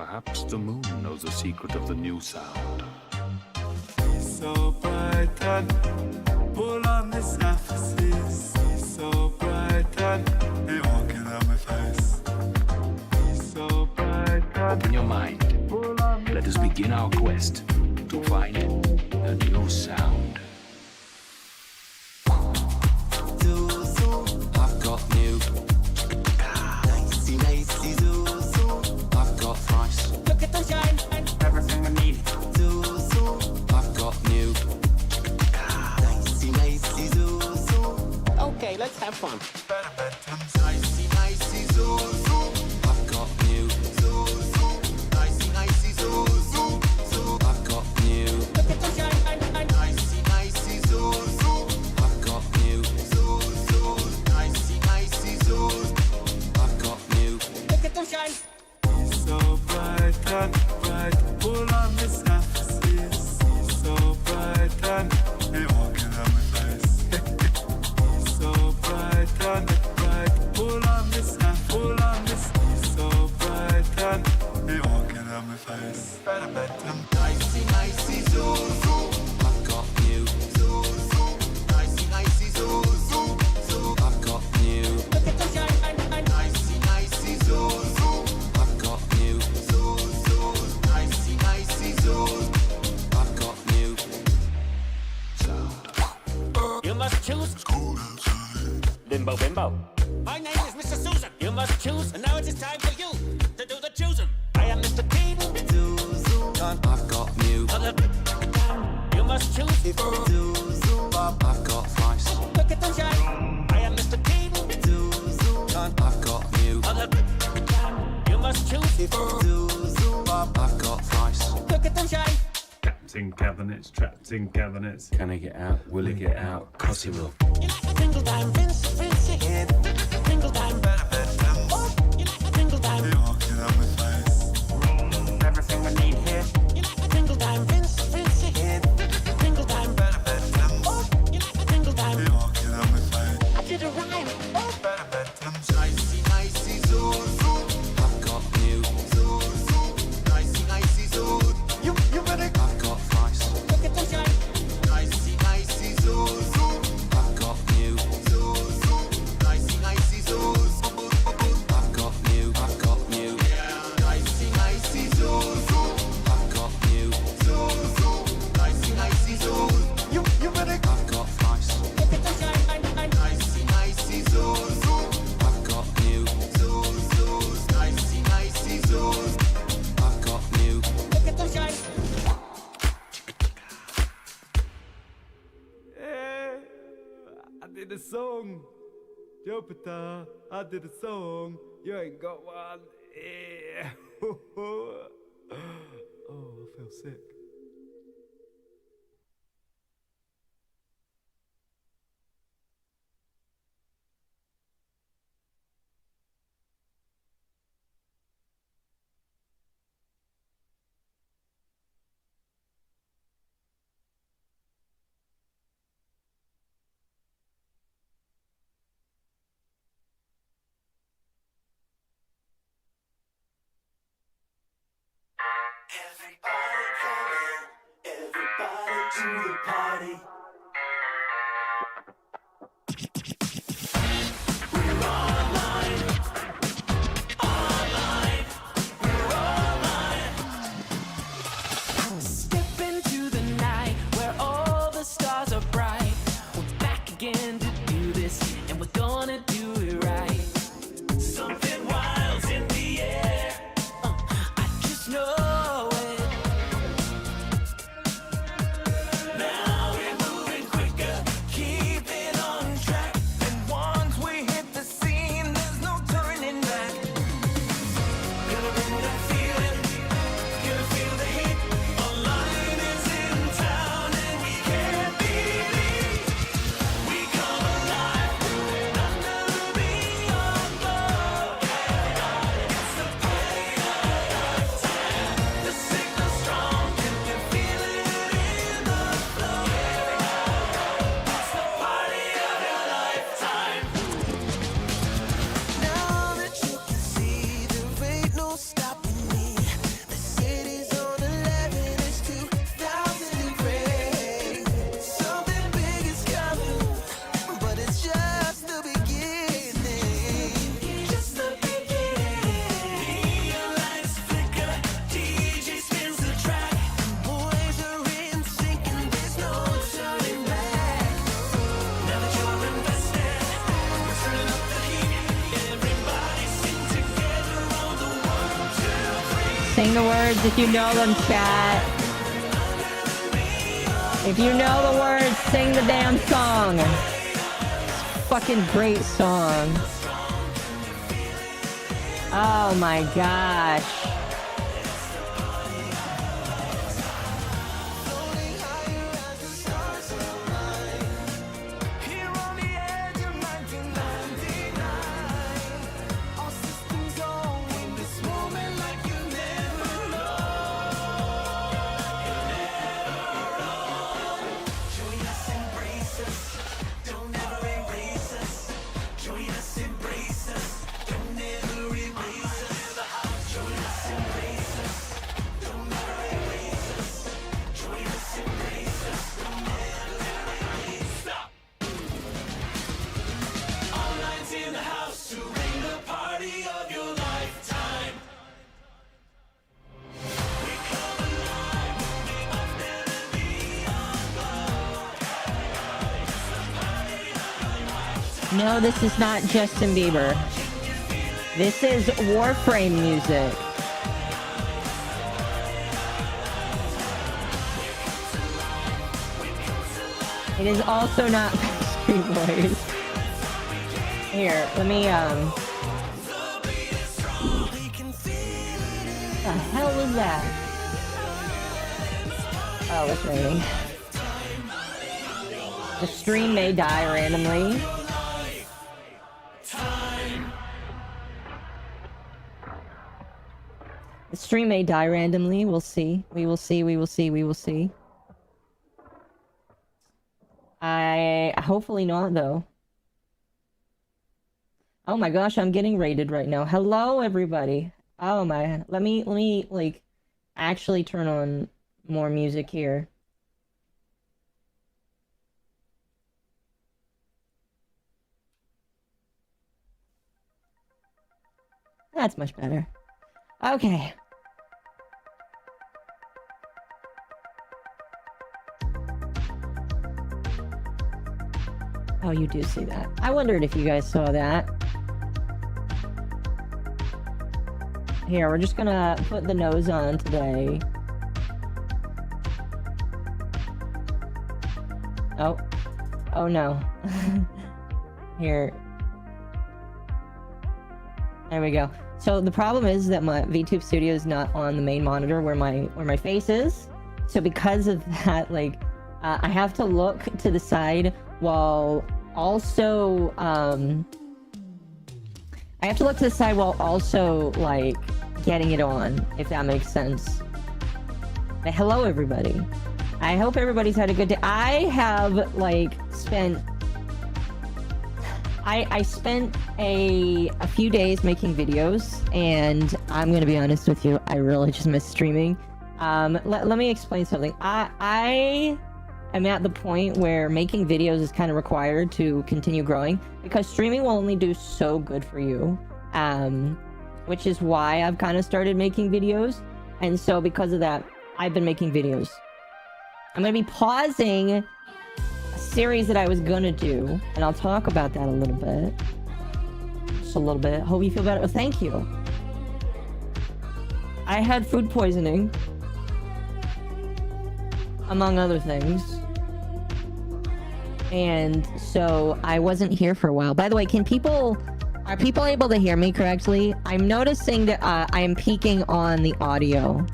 Perhaps the moon knows the secret of the new sound. He's so bright and full on the surfaces. He's so bright and he walking on my face. He's so bright and Open your mind. Let us begin our quest to find the new sound. I've got new. Nicey, nicey, zoo, zoo. I've got thrice. Look at the shine, everything I need. Zoo, zoo. I've got new. Nicey, nicey, zoo, zoo. Okay, let's have fun. Nicey, nicey, zoo, zoo. I've got new. Zoo, zoo. Nicey, nicey, zoo, zoo, zoo. I've got new. Look at the shine, Nicey, nicey, zoo, zoo. I've got new. Zoo, zoo. Nicey, nicey, zoo. I've got new. look at the shine. he's so bright and bright, full on the surfaces. He's so bright and he walking on my face. He's so bright and bright, full on the surface, full on the He's so bright and he walking on my face. Better bet him. Nicey, nicey, zoo, zoo. I've got new. Zoo, zoo. Nicey, nicey, zoo, zoo, zoo. I've got new. Look at the shine, Nicey, nicey, zoo, zoo. I've got new. Zoo, zoo. Nicey, nicey, zoo. I've got new. Sound. You must choose. Bimbo, bimbo. My name is Mr. Susan. You must choose, and now it is time for you to do the choosing. I am Mr. Keaton. Zoo, zoo. I've got new. You must choose. Zoo, zoo. I've got thrice. Look at the shine. I am Mr. Keaton. Zoo, zoo. I've got new. You must choose. Zoo, zoo. I've got thrice. Look at the shine. Trapped in cabinets, trapped in cabinets. Can he get out? Will he get out? 'Cause he will. You like a single time, Vince, again. Single time, Better bet him. you like a single time. He walking on my face. Everything I need here. You like a single time, Vince, again. Single time, Better bet him. you like a single time. He walking on my face. I did a rhyme. Better bet him. Nicey, nicey, zoo, zoo. I've got new. Zoo, zoo. Nicey, nicey, zoo. You better I've got thrice. Look at the shine. Nicey, nicey, zoo, zoo. I've got new. Zoo, zoo. Nicey, nicey, zoo. I've got new. I've got new. Nicey, nicey, zoo, zoo. I've got new. Zoo, zoo. Nicey, nicey, zoo. you better I've got thrice. Look at the shine. Nicey, nicey, zoo, zoo. I've got new. Zoo, zoo. Nicey, nicey, zoo. I've got new. Look at the shine. I did a song. Jupiter, I did a song. You ain't got one. Yeah. Oh, I feel sick. Everybody come in, everybody to the party. We're online, we're online. Step into the night where all the stars are bright. We're back again to do this, and we're gonna do it right. Something wild's in the air. I just know it. Now we're moving. Sing the words if you know them, chat. If you know the words, sing the damn song. Fucking great song. Oh my gosh. No, this is not Justin Bieber. This is Warframe music. It is also not Backstreet Boys. Here, let me, the hell was that? Oh, it's raining. The stream may die randomly. The stream may die randomly. We'll see. We will see. We will see. We will see. Hopefully not, though. Oh my gosh, I'm getting raided right now. Hello, everybody. Oh my. Let me, like, actually turn on more music here. That's much better. Okay. Oh, you do see that. I wondered if you guys saw that. Here, we're just gonna put the nose on today. Oh. Oh no. Here. There we go. So the problem is that my VTube Studio is not on the main monitor where my face is. So because of that, like, I have to look to the side while also, I have to look to the side while also, like, getting it on, if that makes sense. But hello, everybody. I hope everybody's had a good day. I have, like, spent... I spent a few days making videos, and I'm gonna be honest with you, I really just miss streaming. Let me explain something. I am at the point where making videos is kind of required to continue growing, because streaming will only do so good for you, which is why I've kind of started making videos. And so because of that, I've been making videos. I'm gonna be pausing series that I was gonna do, and I'll talk about that a little bit. Just a little bit. Hope you feel better. Oh, thank you. I had food poisoning, among other things, and so I wasn't here for a while. By the way, are people able to hear me correctly? I'm noticing that I am peaking on the audio.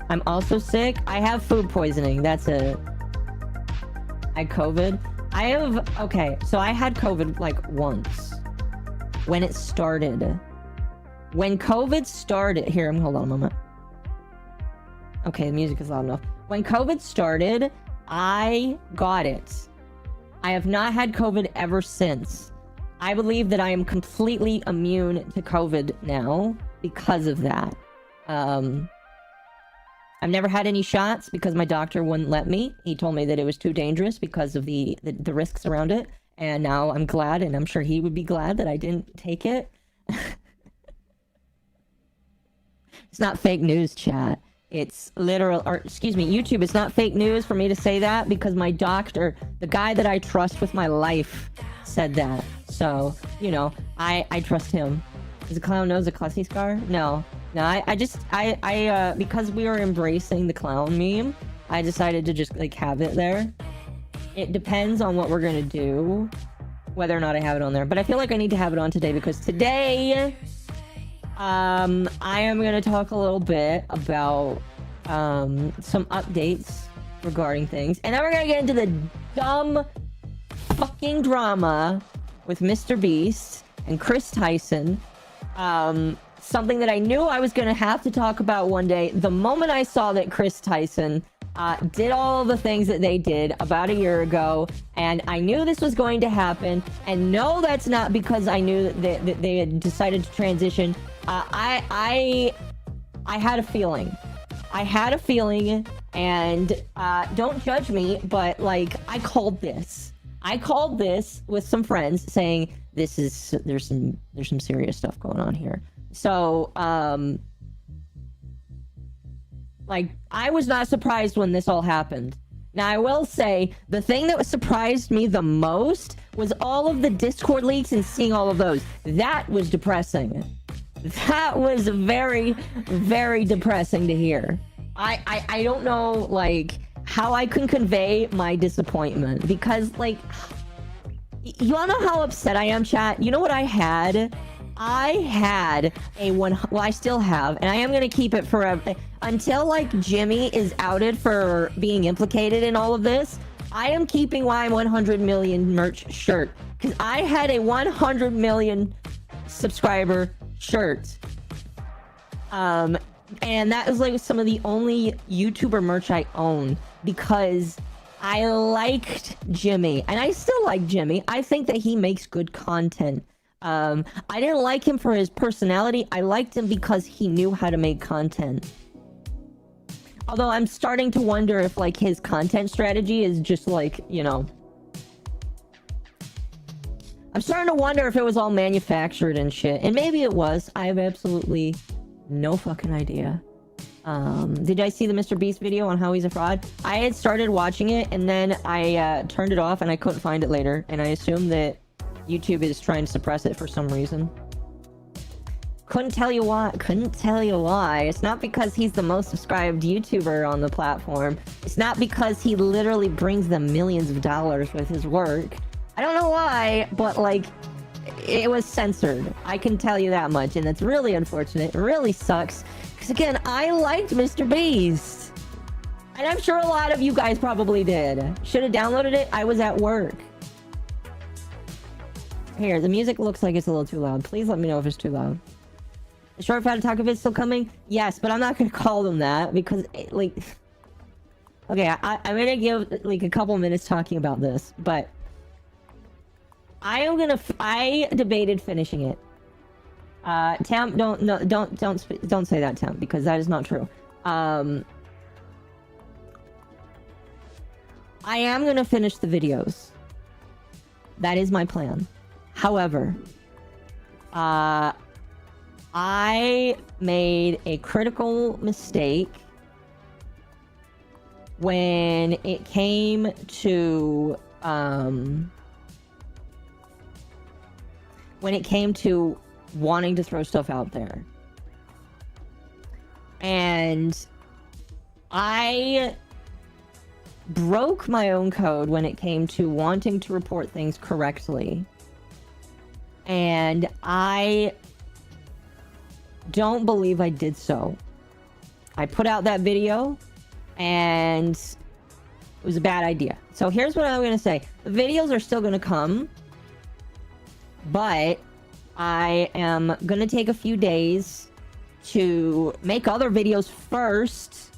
I'm also sick. I have food poisoning. That's it. I had COVID. Okay, so I had COVID like once. When it started. When COVID started... Here, hold on a moment. Okay, the music is loud enough. When COVID started, I got it. I have not had COVID ever since. I believe that I am completely immune to COVID now because of that. I've never had any shots because my doctor wouldn't let me. He told me that it was too dangerous because of the risks around it. And now I'm glad, and I'm sure he would be glad that I didn't take it. It's not fake news, chat. It's literal, or excuse me, YouTube, it's not fake news for me to say that because my doctor, the guy that I trust with my life, said that. So, you know, I trust him. Is a clown nose a classy scar? No. No, I because we were embracing the clown meme, I decided to just like have it there. It depends on what we're gonna do, whether or not I have it on there. But I feel like I need to have it on today because today, I am gonna talk a little bit about some updates regarding things, and then we're gonna get into the dumb fucking drama with MrBeast and Chris Tyson. Something that I knew I was gonna have to talk about one day. The moment I saw that Chris Tyson did all the things that they did about a year ago, and I knew this was going to happen. And no, that's not because I knew that they had decided to transition. I had a feeling. I had a feeling, and don't judge me, but like I called this. I called this with some friends, saying there's some serious stuff going on here. So like I was not surprised when this all happened. Now I will say the thing that surprised me the most was all of the Discord leaks and seeing all of those. That was depressing. That was very, very depressing to hear. I don't know like how I can convey my disappointment, because like, you wanna know how upset I am, chat? You know what I had? I had a well, I still have, and I am gonna keep it forever until like Jimmy is outed for being implicated in all of this. I am keeping my 100 million merch shirt, because I had a 100 million subscriber shirt. And that is like some of the only YouTuber merch I own, because I liked Jimmy, and I still like Jimmy. I think that he makes good content. I didn't like him for his personality. I liked him because he knew how to make content. Although I'm starting to wonder if like his content strategy is just like, you know, I'm starting to wonder if it was all manufactured and shit. And maybe it was. I have absolutely no fucking idea. Did I see the MrBeast video on how he's a fraud? I had started watching it, and then I turned it off and I couldn't find it later. And I assumed that YouTube is trying to suppress it for some reason. Couldn't tell you why. Couldn't tell you why. It's not because he's the most subscribed YouTuber on the platform. It's not because he literally brings them millions of dollars with his work. I don't know why, but like, it was censored. I can tell you that much, and it's really unfortunate. It really sucks. Because again, I liked MrBeast. And I'm sure a lot of you guys probably did. Should have downloaded it. I was at work. Here, the music looks like it's a little too loud. Please let me know if it's too loud. The short fat taco is still coming? Yes, but I'm not gonna call them that because, like... Okay, I'm gonna give, like, a couple minutes talking about this, but... I debated finishing it. Temp, don't say that, Temp, because that is not true. I am gonna finish the videos. That is my plan. However, I made a critical mistake when it came to wanting to throw stuff out there. And I broke my own code when it came to wanting to report things correctly. And I don't believe I did so. I put out that video and it was a bad idea. So here's what I'm going to say. The videos are still going to come, but I am going to take a few days to make other videos first.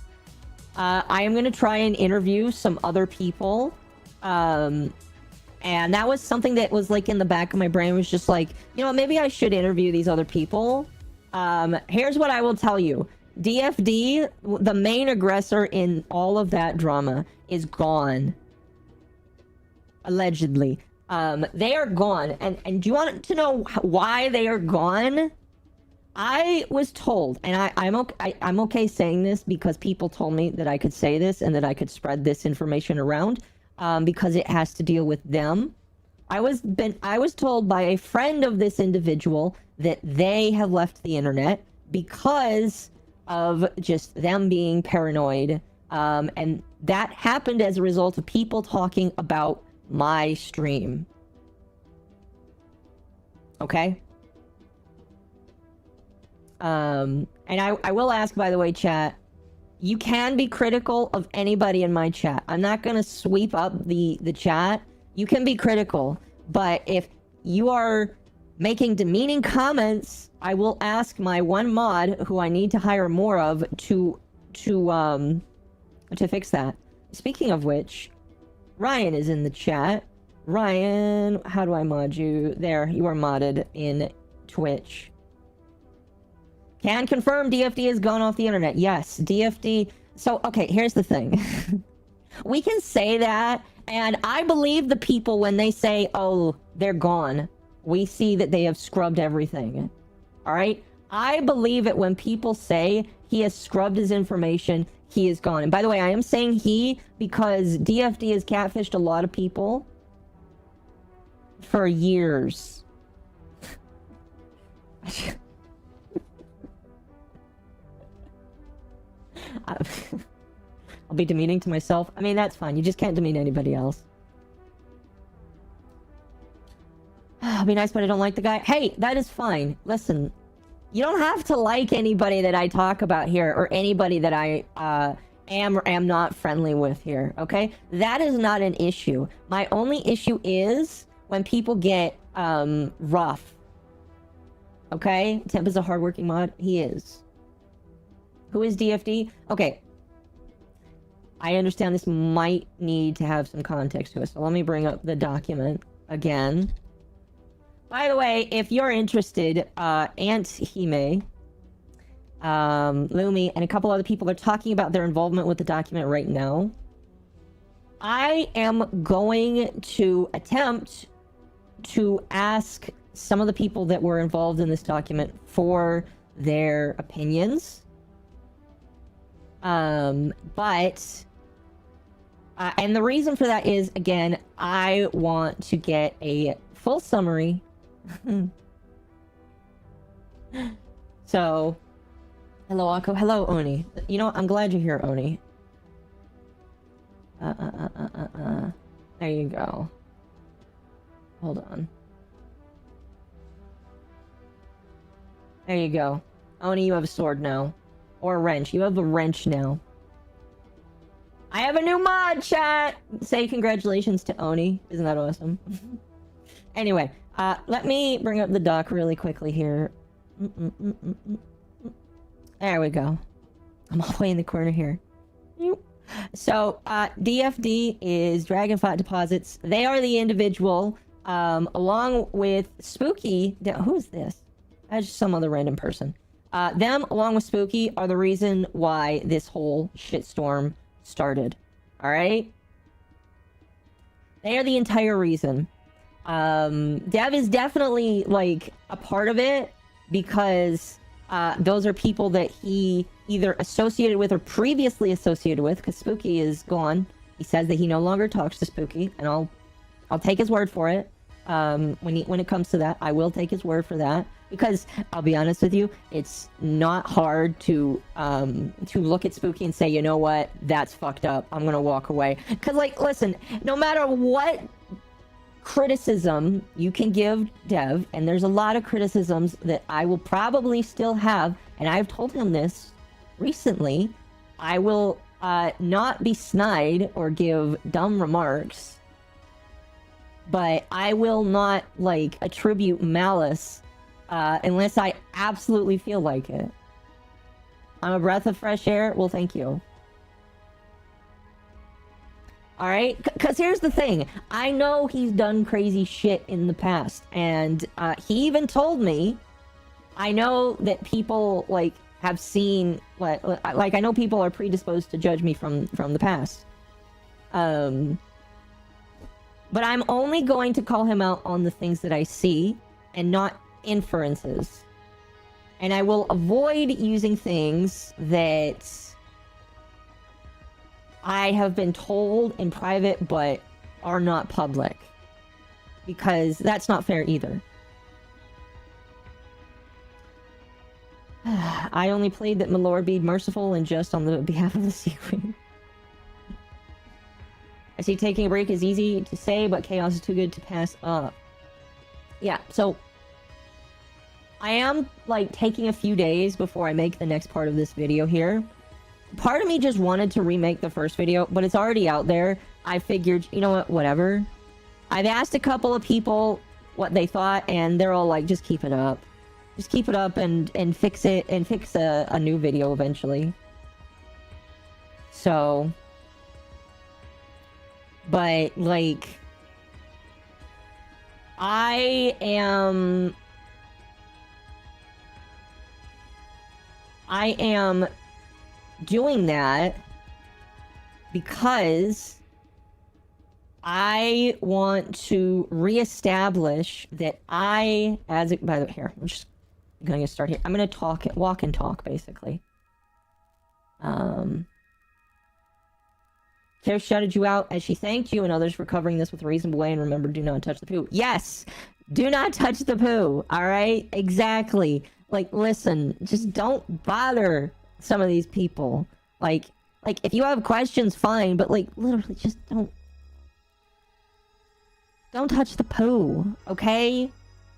I am going to try and interview some other people. And that was something that was like in the back of my brain, was just like, you know, maybe I should interview these other people. Here's what I will tell you. DFD, the main aggressor in all of that drama, is gone. Allegedly. They are gone. And do you want to know why they are gone? I was told, and I'm okay saying this because people told me that I could say this and that I could spread this information around, because it has to deal with them. I was told by a friend of this individual that they have left the internet because of just them being paranoid. And that happened as a result of people talking about my stream. Okay? And I will ask, by the way, chat, you can be critical of anybody in my chat. I'm not going to sweep up the chat. You can be critical, but if you are making demeaning comments, I will ask my one mod, who I need to hire more of, to fix that. Speaking of which, Ryan is in the chat. Ryan, how do I mod you? There, you are modded in Twitch. Can confirm DFD has gone off the internet. Yes, DFD. So, okay, here's the thing. We can say that, and I believe the people when they say, oh, they're gone. We see that they have scrubbed everything. All right? I believe it when people say he has scrubbed his information, he is gone. And by the way, I am saying he because DFD has catfished a lot of people for years. I'll be demeaning to myself. I mean, that's fine. You just can't demean anybody else. I'll be nice, but I don't like the guy. Hey, that is fine. Listen, you don't have to like anybody that I talk about here or anybody that I am or am not friendly with here, okay? That is not an issue. My only issue is when people get rough. Okay? Temp is a hardworking mod. He is. Who is DFD? Okay. I understand this might need to have some context to it, so let me bring up the document again. By the way, if you're interested, Aunt Hime, Lumi, and a couple other people are talking about their involvement with the document right now. I am going to attempt to ask some of the people that were involved in this document for their opinions. And the reason for that is, again, I want to get a full summary. So, hello, Occo. Hello, Oni. You know what? I'm glad you're here, Oni. There you go. Hold on. There you go. Oni, you have a sword now. Or a wrench. You have a wrench now. I have a new mod, chat! Say congratulations to Oni. Isn't that awesome? Anyway, let me bring up the doc really quickly here. There we go. I'm all the way in the corner here. So, DFD is Dragonflight Deposits. They are the individual, along with Spooky. Who is this? That's just some other random person. Them, along with Spooky, are the reason why this whole shitstorm started. Alright? They are the entire reason. Dev is definitely, like, a part of it, because those are people that he either associated with or previously associated with, because Spooky is gone. He says that he no longer talks to Spooky, and I'll take his word for it. When it comes to that, I will take his word for that. Because, I'll be honest with you, it's not hard to look at Spooky and say, you know what, that's fucked up, I'm gonna walk away. Because, like, listen, no matter what criticism you can give Dev, and there's a lot of criticisms that I will probably still have, and I've told him this recently, I will not be snide or give dumb remarks, but I will not, like, attribute malice unless I absolutely feel like it. I'm a breath of fresh air? Well, thank you. Alright? Because here's the thing. I know he's done crazy shit in the past. And he even told me, I know that people, like, have seen... Like, I know people are predisposed to judge me from the past. But I'm only going to call him out on the things that I see, and not inferences. And I will avoid using things that I have been told in private but are not public, because that's not fair either. I only played that my lord be merciful and just on the behalf of the Sea Queen. I see taking a break is easy to say, but chaos is too good to pass up. Yeah, so I am, like, taking a few days before I make the next part of this video here. Part of me just wanted to remake the first video, but it's already out there. I figured, you know what, whatever. I've asked a couple of people what they thought, and they're all like, just keep it up. Just keep it up and fix it, and fix a new video eventually. So... But, like... I am doing that because I want to reestablish that by the way, here, I'm just gonna start here. I'm gonna walk and talk, basically. Kara shouted you out as she thanked you and others for covering this with a reasonable way, and remember, do not touch the poo. Yes! Do not touch the poo, alright? Exactly. Like, listen, just don't bother some of these people. Like, if you have questions, fine, but, like, literally, just don't touch the poo, okay?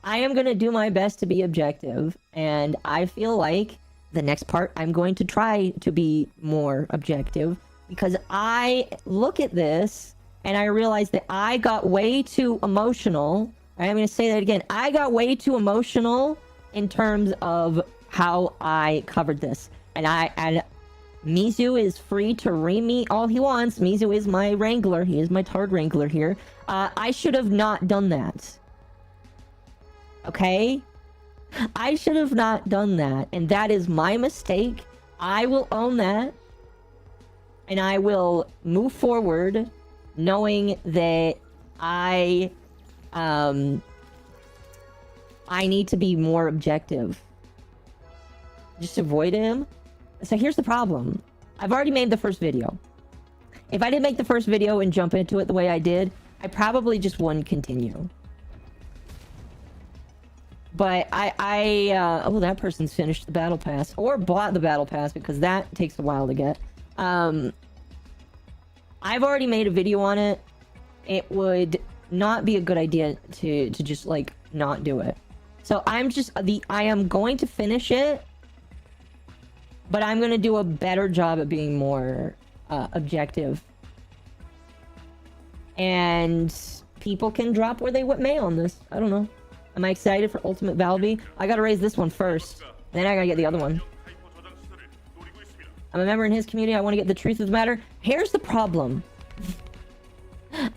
I am gonna do my best to be objective, and I feel like the next part I'm going to try to be more objective, because I look at this and I realize that I got way too emotional. I'm going to say that again. I got way too emotional in terms of how I covered this. And Mizu is free to ream me all he wants. Mizu is my wrangler. He is my Tard wrangler here. I should have not done that. Okay? I should have not done that. And that is my mistake. I will own that. And I will move forward knowing that I need to be more objective. Just avoid him. So here's the problem. I've already made the first video. If I didn't make the first video and jump into it the way I did, I probably just wouldn't continue. But oh, that person's finished the battle pass. Or bought the battle pass, because that takes a while to get. I've already made a video on it. It would not be a good idea to just, like, not do it. So I am going to finish it, but I'm going to do a better job at being more objective. And people can drop where they may on this. I don't know. Am I excited for Ultimate Valby? I gotta raise this one first. Then I gotta get the other one. I'm a member in his community. I want to get the truth of the matter. Here's the problem.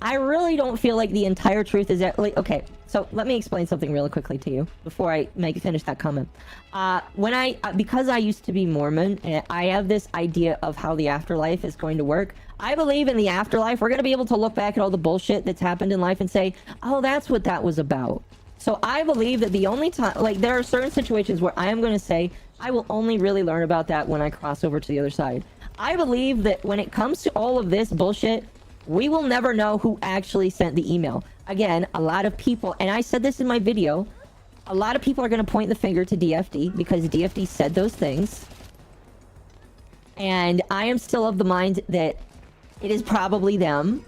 I really don't feel like the entire truth is that, like, okay, so let me explain something really quickly to you before I finish that comment. Because I used to be Mormon, I have this idea of how the afterlife is going to work. I believe in the afterlife, we're going to be able to look back at all the bullshit that's happened in life and say, oh, that's what that was about. So I believe that the only time, like, there are certain situations where I am going to say, I will only really learn about that when I cross over to the other side. I believe that when it comes to all of this bullshit, we will never know who actually sent the email. Again, a lot of people, and I said this in my video, a lot of people are going to point the finger to DFD because DFD said those things. And I am still of the mind that it is probably them.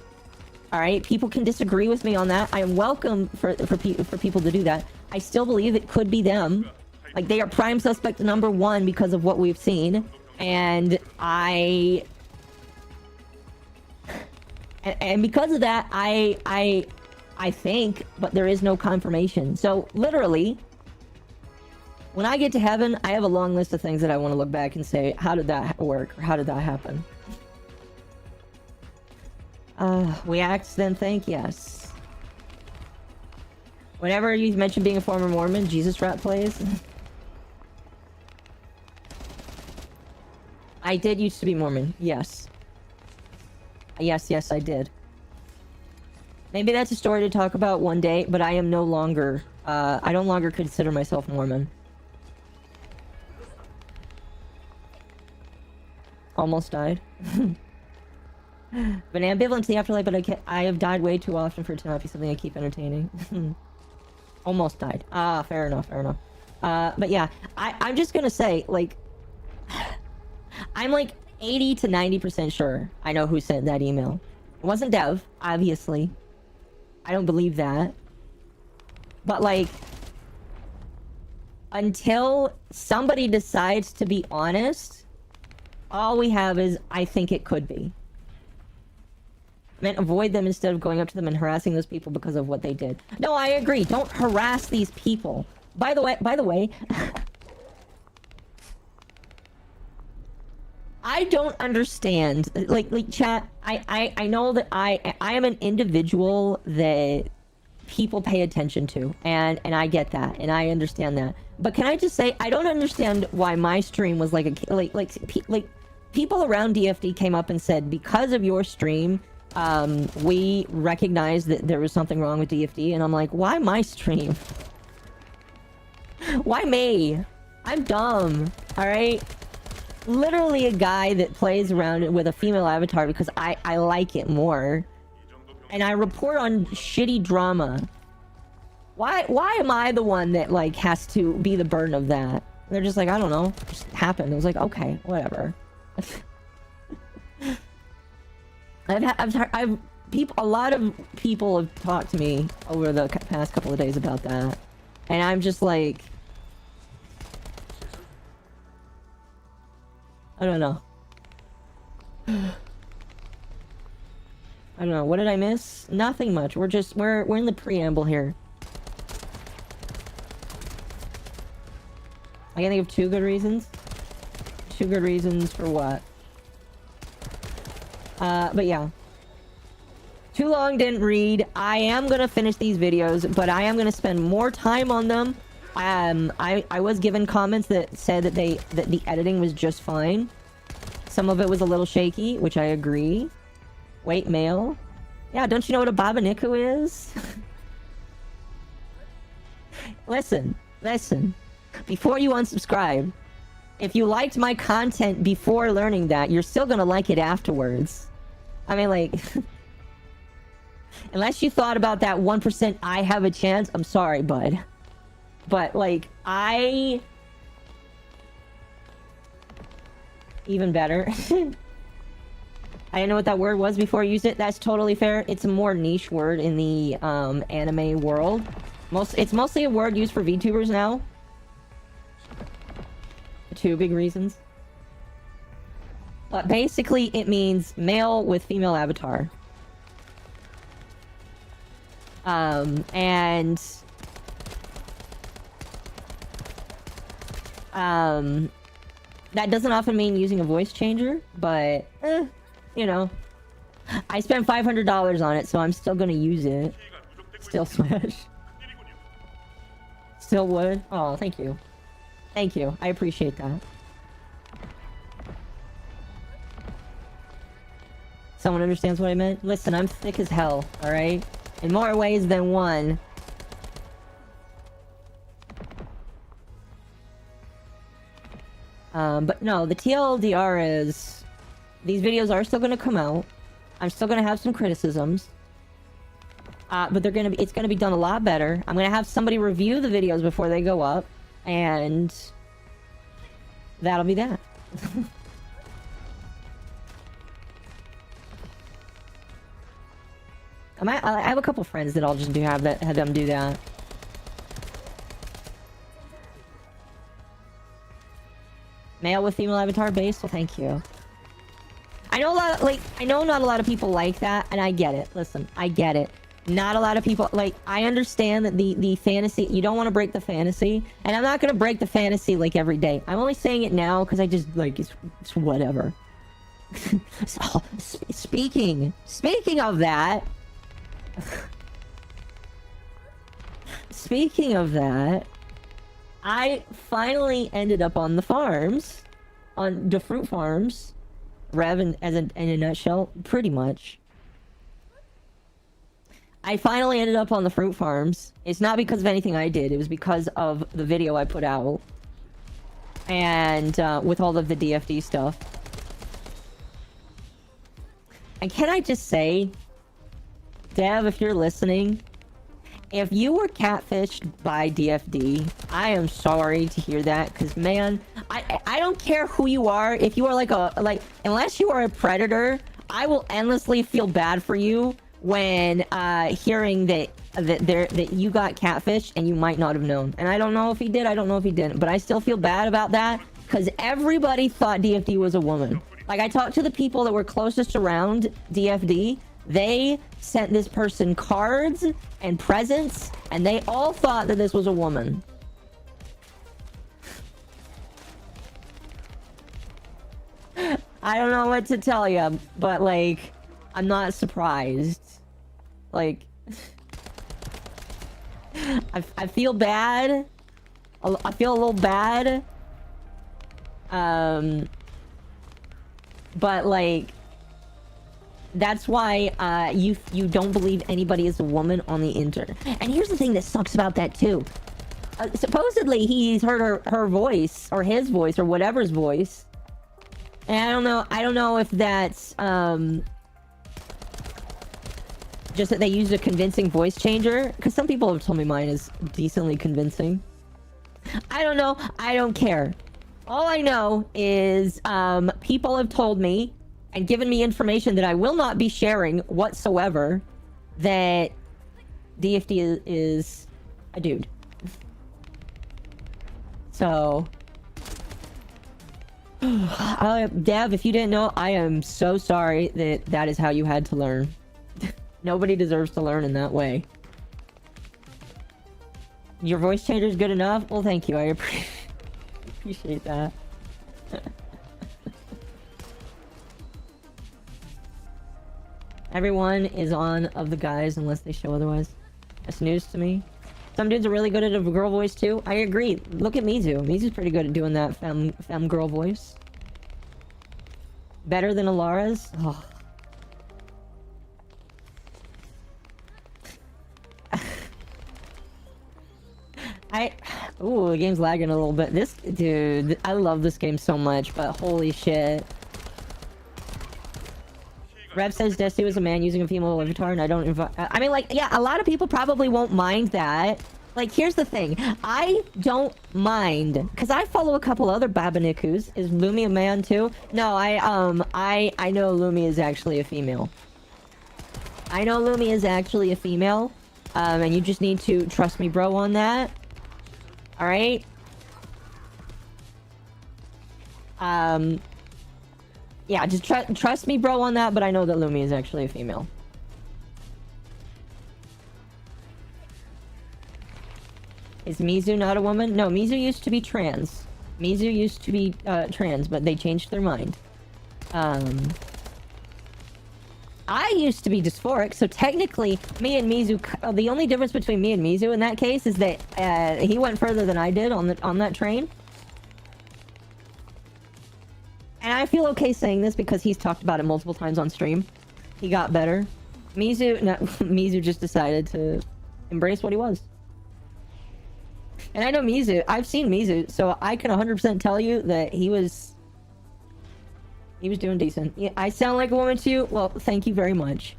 All right, people can disagree with me on that. I am welcome for people to do that. I still believe it could be them. Like, they are prime suspect number one because of what we've seen. And because of that, I think, but there is no confirmation. So literally, when I get to heaven, I have a long list of things that I want to look back and say, how did that work? Or how did that happen? We act, then think, yes. Whenever you mention being a former Mormon, Jesus rap plays. I did used to be Mormon, yes. Yes, I did. Maybe that's a story to talk about one day, but I am no longer, I no longer consider myself Mormon. Almost died. But ambivalent to the afterlife, but I have died way too often for it to not be something I keep entertaining. Almost died. Ah, fair enough, fair enough. But yeah, I'm just gonna say, like, I'm like 80 to 90% sure I know who sent that email. It wasn't Dev, obviously. I don't believe that. But like, until somebody decides to be honest, all we have is, I think it could be. I meant avoid them instead of going up to them and harassing those people because of what they did. No, I agree. Don't harass these people. By the way, I don't understand. Like chat, I know that I am an individual that people pay attention to, and I get that, and I understand that. But can I just say, I don't understand why my stream was like people around DFD came up and said, because of your stream, we recognized that there was something wrong with DFD, and I'm like, why my stream? Why me? I'm dumb, alright? Literally a guy that plays around with a female avatar because I like it more. And I report on shitty drama. Why am I the one that, like, has to be the burden of that? They're just like, I don't know. It just happened. It was like, okay, whatever. A lot of people have talked to me over the past couple of days about that. And I'm just like, I don't know. I don't know. What did I miss? Nothing much. We're in the preamble here. I can think of 2 good reasons. 2 good reasons for what? But yeah. Too long, didn't read. I am gonna finish these videos, but I am gonna spend more time on them. I was given comments that said that the editing was just fine. Some of it was a little shaky, which I agree. Wait, mail? Yeah, don't you know what a babaniku is? Listen. Before you unsubscribe, if you liked my content before learning that, you're still gonna like it afterwards. I mean, like... unless you thought about that 1% I have a chance, I'm sorry, bud. But, like, even better. I didn't know what that word was before I used it. That's totally fair. It's a more niche word in the anime world. It's mostly a word used for VTubers now. 2 big reasons. But basically, it means male with female avatar. And... that doesn't often mean using a voice changer, but, you know. I spent $500 on it, so I'm still gonna use it. Still Smash. Still would? Oh, thank you. Thank you. I appreciate that. Someone understands what I meant? Listen, I'm thick as hell, alright? In more ways than one. But no, the TLDR is... these videos are still gonna come out. I'm still gonna have some criticisms. But it's gonna be done a lot better. I'm gonna have somebody review the videos before they go up. And... that'll be that. I have a couple friends that I'll just have them do that. Male with female avatar base? Well, thank you. I know not a lot of people like that, and I get it. Listen, I get it. Not a lot of people, like, I understand that the fantasy, you don't want to break the fantasy, and I'm not going to break the fantasy, like, every day. I'm only saying it now because I just, like, it's whatever. So, speaking of that... speaking of that, I finally ended up on the farms, on the fruit farms. Rev, in a nutshell, pretty much. I finally ended up on the fruit farms. It's not because of anything I did. It was because of the video I put out. And with all of the DFD stuff. And can I just say, Dev, if you're listening, if you were catfished by DFD, I am sorry to hear that, because man, I don't care who you are. If you are unless you are a predator, I will endlessly feel bad for you when hearing that you got catfished and you might not have known. And I don't know if he did, I don't know if he didn't, but I still feel bad about that because everybody thought DFD was a woman. Like, I talked to the people that were closest around DFD. They sent this person cards and presents, and they all thought that this was a woman. I don't know what to tell you, but, like, I'm not surprised. Like, I feel bad. I feel a little bad. But, like, that's why you don't believe anybody is a woman on the internet. And here's the thing that sucks about that too. Supposedly he's heard her voice, or his voice, or whatever's voice. And I don't know if that's just that they used a convincing voice changer, because some people have told me mine is decently convincing. I don't know. I don't care. All I know is people have told me and given me information that I will not be sharing whatsoever, that DFD is a dude. So, Dev, if you didn't know, I am so sorry that that is how you had to learn. Nobody deserves to learn in that way. Your voice changer is good enough? Well, thank you. I appreciate that. Everyone is on of the guys unless they show otherwise. That's news to me. Some dudes are really good at a girl voice too. I agree. Look at Mizu. Mizu's pretty good at doing that femme girl voice. Better than Alara's? Oh. Ooh, the game's lagging a little bit. This dude, I love this game so much, but holy shit. Rev says Destiny was a man using a female avatar, and I don't I mean, like, yeah, a lot of people probably won't mind that. Like, here's the thing. I don't mind, because I follow a couple other Babanikus. Is Lumi a man too? No, I know Lumi is actually a female. I know Lumi is actually a female. And you just need to trust me, bro, on that. Alright? Yeah, just trust me, bro, on that, but I know that Lumi is actually a female. Is Mizu not a woman? No, Mizu used to be trans. Mizu used to be trans, but they changed their mind. I used to be dysphoric, so technically, me and Mizu, the only difference between me and Mizu in that case is that he went further than I did on that train. And I feel okay saying this because he's talked about it multiple times on stream. He got better. Mizu just decided to embrace what he was. And I know Mizu. I've seen Mizu, so I can 100% tell you that he was doing decent. Yeah, I sound like a woman to you? Well, thank you very much.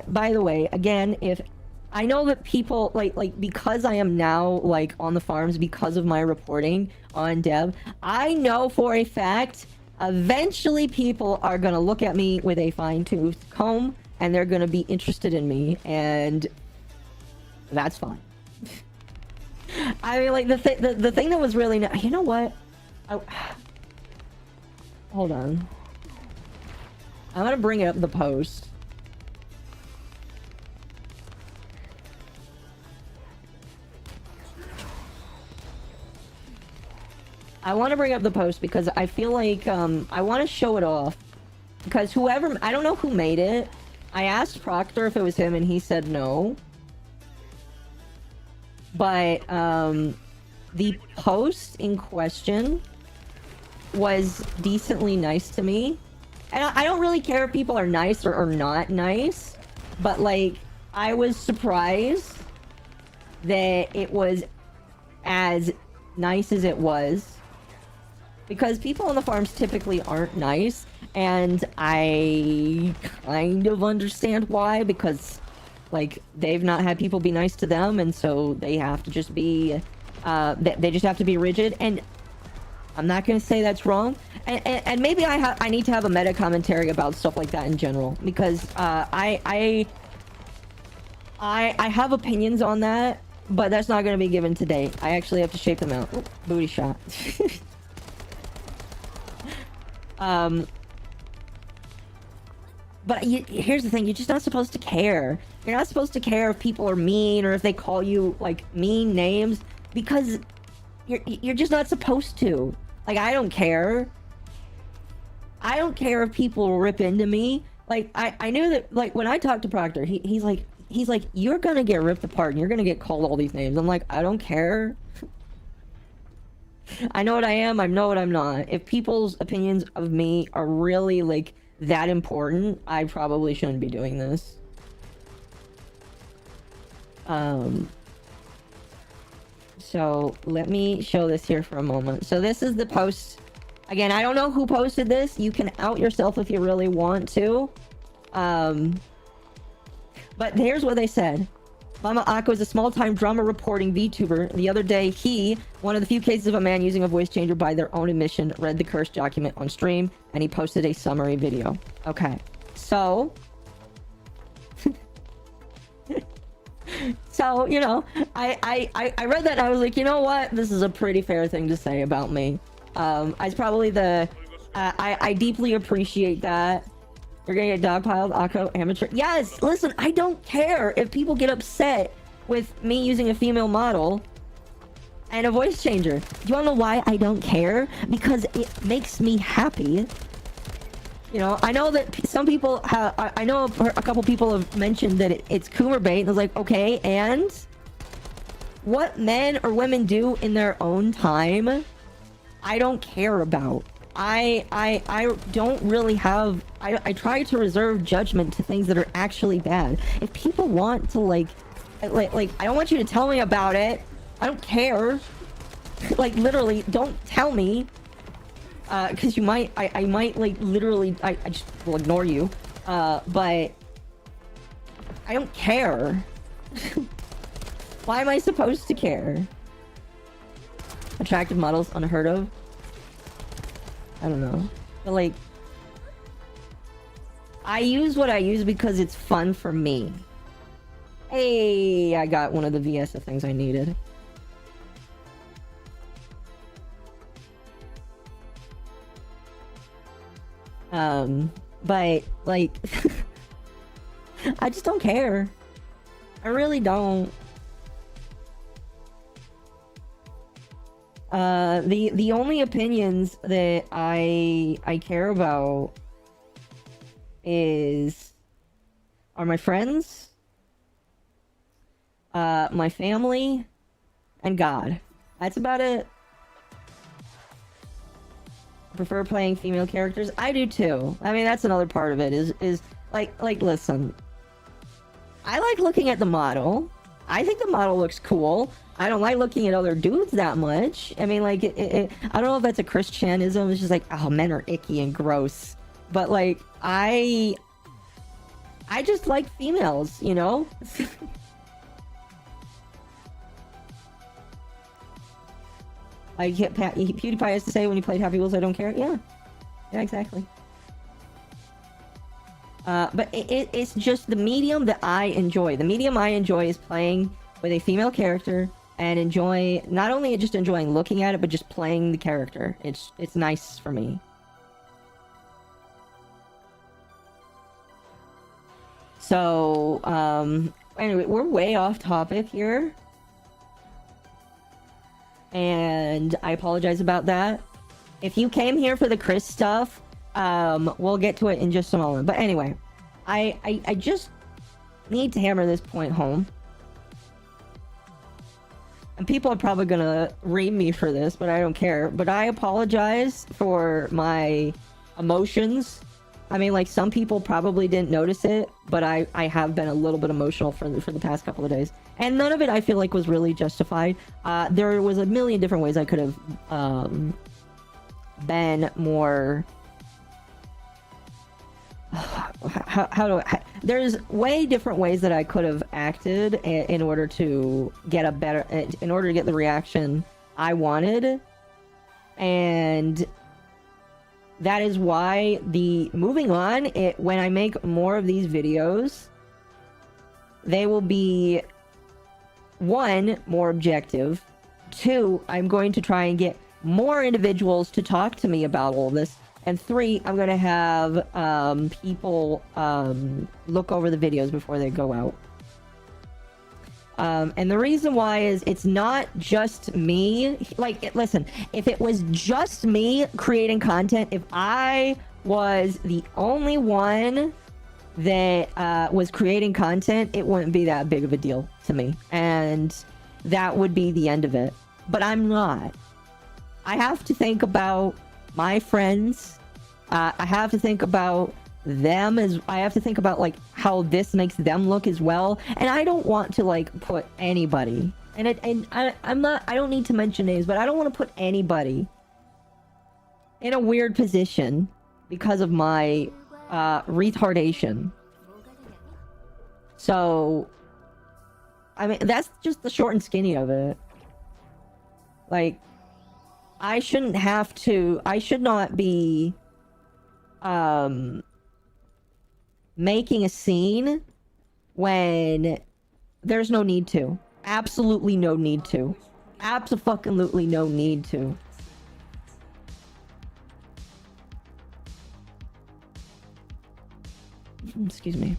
By the way, again, if I know that people like because I am now like on the farms because of my reporting on Dev, I know for a fact eventually people are gonna look at me with a fine-tooth comb and they're gonna be interested in me, and that's fine. I mean, like, the thing that was really you know what? Hold on. I'm gonna bring up the post. I want to bring up the post because I feel like I want to show it off. Because whoever, I don't know who made it. I asked Proctor if it was him and he said no. But the post in question was decently nice to me. And I don't really care if people are nice or not nice. But like, I was surprised that it was as nice as it was. Because people on the farms typically aren't nice. And I kind of understand why. Because like they've not had people be nice to them, and so they have to just be they just have to be rigid. And I'm not going to say that's wrong, and maybe I need to have a meta commentary about stuff like that in general, because I have opinions on that, but that's not going to be given today. I actually have to shape them out. Ooh, booty shot. But here's the thing, you're just not supposed to care. You're not supposed to care if people are mean or if they call you, like, mean names, because you're just not supposed to. Like, I don't care. I don't care if people rip into me. Like, I knew that, like, when I talked to Proctor, he's like, you're gonna get ripped apart and you're gonna get called all these names. I'm like, I don't care. I know what I am, I know what I'm not. If people's opinions of me are really, like, that important, I probably shouldn't be doing this. So let me show this here for a moment. So this is the post. Again, I don't know who posted this. You can out yourself if you really want to. But here's what they said. MommaOcco is a small-time drama reporting VTuber. The other day, one of the few cases of a man using a voice changer by their own admission, read the cursed document on stream, and he posted a summary video. Okay, so... so, you know, I read that and I was like, you know what? This is a pretty fair thing to say about me. It's probably the... I deeply appreciate that. You're gonna get dogpiled, Occo, amateur. Yes, listen, I don't care if people get upset with me using a female model and a voice changer. Do you wanna know why I don't care? Because it makes me happy. You know, I know that some people have, I know a couple people have mentioned that it's Coomer bait, and I was like, okay, and what men or women do in their own time, I don't care about. I don't really have... I try to reserve judgment to things that are actually bad. If people want to, like, I don't want you to tell me about it. I don't care. Like, literally, don't tell me. Because you might... I might, like, literally... I just will ignore you. But... I don't care. Why am I supposed to care? Attractive models unheard of. I don't know. But, like... I use what I use because it's fun for me. Hey, I got one of the VS things I needed. But, like... I just don't care. I really don't. The only opinions that I care about are my friends, my family, and God. That's about it. I prefer playing female characters. I do too. I mean, that's another part of it, is like listen. I like looking at the model. I think the model looks cool. I don't like looking at other dudes that much. I mean, like, I don't know if that's a Christianism. It's just like, oh, men are icky and gross. But, like, I just like females, you know? PewDiePie has to say when he played Happy Wheels, I don't care. Yeah. Yeah, exactly. But it's just the medium that I enjoy. The medium I enjoy is playing with a female character and not only just enjoying looking at it, but just playing the character. It's nice for me. So, anyway, we're way off topic here. And I apologize about that. If you came here for the Chris stuff, we'll get to it in just a moment. But anyway, I just need to hammer this point home. And people are probably gonna ream me for this, but I don't care. But I apologize for my emotions. I mean, like, some people probably didn't notice it, but I have been a little bit emotional for the past couple of days. And none of it I feel like was really justified. There was a million different ways I could have been more how do I... There's way different ways that I could have acted in order to get a better... In order to get the reaction I wanted. And that is why moving on, when I make more of these videos, they will be, 1, more objective. 2, I'm going to try and get more individuals to talk to me about all this. And 3, I'm going to have people look over the videos before they go out. And the reason why is it's not just me. Like, listen, if it was just me creating content, if I was the only one that was creating content, it wouldn't be that big of a deal to me. And that would be the end of it. But I'm not. I have to think about my friends. I have to think about them I have to think about like how this makes them look as well. And I don't want to like put anybody, I don't need to mention names, but I don't want to put anybody in a weird position because of my retardation. So I mean, that's just the short and skinny of it. Like, I should not be making a scene when there's no need to. Absolutely no need to. Abso-fucking-lutely no need to. Excuse me.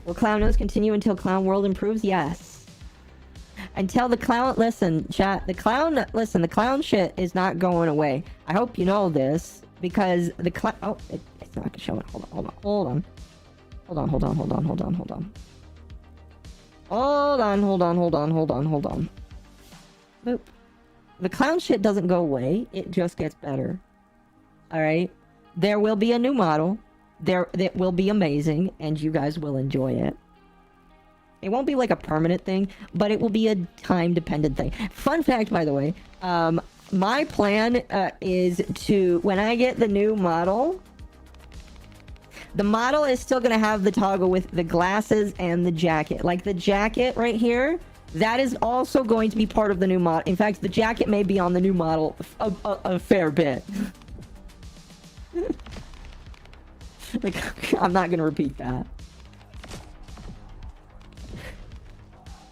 Will Clown Nose continue until Clown World improves? Yes. Until the clown... Listen, chat. The clown shit is not going away. I hope you know this. Because the clown... Oh, it's not gonna show it. Hold on. Hold on. Boop. The clown shit doesn't go away. It just gets better. Alright? There will be a new model. That will be amazing. And you guys will enjoy it. It won't be like a permanent thing, but it will be a time-dependent thing. Fun fact, by the way, my plan is to, when I get the new model, the model is still going to have the toggle with the glasses and the jacket. Like the jacket right here, that is also going to be part of the new model. In fact, the jacket may be on the new model a fair bit. Like, I'm not going to repeat that.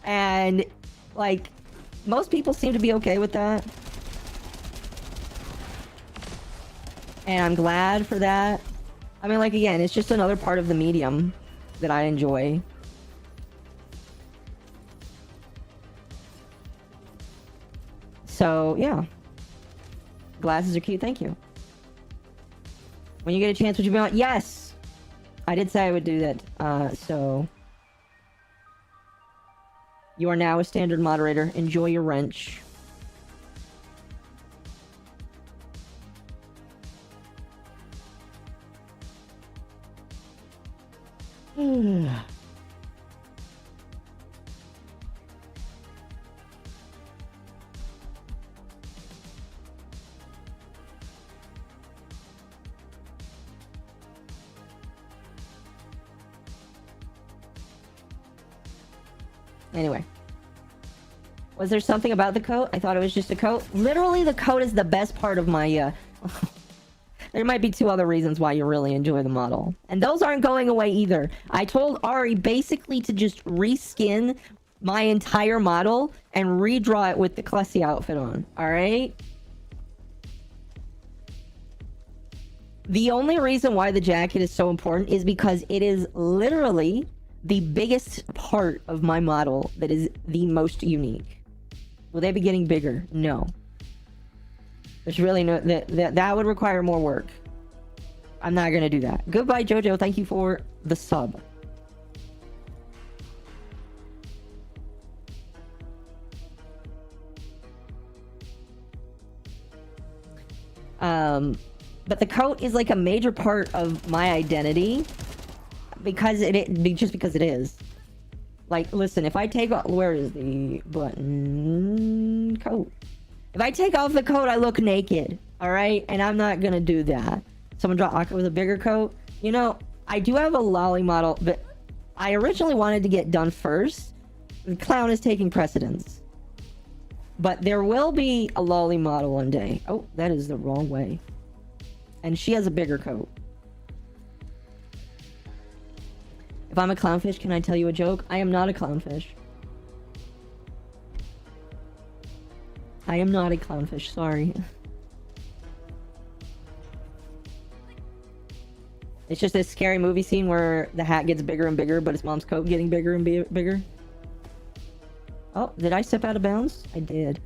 And, like, most people seem to be okay with that. And I'm glad for that. I mean, like, again, it's just another part of the medium that I enjoy. So, yeah. Glasses are cute, thank you. When you get a chance, would you be on? Yes! I did say I would do that, so... You are now a standard moderator. Enjoy your wrench. Anyway. Was there something about the coat? I thought it was just a coat. Literally, the coat is the best part of my, There might be 2 other reasons why you really enjoy the model. And those aren't going away either. I told Ari basically to just reskin my entire model and redraw it with the classy outfit on. Alright? The only reason why the jacket is so important is because it is literally the biggest part of my model that is the most unique. Will they be getting bigger? No. There's really no... That would require more work. I'm not gonna do that. Goodbye, Jojo. Thank you for the sub. But the coat is like a major part of my identity. Because just because it is. Like, listen, if I take off... Where is the button? Coat. If I take off the coat, I look naked. Alright? And I'm not gonna do that. Someone draw Occo with a bigger coat. You know, I do have a lolly model, but I originally wanted to get done first. The clown is taking precedence. But there will be a lolly model one day. Oh, that is the wrong way. And she has a bigger coat. If I'm a clownfish, can I tell you a joke? I am not a clownfish. I am not a clownfish, sorry. It's just this scary movie scene where the hat gets bigger and bigger, but his mom's coat getting bigger and bigger. Oh, did I step out of bounds? I did.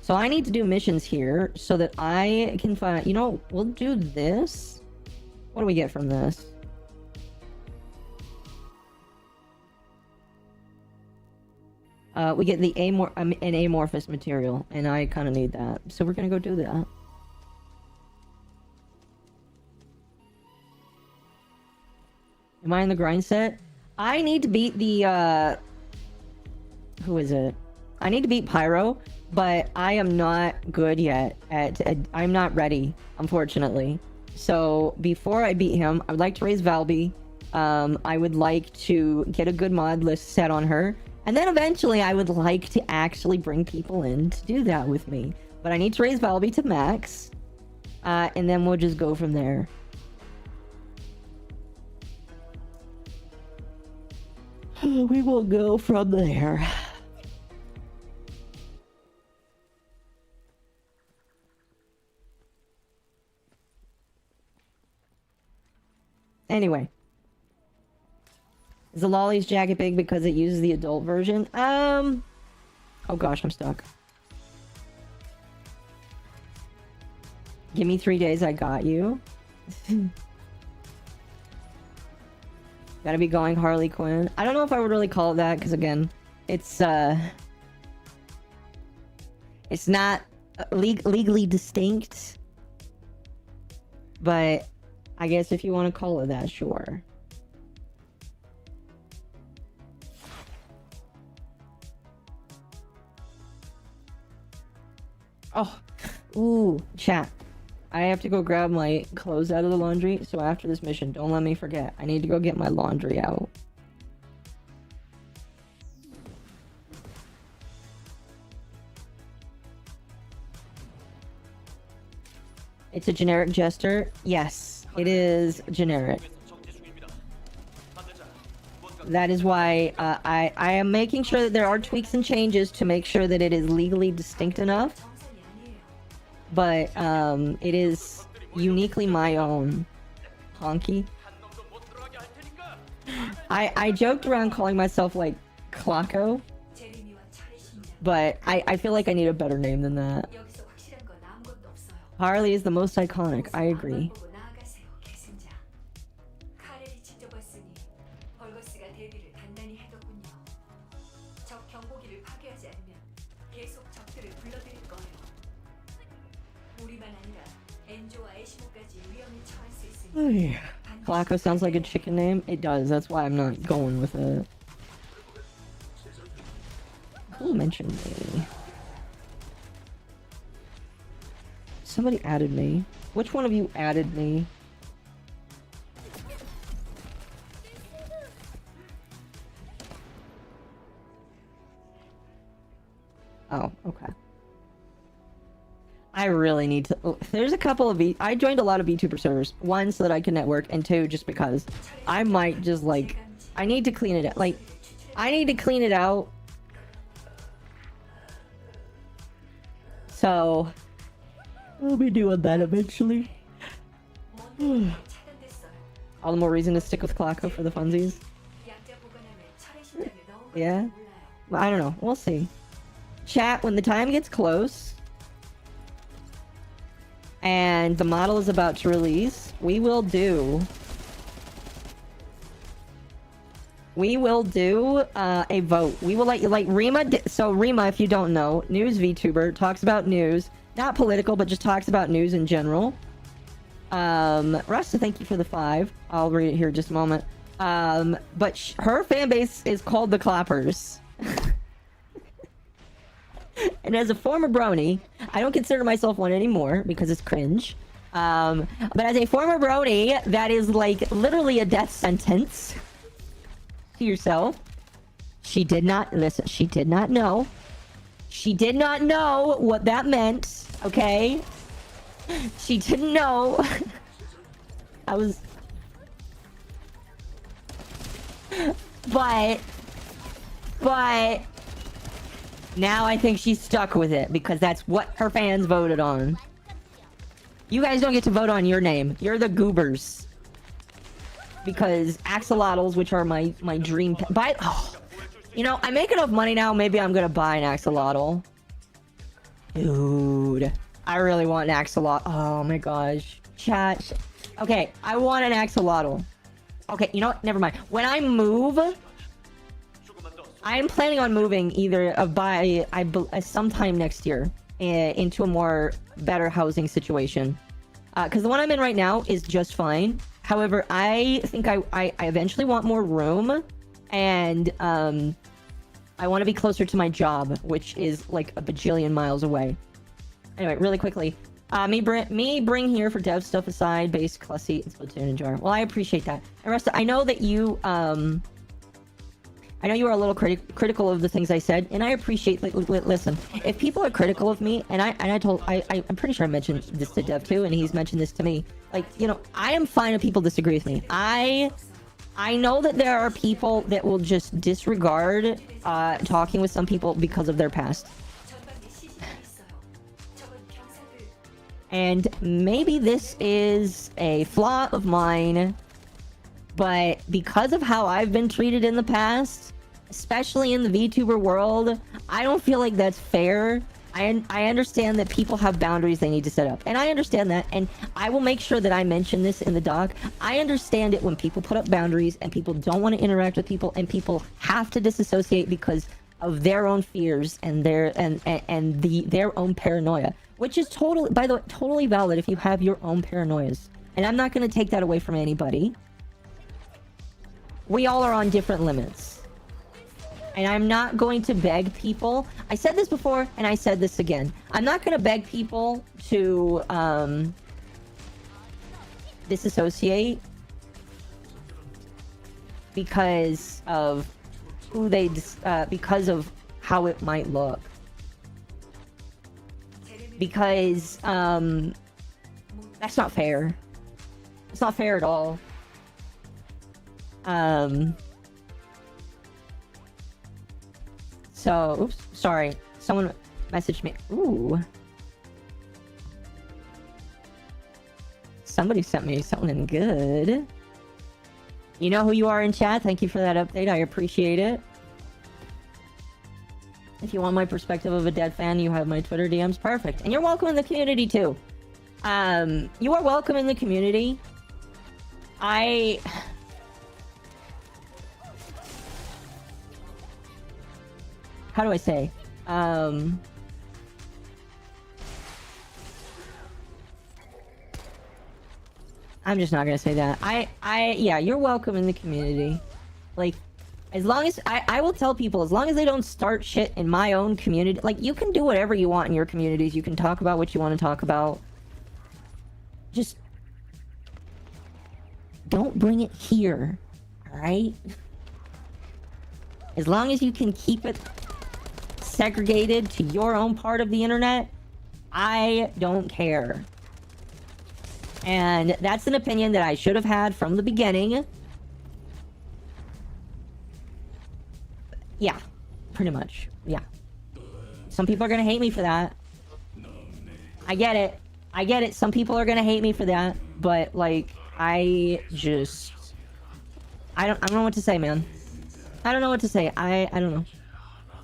So I need to do missions here so that I can find... You know, we'll do this. What do we get from this? We get the an amorphous material, and I kind of need that. So we're gonna go do that. Am I in the grind set? I need to beat the, who is it? I need to beat Pyro, but I am not good yet I'm not ready, unfortunately. So, before I beat him, I would like to raise Valby. I would like to get a good mod list set on her. And then eventually, I would like to actually bring people in to do that with me. But I need to raise Valby to max. And then we'll just go from there. We will go from there. Anyway. Is the Lolly's jacket big because it uses the adult version? Oh gosh, I'm stuck. Give me 3 days, I got you. Gotta be going Harley Quinn. I don't know if I would really call it that, because again, it's not legally distinct. But I guess if you want to call it that, sure. Oh, ooh, chat. I have to go grab my clothes out of the laundry, so after this mission, don't let me forget. I need to go get my laundry out. It's a generic jester? Yes, it is generic. That is why I am making sure that there are tweaks and changes to make sure that it is legally distinct enough. But it is uniquely my own. Honky. I joked around calling myself like Clocko, but I feel like I need a better name than that. Harley is the most iconic. I agree. Flacco sounds like a chicken name. It does. That's why I'm not going with it. Who mentioned me? Somebody added me. Which one of you added me? Oh, okay. I really need to... Oh, there's a couple of... I joined a lot of VTuber servers. One, so that I can network, and two, just because I might just, like... I need to clean it out. Like, I need to clean it out. So... I'll be doing that eventually. All the more reason to stick with Clocko for the funsies. Yeah? Well, I don't know. We'll see. Chat, when the time gets close... and the model is about to release, we will do a vote. We will let you, like Rima. So Rima, if you don't know, news VTuber, talks about news, not political, but just talks about news in general. Rasta, thank you for the 5. I'll read it here in just a moment. But her fan base is called the Clappers. And as a former brony, I don't consider myself one anymore because it's cringe. But as a former brony, that is like literally a death sentence to yourself. She did not listen. She did not know. She did not know what that meant. Okay. She didn't know. I was. But now I think she's stuck with it because that's what her fans voted on. You guys don't get to vote on your name. You're the goobers. Because axolotls, which are my dream you know, I make enough money now, maybe I'm gonna buy an axolotl. Dude, I really want an axolotl. Oh my gosh. Chat. Okay, I want an axolotl. Okay, you know what? Never mind. When I move, I'm planning on moving either by sometime next year into a more better housing situation. Because the one I'm in right now is just fine. However, I think I eventually want more room, and I want to be closer to my job, which is like a bajillion miles away. Anyway, really quickly. Me bring here for dev stuff aside, base, Clussy, and Splatoon and Jar. Well, I appreciate that. And Resta, I know that you, I know you are a little critical of the things I said, and I appreciate, like, listen, if people are critical of me, and I'm pretty sure I mentioned this to Dev too, and he's mentioned this to me, like, you know, I am fine if people disagree with me. I know that there are people that will just disregard talking with some people because of their past. And maybe this is a flaw of mine, but because of how I've been treated in the past, especially in the VTuber world, I don't feel like that's fair. I understand that people have boundaries they need to set up, and I understand that, and I will make sure that I mention this in the doc. I understand it when people put up boundaries and people don't want to interact with people, and people have to disassociate because of their own fears and their own paranoia, which is totally, by the way, totally valid if you have your own paranoias, and I'm not going to take that away from anybody. We all are on different limits. And I'm not going to beg people. I said this before, and I said this again. I'm not going to beg people to disassociate because of who they, because of how it might look. Because that's not fair. It's not fair at all. So, oops, sorry. Someone messaged me. Ooh. Somebody sent me something good. You know who you are in chat. Thank you for that update. I appreciate it. If you want my perspective of a dead fan, you have my Twitter DMs. Perfect. And you're welcome in the community, too. You are welcome in the community. How do I say? I'm just not gonna say that. Yeah, you're welcome in the community. Like, as long as I will tell people, as long as they don't start shit in my own community, like, you can do whatever you want in your communities. You can talk about what you want to talk about. Just don't bring it here, alright? As long as you can keep it segregated to your own part of the internet, I don't care. And that's an opinion that I should have had from the beginning. Yeah, pretty much. Yeah. Some people are gonna hate me for that. I get it. I get it. Some people are gonna hate me for that. But, like, I don't know what to say, man. I don't know what to say. I don't know.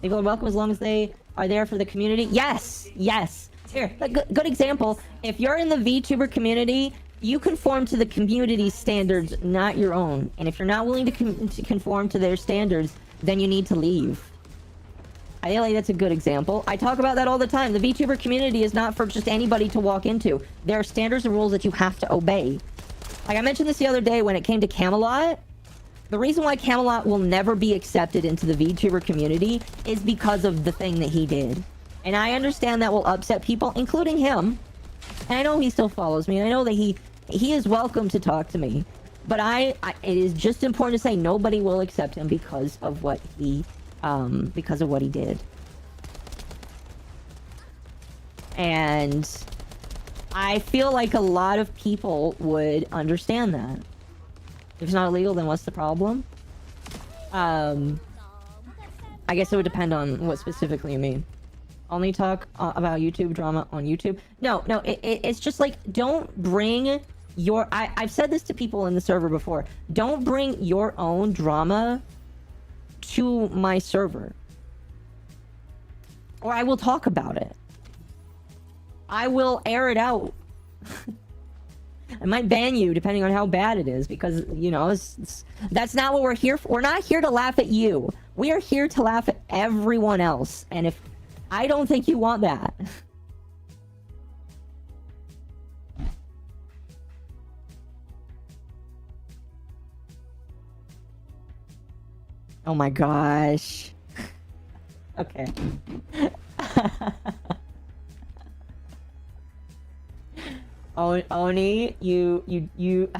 People are welcome as long as they are there for the community. Yes! Yes! Here, a good example. If you're in the VTuber community, you conform to the community's standards, not your own. And if you're not willing to conform to their standards, then you need to leave. I feel like that's a good example. I talk about that all the time. The VTuber community is not for just anybody to walk into. There are standards and rules that you have to obey. Like I mentioned this the other day when it came to Camelot. The reason why Camelot will never be accepted into the VTuber community is because of the thing that he did. And I understand that will upset people, including him. And I know he still follows me. I know that he is welcome to talk to me. But it is just important to say nobody will accept him because of what he did. And I feel like a lot of people would understand that. If it's not illegal, then what's the problem? I guess it would depend on what specifically you mean. Only talk about YouTube drama on YouTube? No, it's just like, don't bring your... I've said this to people in the server before. Don't bring your own drama to my server. Or I will talk about it. I will air it out. I might ban you depending on how bad it is, because, you know, that's not what we're here for. We're not here to laugh at you. We are here to laugh at everyone else. And if I don't think you want that. Oh my gosh. Okay. Oni, you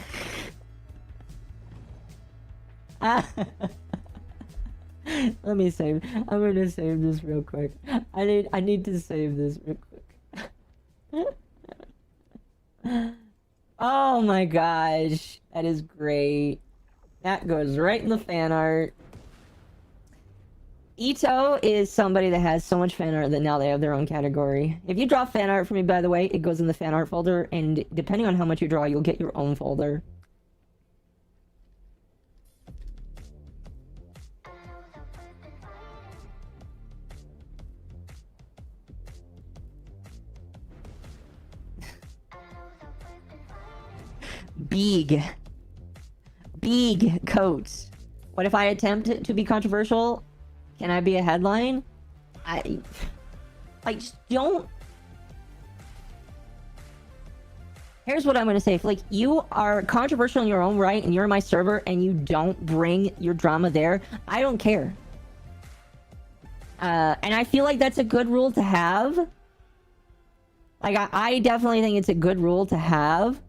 Let me save. I'm gonna save this real quick. I need to save this real quick. Oh my gosh. That is great. That goes right in the fan art. Ito is somebody that has so much fan art that now they have their own category. If you draw fan art for me, by the way, it goes in the fan art folder, and depending on how much you draw, you'll get your own folder. Big coats. What if I attempt to be controversial? Can I be a headline? Just don't. Here's what I'm gonna say. If, like, you are controversial in your own right and you're my server and you don't bring your drama there, I don't care. And I feel like that's a good rule to have. Like, I definitely think it's a good rule to have,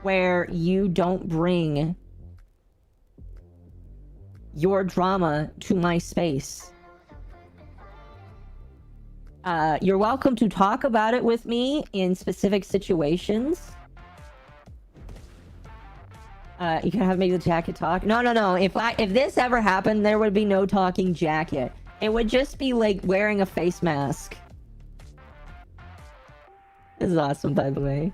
where you don't bring your drama to my space. You're welcome to talk about it with me in specific situations. You can have maybe the jacket talk. No. If this ever happened, there would be no talking jacket. It would just be like wearing a face mask. This is awesome, by the way.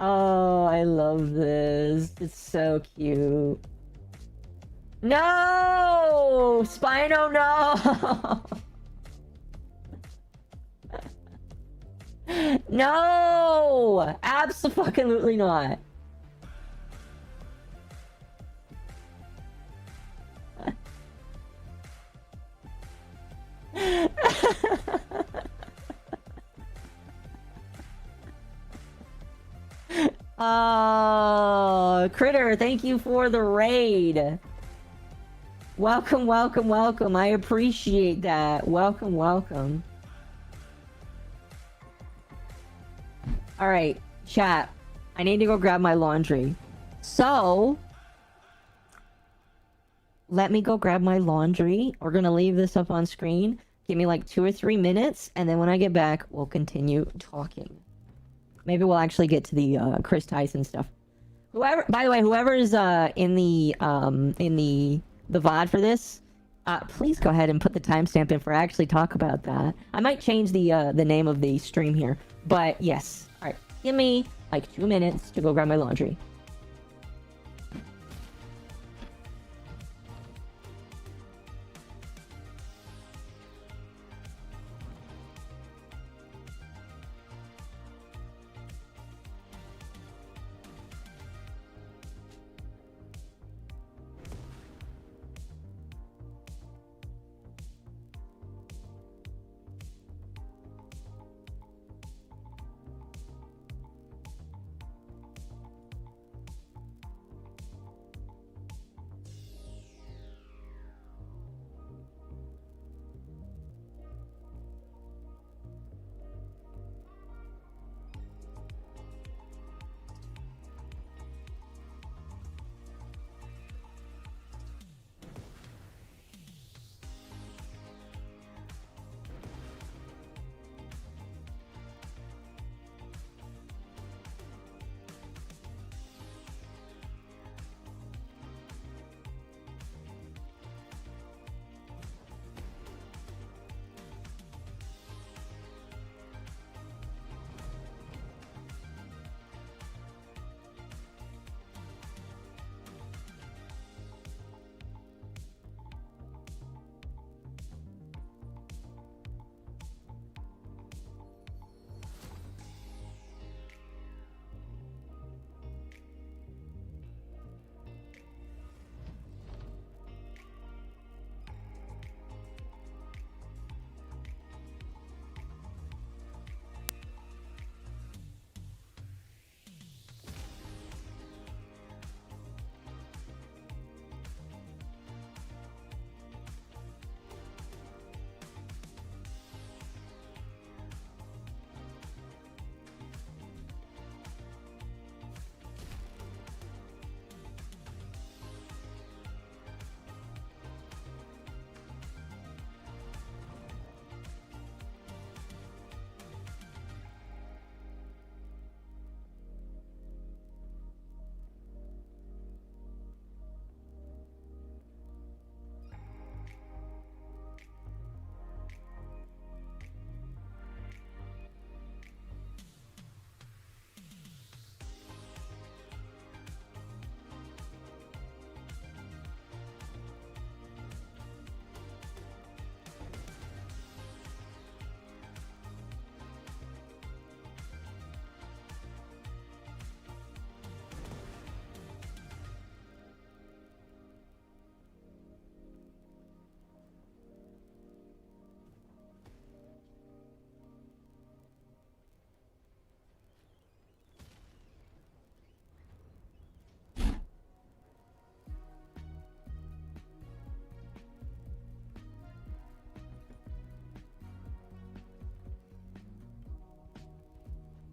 Oh, I love this. It's so cute. No! Spino, no! No! Abso-fucking-lutely not. Oh, Critter, thank you for the raid. Welcome. I appreciate that. Welcome. Alright, chat. I need to go grab my laundry. So, let me go grab my laundry. We're gonna leave this up on screen. Give me like 2 or 3 minutes, and then when I get back, we'll continue talking. Maybe we'll actually get to the Chris Tyson stuff. By the way, whoever is in the VOD for this, please go ahead and put the timestamp in for I actually talk about that. I might change the name of the stream here, but yes. All right, give me like 2 minutes to go grab my laundry.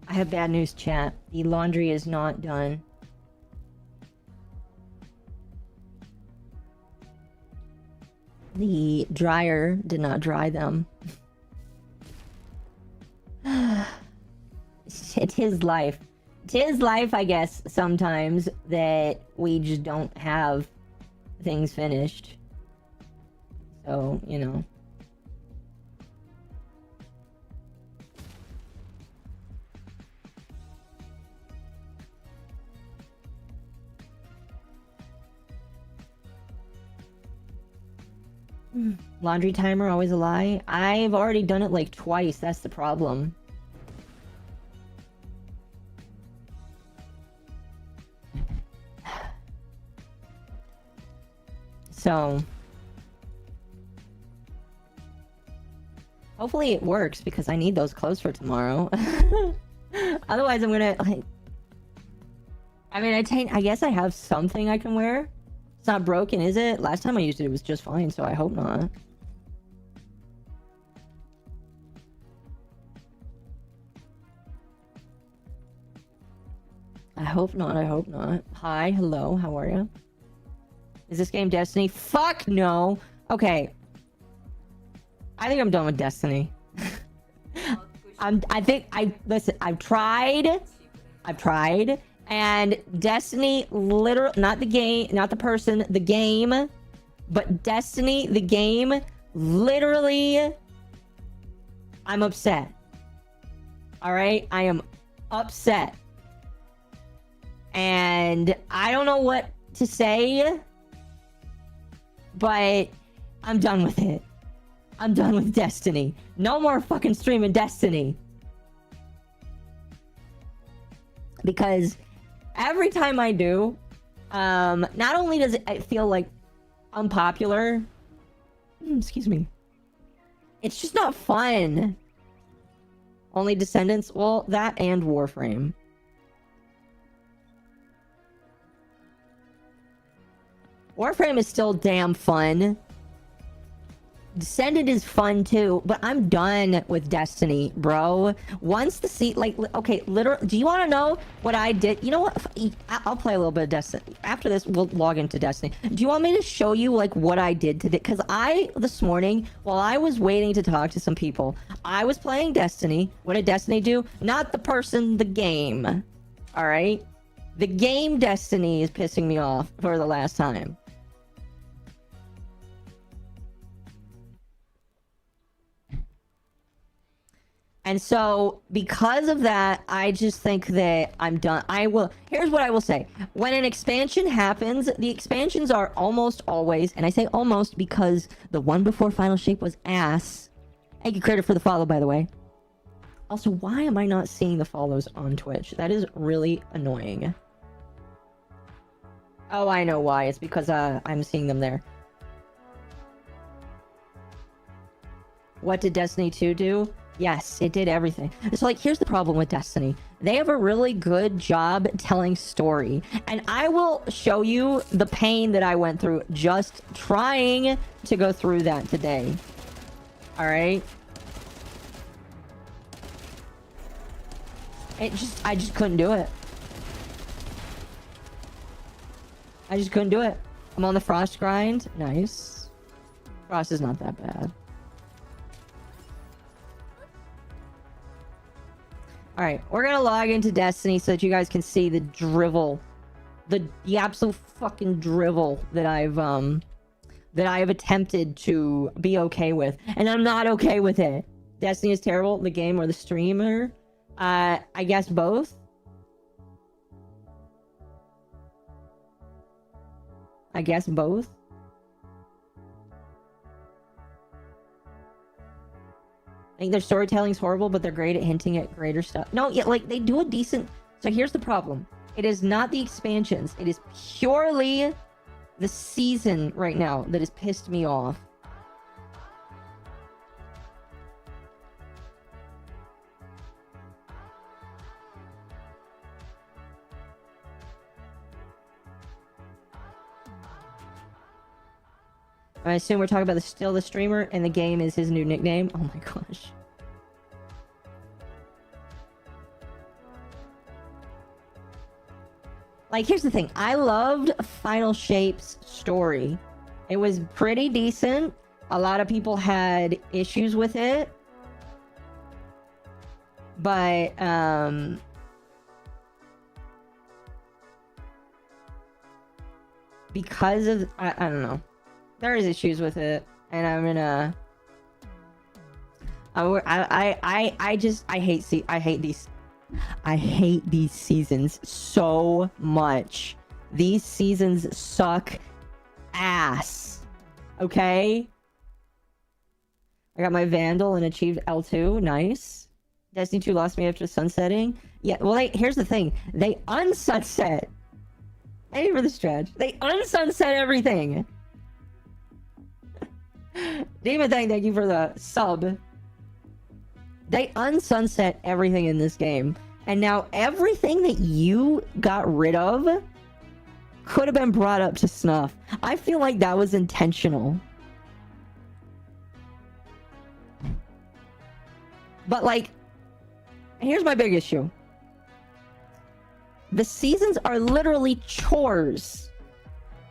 I have bad news, chat. The laundry is not done. The dryer did not dry them. It's his life. It's his life, I guess, sometimes, that we just don't have things finished. So, you know. Laundry timer, always a lie. I've already done it like twice. That's the problem. So hopefully it works because I need those clothes for tomorrow. Otherwise I'm gonna like, I mean, I guess I have something I can wear. It's not broken, is it? Last time I used it, it was just fine, so I hope not. I hope not, I hope not. Hi, hello, how are you? Is this game Destiny? Fuck no! Okay. I think I'm done with Destiny. Listen, I've tried, and Destiny literally, not the game, not the person, the game, but Destiny, the game, literally, I'm upset. Alright? I am upset. And I don't know what to say, but I'm done with it. I'm done with Destiny. No more fucking streaming Destiny. Because every time I do, not only does it feel like unpopular, excuse me, it's just not fun. Only Descendants, well, that and Warframe. Warframe is still damn fun. Descendant is fun too, but I'm done with Destiny, bro. Once the seat, like, okay, literally, do you want to know what I did? You know what? I'll play a little bit of Destiny. After this, we'll log into Destiny. Do you want me to show you, like, what I did today? Because this morning, while I was waiting to talk to some people, I was playing Destiny. What did Destiny do? Not the person, the game. All right? The game Destiny is pissing me off for the last time. And so, because of that, I just think that I'm done. Here's what I will say. When an expansion happens, the expansions are almost always, and I say almost because the one before Final Shape was ass. Thank you, Critter, for the follow, by the way. Also, why am I not seeing the follows on Twitch? That is really annoying. Oh, I know why. It's because I'm seeing them there. What did Destiny 2 do? Yes, it did everything. So, like, here's the problem with Destiny. They have a really good job telling story. And I will show you the pain that I went through just trying to go through that today. Alright? I just couldn't do it. I just couldn't do it. I'm on the Frost grind. Nice. Frost is not that bad. Alright, we're gonna log into Destiny so that you guys can see the drivel. The absolute fucking drivel that I have attempted to be okay with. And I'm not okay with it. Destiny is terrible, the game or the streamer? I guess both. I guess both. I think their storytelling's horrible, but they're great at hinting at greater stuff. No, yeah, like, they do a decent... So here's the problem. It is not the expansions. It is purely the season right now that has pissed me off. I assume we're talking about still the streamer, and the game is his new nickname. Oh my gosh. Like, here's the thing. I loved Final Shape's story. It was pretty decent. A lot of people had issues with it. But, because of, I don't know. There is issues with it. And I'm gonna... I hate these seasons so much. These seasons suck ass. Okay? I got my Vandal and achieved L2. Nice. Destiny 2 lost me after sunsetting. Yeah, well, here's the thing. They unsunset. Thank you for the stretch. They unsunset everything. Demon Thing, thank you for the sub. They unsunset everything in this game. And now everything that you got rid of could have been brought up to snuff. I feel like that was intentional. But, like, here's my big issue. The seasons are literally chores.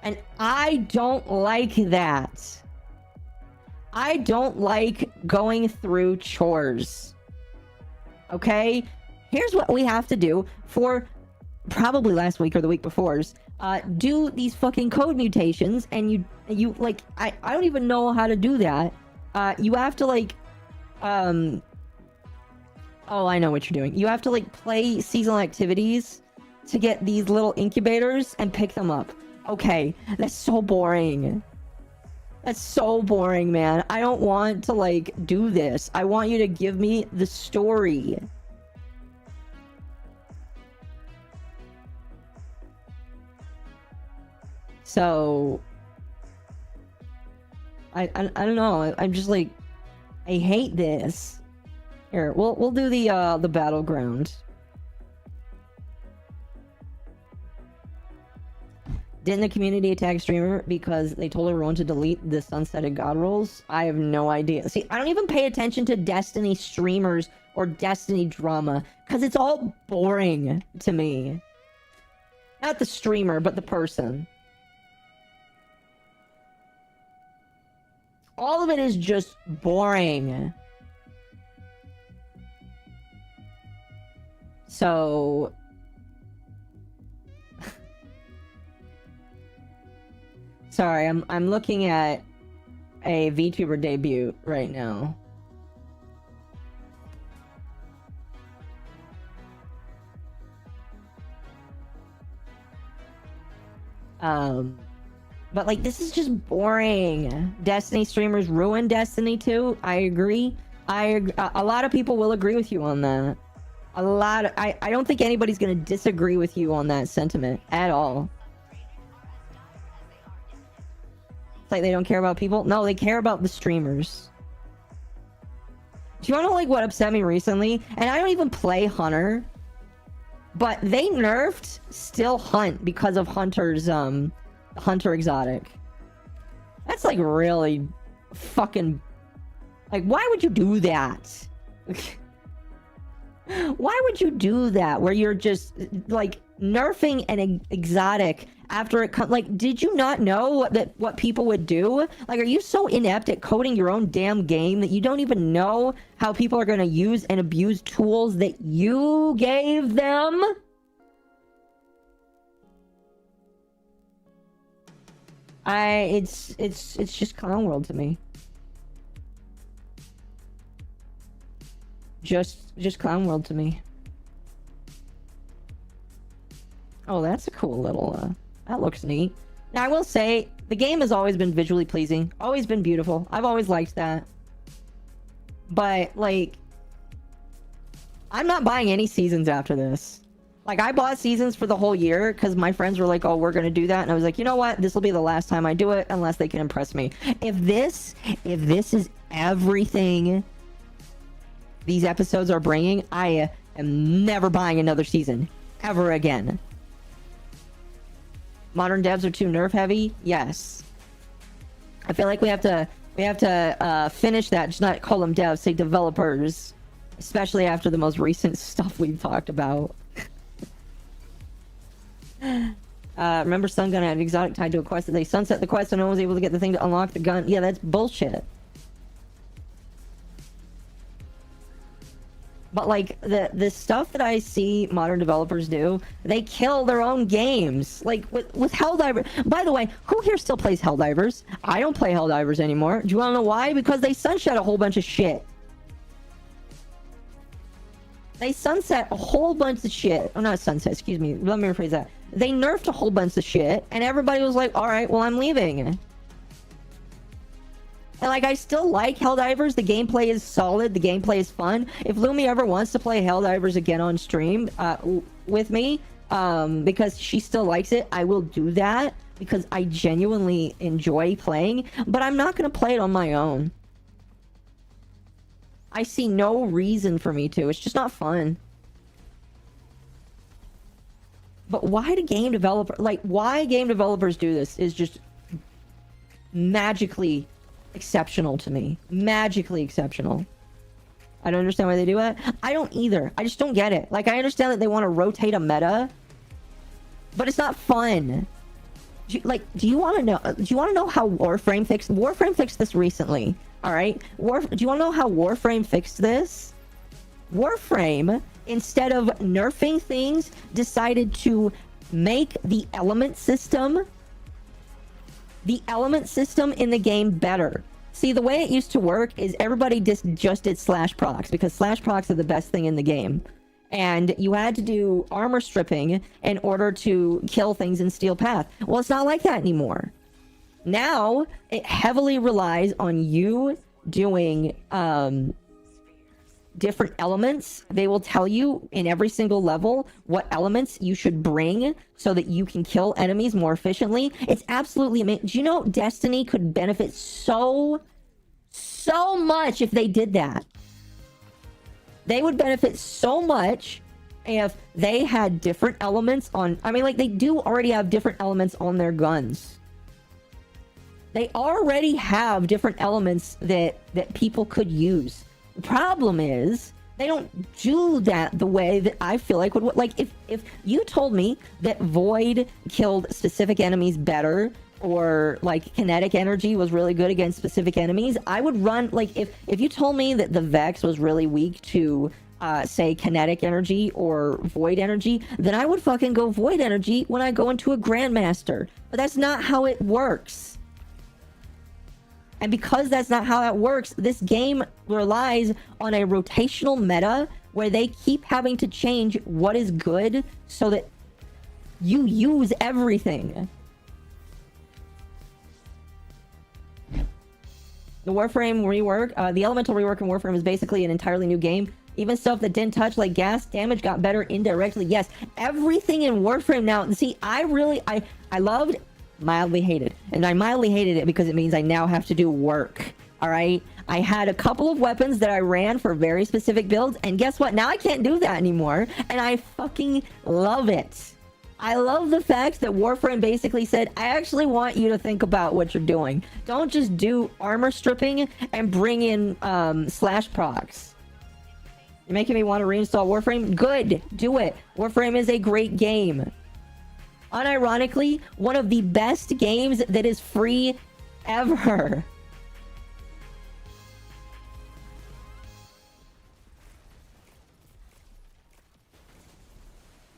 And I don't like that. I don't like going through chores. Okay? Here's what we have to do for probably last week or the week before's. Do these fucking code mutations, and you like, I don't even know how to do that. You have to, like, oh, I know what you're doing. You have to, like, play seasonal activities to get these little incubators and pick them up. Okay, that's so boring. That's so boring, man. I don't want to, like, do this. I want you to give me the story. So, I don't know. I'm just like, I hate this. Here, we'll do the battleground. Didn't the community attack streamer because they told everyone to delete the sunsetted god rolls? I have no idea. See, I don't even pay attention to Destiny streamers or Destiny drama because it's all boring to me. Not the streamer, but the person. All of it is just boring. So... Sorry, I'm looking at a VTuber debut right now. But, like, this is just boring. Destiny streamers ruin Destiny 2. I agree. A lot of people will agree with you on that. I don't think anybody's gonna disagree with you on that sentiment at all. It's like they don't care about people. No, they care about the streamers. Do you want to know, like, what upset me recently? And I don't even play Hunter, but they nerfed Still Hunt because of Hunter's Hunter exotic. That's, like, really fucking, like, why would you do that? Why would you do that where you're just, like, nerfing an exotic after it comes? Like, did you not know what people would do? Like, are you so inept at coding your own damn game that you don't even know how people are going to use and abuse tools that you gave them? It's just clown world to me. Just clown world to me. Oh, that's a cool little, that looks neat. Now, I will say, the game has always been visually pleasing. Always been beautiful. I've always liked that. But, like, I'm not buying any seasons after this. Like, I bought seasons for the whole year because my friends were like, oh, we're gonna do that. And I was like, you know what? This will be the last time I do it unless they can impress me. If this is everything these episodes are bringing, I am never buying another season. Ever again. Modern devs are too nerf heavy? Yes. I feel like we have to finish that, just not call them devs, say developers. Especially after the most recent stuff we've talked about. Remember Sun Gun had an exotic tied to a quest that they sunset the quest and no one was able to get the thing to unlock the gun. Yeah, that's bullshit. But like the stuff that I see modern developers do, they kill their own games. Like with Helldivers. By the way, who here still plays Helldivers? I don't play Helldivers anymore. Do you want to know why? Because they sunset a whole bunch of shit. They sunset a whole bunch of shit. Oh, not sunset, excuse me. Let me rephrase that. They nerfed a whole bunch of shit, and everybody was like, alright, well, I'm leaving. And like, I still like Helldivers. The gameplay is solid. The gameplay is fun. If Lumi ever wants to play Helldivers again on stream with me, because she still likes it, I will do that, because I genuinely enjoy playing, but I'm not going to play it on my own. I see no reason for me to. It's just not fun. But why do game developers... Like, why game developers do this is just magically exceptional to me. Magically exceptional. I don't understand why they do it. I don't either. I just don't get it. Like, I understand that they want to rotate a meta, but it's not fun. Do you want to know? Do you want to know how Warframe fixed? Warframe fixed this recently. All right. Do you want to know how Warframe fixed this? Warframe, instead of nerfing things, decided to make the element system in the game better. See, the way it used to work is everybody just did slash procs, because slash procs are the best thing in the game. And you had to do armor stripping in order to kill things in Steel Path. Well, it's not like that anymore. Now, it heavily relies on you doing different elements. They will tell you in every single level what elements you should bring so that you can kill enemies more efficiently. It's absolutely amazing. Do you know Destiny could benefit so much if they did that? They would benefit so much if they had different elements on... I mean, like, they do already have different elements on their guns. They already have different elements that people could use. The problem is, they don't do that the way that I feel like would... Like, if you told me that Void killed specific enemies better, or, like, kinetic energy was really good against specific enemies, I would run... Like, if you told me that the Vex was really weak to, say, kinetic energy or Void energy, then I would fucking go Void energy when I go into a Grandmaster. But that's not how it works. And because that's not how that works, this game relies on a rotational meta where they keep having to change what is good so that you use everything. The Warframe rework, the elemental rework in Warframe is basically an entirely new game. Even stuff that didn't touch, like gas damage, got better indirectly. Yes, everything in Warframe now. See, I loved, mildly hated. And I mildly hated it because it means I now have to do work. All right? I had a couple of weapons that I ran for very specific builds, and guess what? Now I can't do that anymore, and I fucking love it. I love the fact that Warframe basically said, I actually want you to think about what you're doing. Don't just do armor stripping and bring in slash procs. You're making me want to reinstall Warframe? Good, do it. Warframe is a great game. Unironically, one of the best games that is free ever.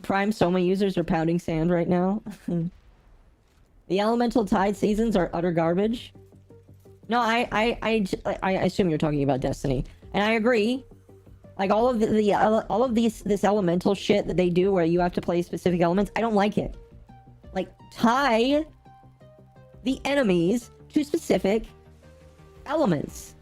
Prime Soma users are pounding sand right now. The Elemental Tide seasons are utter garbage. No, I assume you're talking about Destiny, and I agree. Like all of this elemental shit that they do, where you have to play specific elements, I don't like it. Like, tie the enemies to specific elements.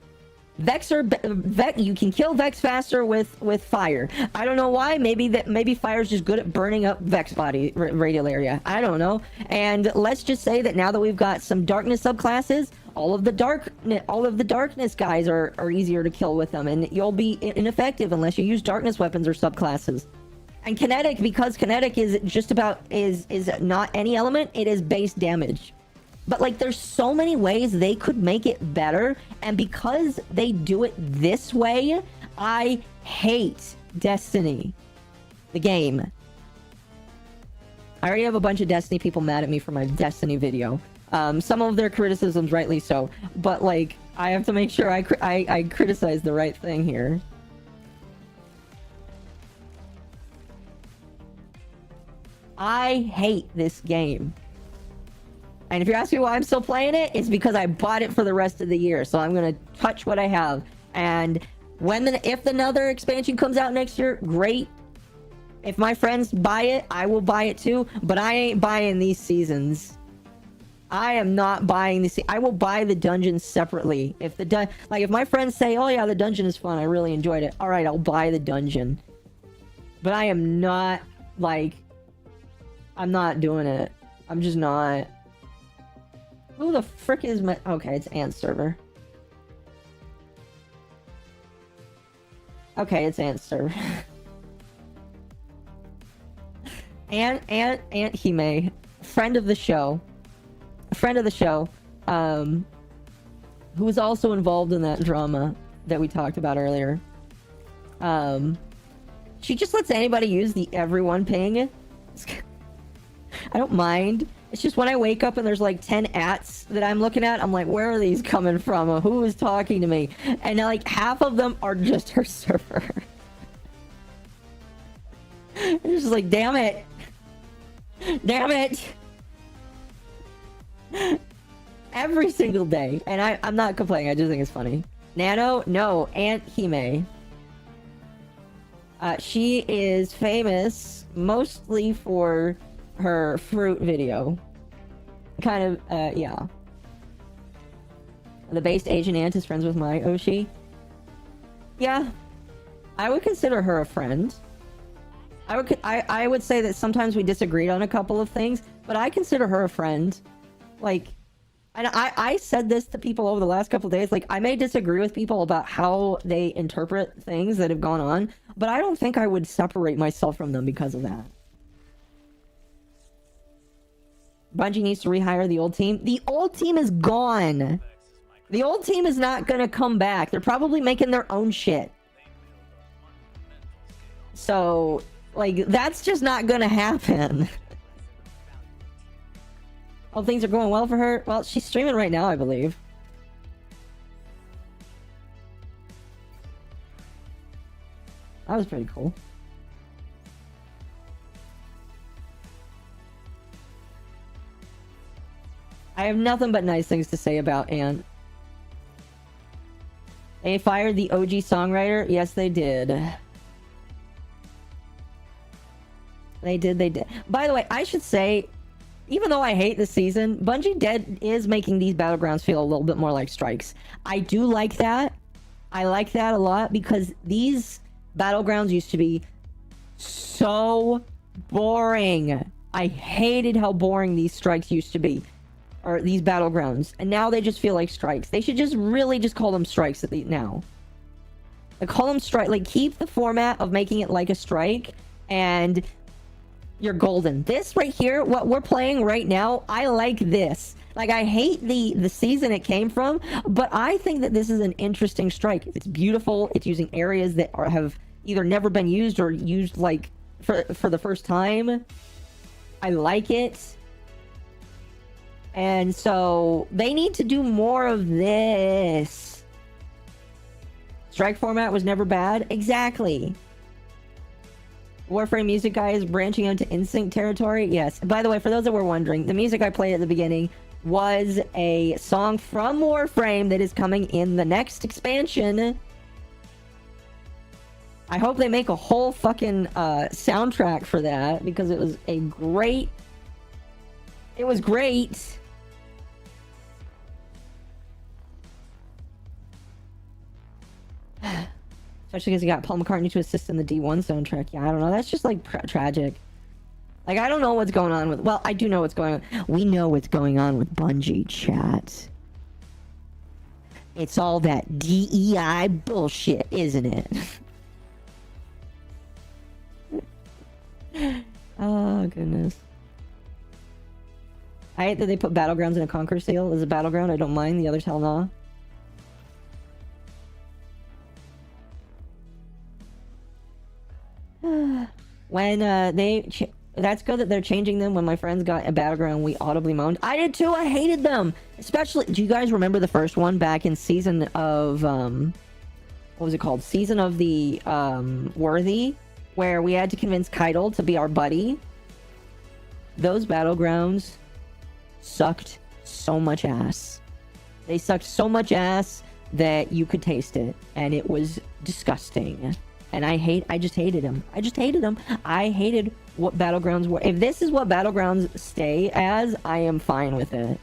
You can kill Vex faster with fire. I don't know why. Maybe fire's just good at burning up Vex body radial area. I don't know. And let's just say that now that we've got some darkness subclasses, all of the darkness guys are easier to kill with them, and you'll be ineffective unless you use darkness weapons or subclasses. And kinetic, because kinetic is just about is not any element, it is base damage. But like, there's so many ways they could make it better, and because they do it this way, I hate Destiny, the game. I already have a bunch of Destiny people mad at me for my Destiny video. Some of their criticisms, rightly so, but like, I have to make sure I criticize the right thing here. I hate this game. And if you're asking why I'm still playing it, it's because I bought it for the rest of the year. So I'm gonna touch what I have. And if another expansion comes out next year, great. If my friends buy it, I will buy it too. But I ain't buying these seasons. I am not buying this. I will buy the dungeons separately. If if my friends say, "Oh yeah, the dungeon is fun. I really enjoyed it." All right, I'll buy the dungeon. But I am not I'm not doing it. I'm just not. Who the frick is my... Okay, it's Ant's server. Okay, it's Ant's server. Aunt Hime, friend of the show. Who was also involved in that drama that we talked about earlier. She just lets anybody use the everyone ping. I don't mind. It's just when I wake up and there's like 10 ats that I'm looking at, I'm like, where are these coming from? Who is talking to me? And like half of them are just her server. It's just like, damn it. Damn it. Every single day. And I'm not complaining. I just think it's funny. Nano? No. Aunt Hime. She is famous mostly for her fruit video. Kind of, yeah. The based Asian aunt is friends with my Oshi. Yeah. I would consider her a friend. I would say that sometimes we disagreed on a couple of things, but I consider her a friend. Like, and I said this to people over the last couple of days, like, I may disagree with people about how they interpret things that have gone on, but I don't think I would separate myself from them because of that. Bungie needs to rehire the old team. The old team is gone. The old team is not gonna come back. They're probably making their own shit. So, like, that's just not gonna happen. Oh, things are going well for her? Well, she's streaming right now, I believe. That was pretty cool. I have nothing but nice things to say about Ant. They fired the OG songwriter? Yes, they did. They did. By the way, I should say, even though I hate this season, Bungie is making these battlegrounds feel a little bit more like strikes. I do like that. I like that a lot because these battlegrounds used to be so boring. I hated how boring these strikes used to be. Or these battlegrounds. And now they just feel like strikes. They should just really just call them strikes now. Like, call them strike. Like, keep the format of making it like a strike. And you're golden. This right here, what we're playing right now, I like this. Like, I hate the season it came from, but I think that this is an interesting strike. It's beautiful. It's using areas that have either never been used or used, like, for the first time. I like it. And so, they need to do more of this. Strike format was never bad. Exactly. Warframe music guy is branching into Instinct territory. Yes. By the way, for those that were wondering, the music I played at the beginning was a song from Warframe that is coming in the next expansion. I hope they make a whole fucking soundtrack for that because it was a great... It was great. Especially because you got Paul McCartney to assist in the D1 soundtrack. Yeah, I don't know. That's just, like, tragic. Like, I don't know what's going on with... Well, I do know what's going on. We know what's going on with Bungie, chat. It's all that DEI bullshit, isn't it? Oh, goodness. I hate that they put Battlegrounds in a Conquer seal as a battleground. I don't mind. The others, hell nah. When That's good that they're changing them. When my friends got a Battleground, we audibly moaned. I did too. I hated them. Especially, do you guys remember the first one back in season of, what was it called? Season of the, Worthy, where we had to convince Keitel to be our buddy. Those Battlegrounds sucked so much ass. They sucked so much ass that you could taste it, and it was disgusting. And I just hated them. I just hated them. I hated what Battlegrounds were. If this is what Battlegrounds stay as, I am fine with it.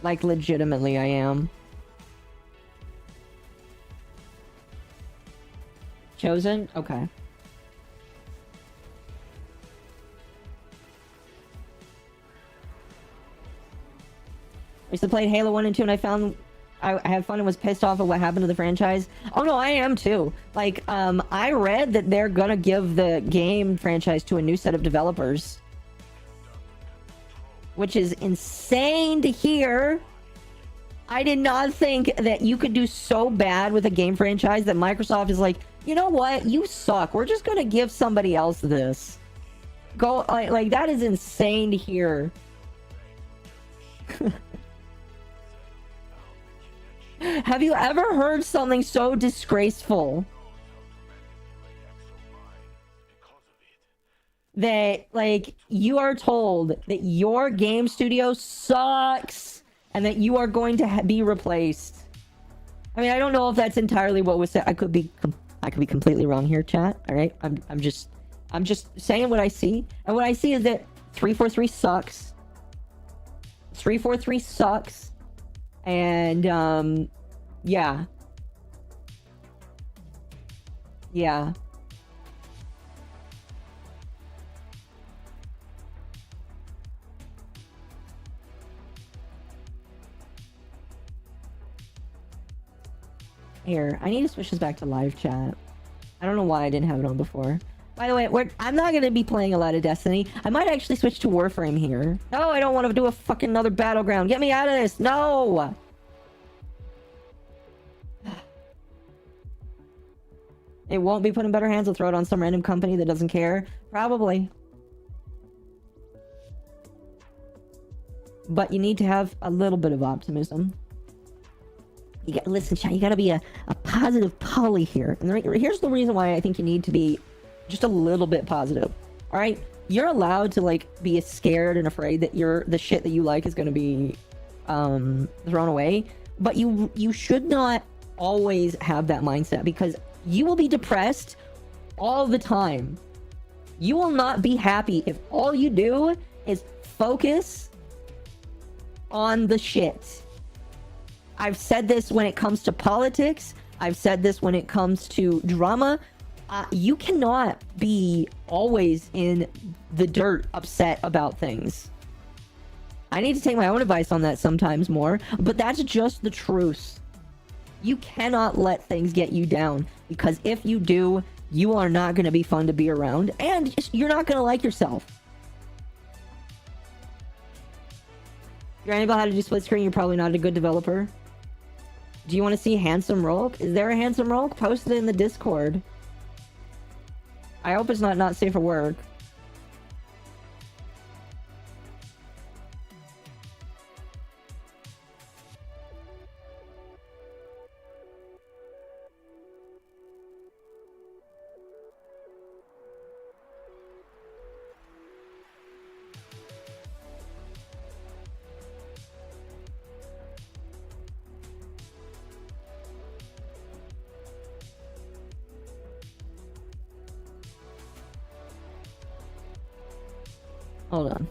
Like, legitimately, I am. Chosen? Okay. I used to play Halo 1 and 2, and I had fun and was pissed off at what happened to the franchise. Oh no, I am too. Like, I read that they're gonna give the game franchise to a new set of developers. Which is insane to hear. I did not think that you could do so bad with a game franchise that Microsoft is like, you know what? You suck. We're just gonna give somebody else this. Go, like that is insane to hear. Have you ever heard something so disgraceful? That, like, you are told that your game studio sucks and that you are going to be replaced. I mean, I don't know if that's entirely what was said. I could be completely wrong here, chat. All right, I'm just saying what I see, and what I see is that 343 sucks. 343 sucks. And, yeah. Yeah. Here, I need to switch this back to live chat. I don't know why I didn't have it on before. By the way, I'm not going to be playing a lot of Destiny. I might actually switch to Warframe here. No, I don't want to do a fucking another Battleground. Get me out of this. No! It won't be put in better hands. I'll throw it on some random company that doesn't care. Probably. But you need to have a little bit of optimism. Listen, chat, you gotta be a positive Polly here. And here's the reason why I think you need to be just a little bit positive. Alright? You're allowed to, like, be scared and afraid that the shit that you like is gonna be thrown away. But you should not always have that mindset, because you will be depressed all the time. You will not be happy if all you do is focus on the shit. I've said this when it comes to politics. I've said this when it comes to drama. You cannot be always in the dirt upset about things. I need to take my own advice on that sometimes more, but that's just the truth. You cannot let things get you down, because if you do, you are not going to be fun to be around, and you're not going to like yourself. If you're unable how to do split screen, you're probably not a good developer. Do you want to see Handsome Rolk? Is there a Handsome Rolk? Post it in the Discord. I hope it's not safe for work. Hold on.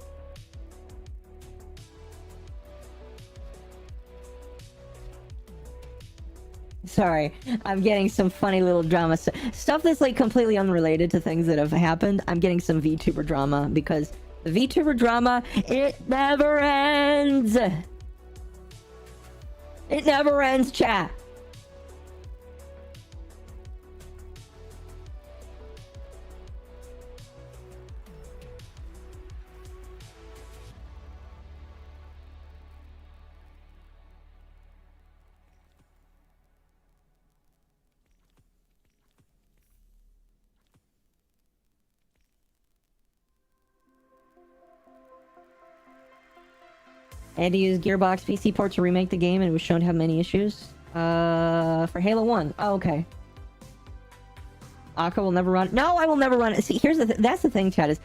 Sorry, I'm getting some funny little drama stuff that's like completely unrelated to things that have happened. I'm getting some VTuber drama, because the VTuber drama, it never ends. It never ends, chat. I had to use Gearbox PC port to remake the game, and it was shown to have many issues. For Halo 1. Oh, okay. Occo will never run. No, I will never run it. See, here's the that's the thing, Chad, is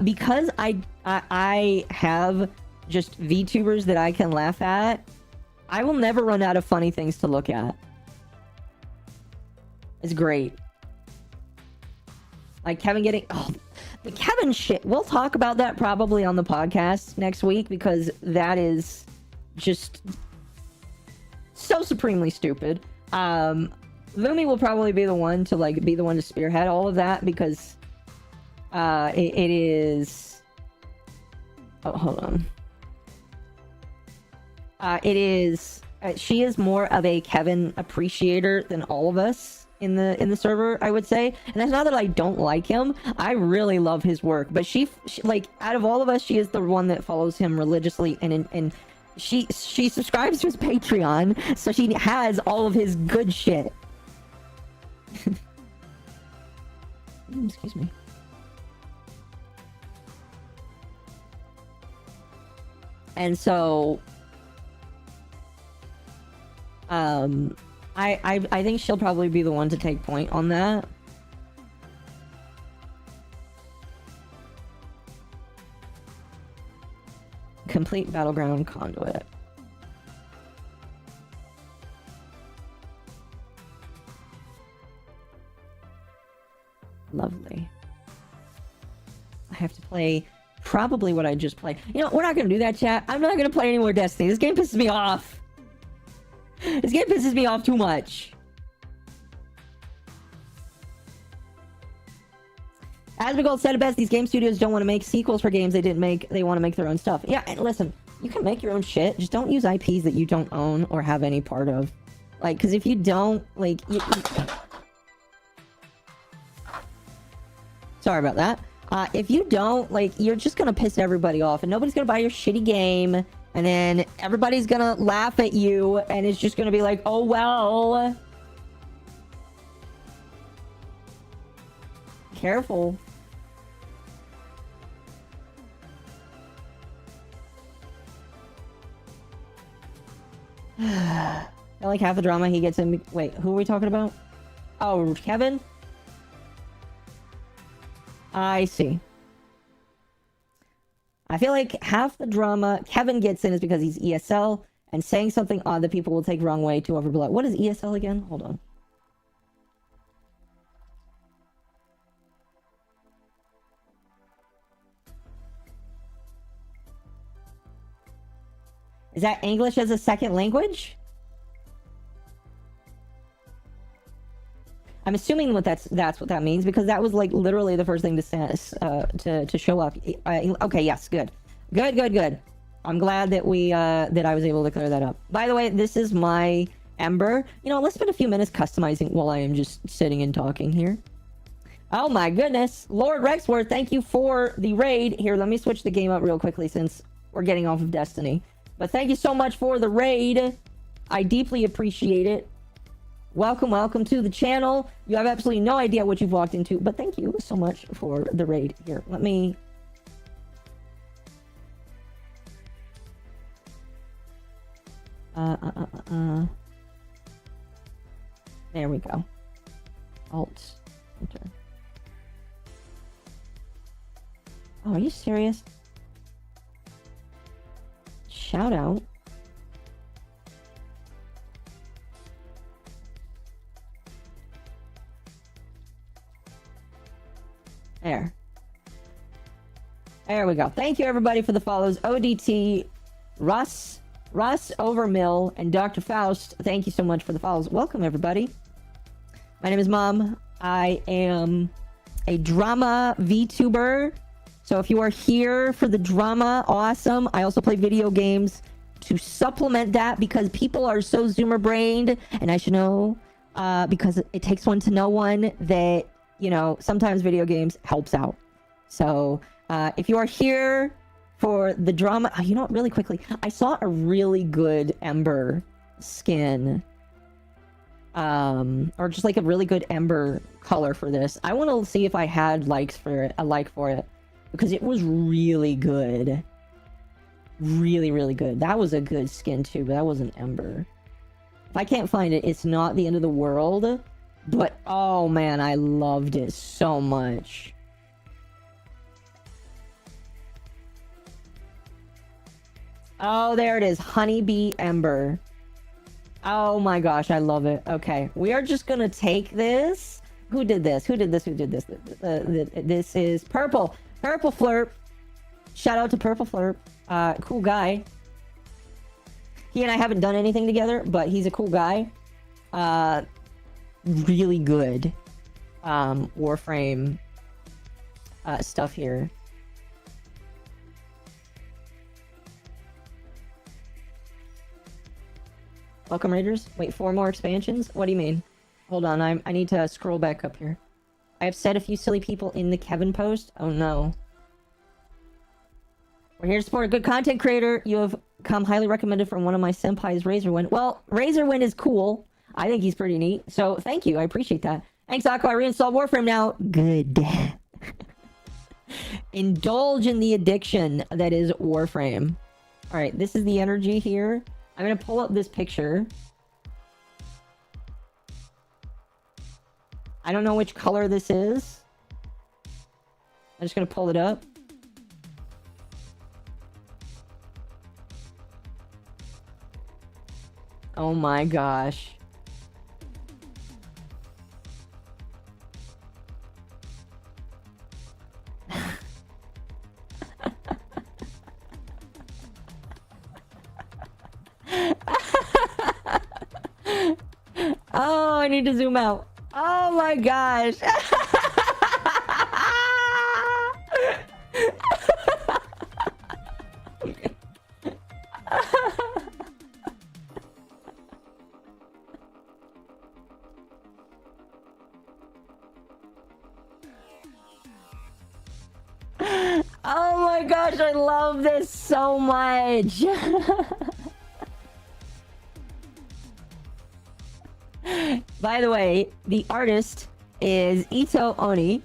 because I have just VTubers that I can laugh at, I will never run out of funny things to look at. It's great. Like Kevin getting... Oh, the Kevin shit. We'll talk about that probably on the podcast next week, because that is just so supremely stupid. Lumi will probably be the one to to spearhead all of that, because it is... Oh, hold on. It is... she is more of a Kevin appreciator than all of us in the server, I would say. And that's not that I don't like him. I really love his work. But she like, out of all of us, she is the one that follows him religiously, and she subscribes to his Patreon, so she has all of his good shit. Excuse me. And so I think she'll probably be the one to take point on that. Complete Battleground Conduit. Lovely. I have to play probably what I just played. You know, we're not going to do that, chat. I'm not going to play any more Destiny. This game pisses me off. This game pisses me off too much. Asmongold said it best, these game studios don't want to make sequels for games they didn't make. They want to make their own stuff. Yeah, and listen, you can make your own shit. Just don't use IPs that you don't own or have any part of. Like, because if you don't, like... Sorry about that. If you don't, like, you're just gonna piss everybody off, and nobody's gonna buy your shitty game, and then everybody's gonna laugh at you, and it's just gonna be like, oh well. Careful. I like half the drama he gets in. Wait, who are we talking about? Oh, Kevin? I see. I feel like half the drama Kevin gets in is because he's ESL, and saying something odd that people will take wrong way to overblow. What is ESL again? Hold on. Is that English as a second language? I'm assuming that's what that means, because that was like literally the first thing to show up. Okay, yes, good. I'm glad that that I was able to clear that up. By the way, this is my Ember. You know, let's spend a few minutes customizing while I am just sitting and talking here. Oh my goodness, Lord Rexworth, thank you for the raid. Here, let me switch the game up real quickly since we're getting off of Destiny. But thank you so much for the raid. I deeply appreciate it. Welcome to the channel. You have absolutely no idea what you've walked into, but thank you so much for the raid. Here, let me... There we go. Alt. Enter. Oh, are you serious? Shout out. There we go. Thank you everybody for the follows. ODT, Russ Overmill, and Dr. Faust. Thank you so much for the follows. Welcome everybody. My name is Mom. I am a drama VTuber. So if you are here for the drama, awesome. I also play video games to supplement that, because people are so Zoomer brained, and I should know, because it takes one to know one, that, you know, sometimes video games helps out. So if you are here for the drama, you know what, really quickly, I saw a really good Ember skin, or just like a really good Ember color for this. I want to see if I had likes for it, a like for it, because it was really good. Really, really good. That was a good skin too, but that wasn't Ember. If I can't find it, it's not the end of the world. But, oh man, I loved it so much. Oh, there it is. Honeybee Ember. Oh my gosh, I love it. Okay, we are just gonna take this. Who did this? Who did this? Who did this? This is Purple. Purple Flirp. Shout out to Purple Flirp. Cool guy. He and I haven't done anything together, but he's a cool guy. Really good Warframe stuff here. Welcome, Raiders. Wait, 4 more expansions? What do you mean? Hold on, I need to scroll back up here. I have said a few silly people in the Kevin post. Oh no. We're here to support a good content creator. You have come highly recommended from one of my senpais, Razorwind. Well, Razorwind is cool. I think he's pretty neat. So thank you. I appreciate that. Thanks, Occo. I reinstalled Warframe now. Good. Indulge in the addiction that is Warframe. Alright, this is the energy here. I'm gonna pull up this picture. I don't know which color this is. I'm just gonna pull it up. Oh my gosh. Oh, I need to zoom out. Oh my gosh. Oh my gosh, I love this so much. By the way, the artist is Ito Oni.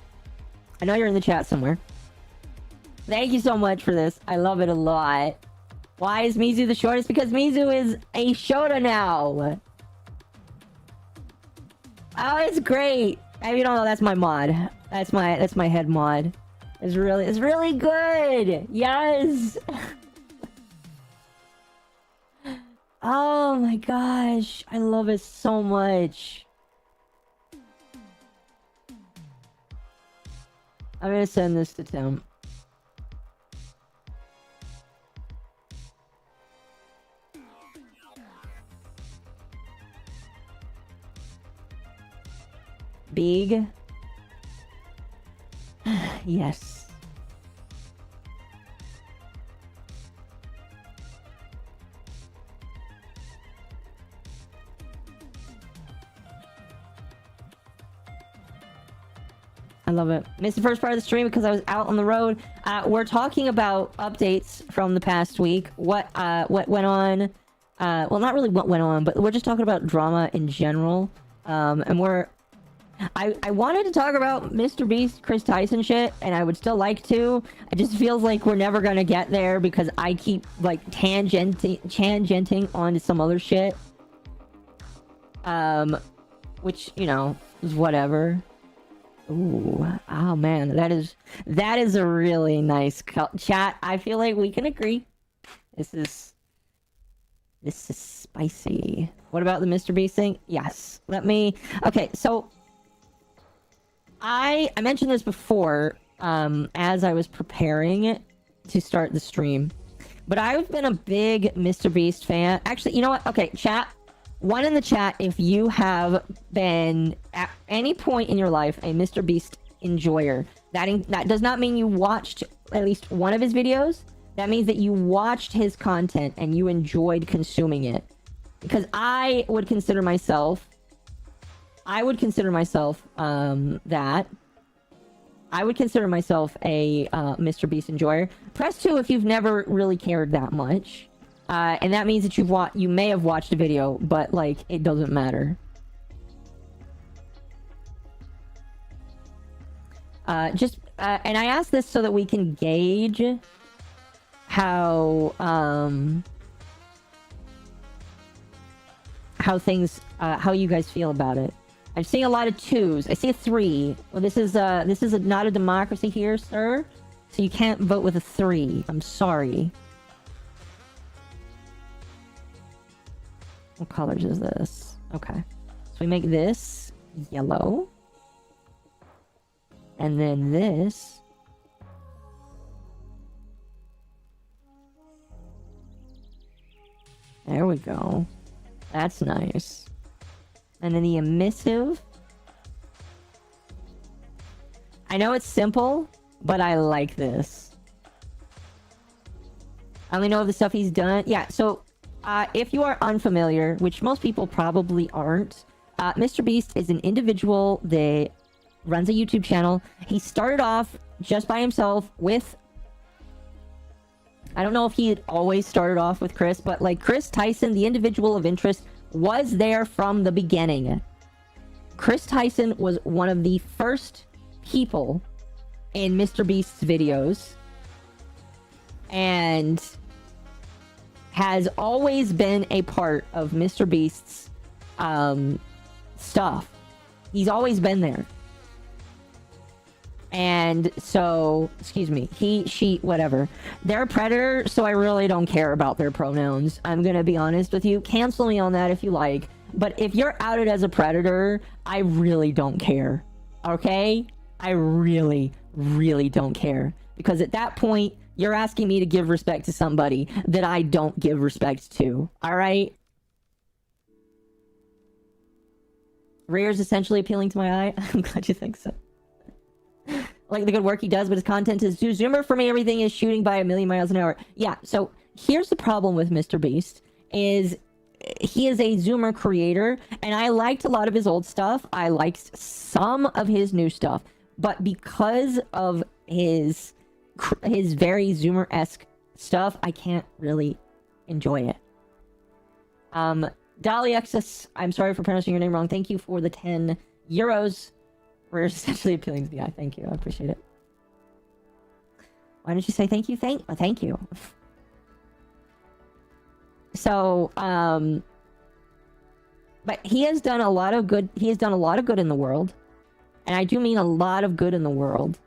I know you're in the chat somewhere. Thank you so much for this. I love it a lot. Why is Mizu the shortest? Because Mizu is a Shota now. Oh, it's great. If you don't know, that's my mod. That's my head mod. It's really good. Yes. Oh my gosh, I love it so much. I'm gonna send this to Tim. Big. Yes. I love it. Missed the first part of the stream because I was out on the road. We're talking about updates from the past week. What went on. Well, not really what went on, but we're just talking about drama in general. And I wanted to talk about MrBeast, Chris Tyson shit, and I would still like to. It just feels like we're never gonna get there because I keep like tangenting onto some other shit. Which, you know, is whatever. Ooh, oh man, that is a really nice chat. I feel like we can agree. This is spicy. What about the MrBeast thing? Yes. Okay, so I mentioned this before as I was preparing to start the stream. But I've been a big MrBeast fan. Actually, you know what? Okay, chat. One in the chat if you have been at any point in your life a MrBeast enjoyer. That does not mean you watched at least one of his videos. That means that you watched his content and you enjoyed consuming it. Because I would consider myself that. I would consider myself a MrBeast enjoyer. Press 2 if you've never really cared that much. And that means that you may have watched a video, but like it doesn't matter. And I asked this so that we can gauge how things, how you guys feel about it. I'm seeing a lot of 2s. I see a 3. Well, this is not a democracy here, sir. So you can't vote with a 3. I'm sorry. What colors is this? Okay. So we make this yellow. And then this. There we go. That's nice. And then the emissive. I know it's simple, but I like this. I only know of the stuff he's done. Yeah, so if you are unfamiliar, which most people probably aren't, MrBeast is an individual that runs a YouTube channel. He started off just by himself with... I don't know if he had always started off with Chris, but like Chris Tyson, the individual of interest, was there from the beginning. Chris Tyson was one of the first people in MrBeast's videos and has always been a part of MrBeast's stuff. He's always been there. And so, excuse me, he, she, whatever. They're a predator, so I really don't care about their pronouns. I'm gonna be honest with you. Cancel me on that if you like. But if you're outed as a predator, I really don't care. Okay? I really, really don't care. Because at that point, you're asking me to give respect to somebody that I don't give respect to. Alright? Rear's essentially appealing to my eye. I'm glad you think so. Like the good work he does, but his content is too zoomer for me. Everything is shooting by 1,000,000 miles an hour. Yeah, so here's the problem with MrBeast is he is a zoomer creator, and I liked a lot of his old stuff. I liked some of his new stuff, but because of his very zoomer-esque stuff, I can't really enjoy it. Daliexus, I'm sorry for pronouncing your name wrong. Thank you for the 10 euros. We're essentially appealing to the eye. Thank you. I appreciate it. Why don't you say thank you? Thank you. So, but he has done a lot of good. He has done a lot of good in the world. And I do mean a lot of good in the world.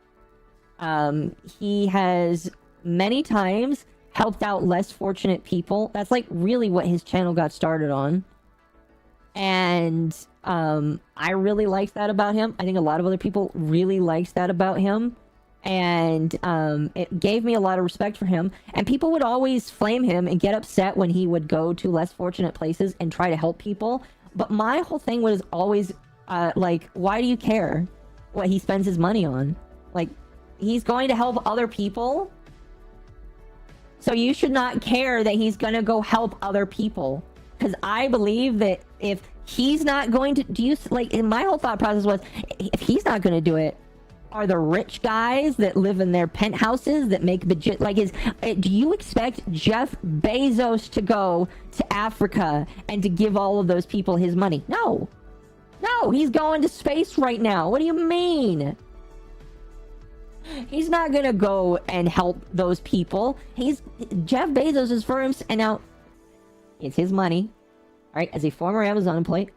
He has many times helped out less fortunate people. That's like really what his channel got started on. And I really liked that about him. I think a lot of other people really liked that about him. And it gave me a lot of respect for him. And people would always flame him and get upset when he would go to less fortunate places and try to help people. But my whole thing was always like, why do you care what he spends his money on? Like, he's going to help other people. So you should not care that he's going to go help other people. Because I believe that if he's not going to do, like, my whole thought process was, if he's not going to do it, are the rich guys that live in their penthouses that make like, do you expect Jeff Bezos to go to Africa and to give all of those people his money? No, he's going to space right now. What do you mean? He's not gonna go and help those people. Jeff Bezos is for him, and now it's his money. All right, as a former Amazon employee,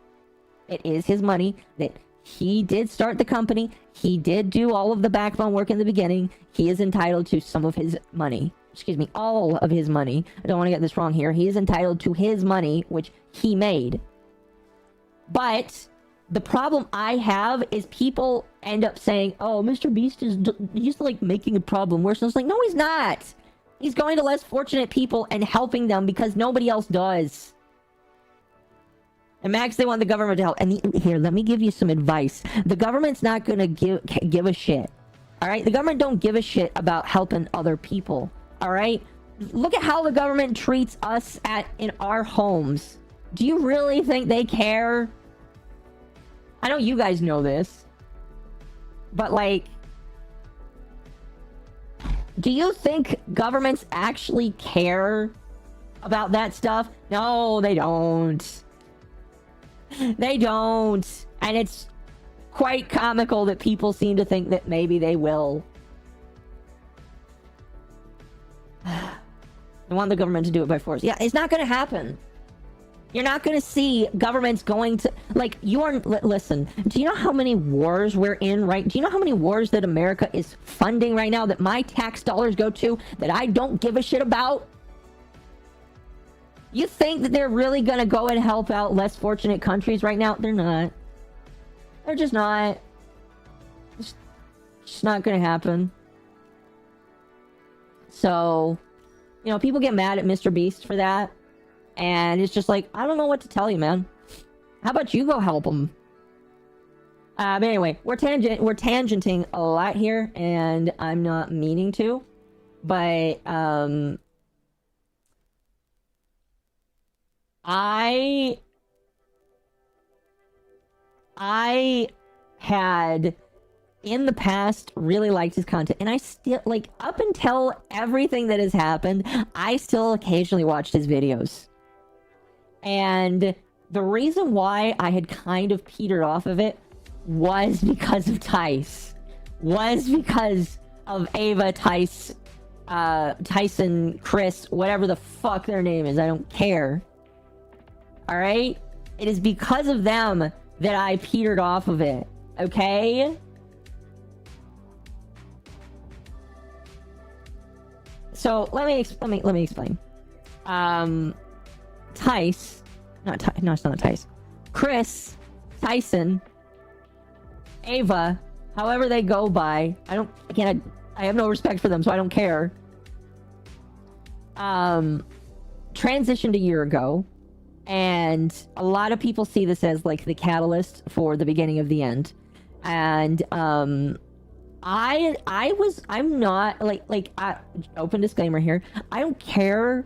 it is his money that he did start the company. He did do all of the backbone work in the beginning. He is entitled to some of his money. Excuse me, all of his money. I don't want to get this wrong here. He is entitled to his money, which he made. But the problem I have is people end up saying, oh, MrBeast he's like making a problem worse. And I was like, no, he's not. He's going to less fortunate people and helping them because nobody else does. And Max, they want the government to help. And here, let me give you some advice. The government's not going to give a shit. All right? The government don't give a shit about helping other people. All right? Look at how the government treats us in our homes. Do you really think they care? I know you guys know this. But, like, do you think governments actually care about that stuff? No, they don't. They don't. And it's quite comical that people seem to think that maybe they will. They want the government to do it by force. Yeah, it's not going to happen. You're not going to see governments going to... Like, you are... Listen, do you know how many wars we're in, right? Do you know how many wars that America is funding right now that my tax dollars go to that I don't give a shit about? You think that they're really going to go and help out less fortunate countries right now? They're not. They're just not. It's just not going to happen. So, you know, people get mad at MrBeast for that. And it's just like, I don't know what to tell you, man. How about you go help them? But anyway, we're tangenting a lot here, and I'm not meaning to. But, I had in the past really liked his content, and I still, like, up until everything that has happened, I still occasionally watched his videos. And the reason why I had kind of petered off of it was because of Tice. Was because of Ava, Tice, Tyson, Chris, whatever the fuck their name is. I don't care. Alright? It is because of them that I petered off of it. Okay? So, let me explain. Tice, no, it's not Tice. Chris, Tyson, Ava, however they go by, I have no respect for them, so I don't care. Transitioned a year ago, and a lot of people see this as like the catalyst for the beginning of the end. And I'm not open disclaimer here. I don't care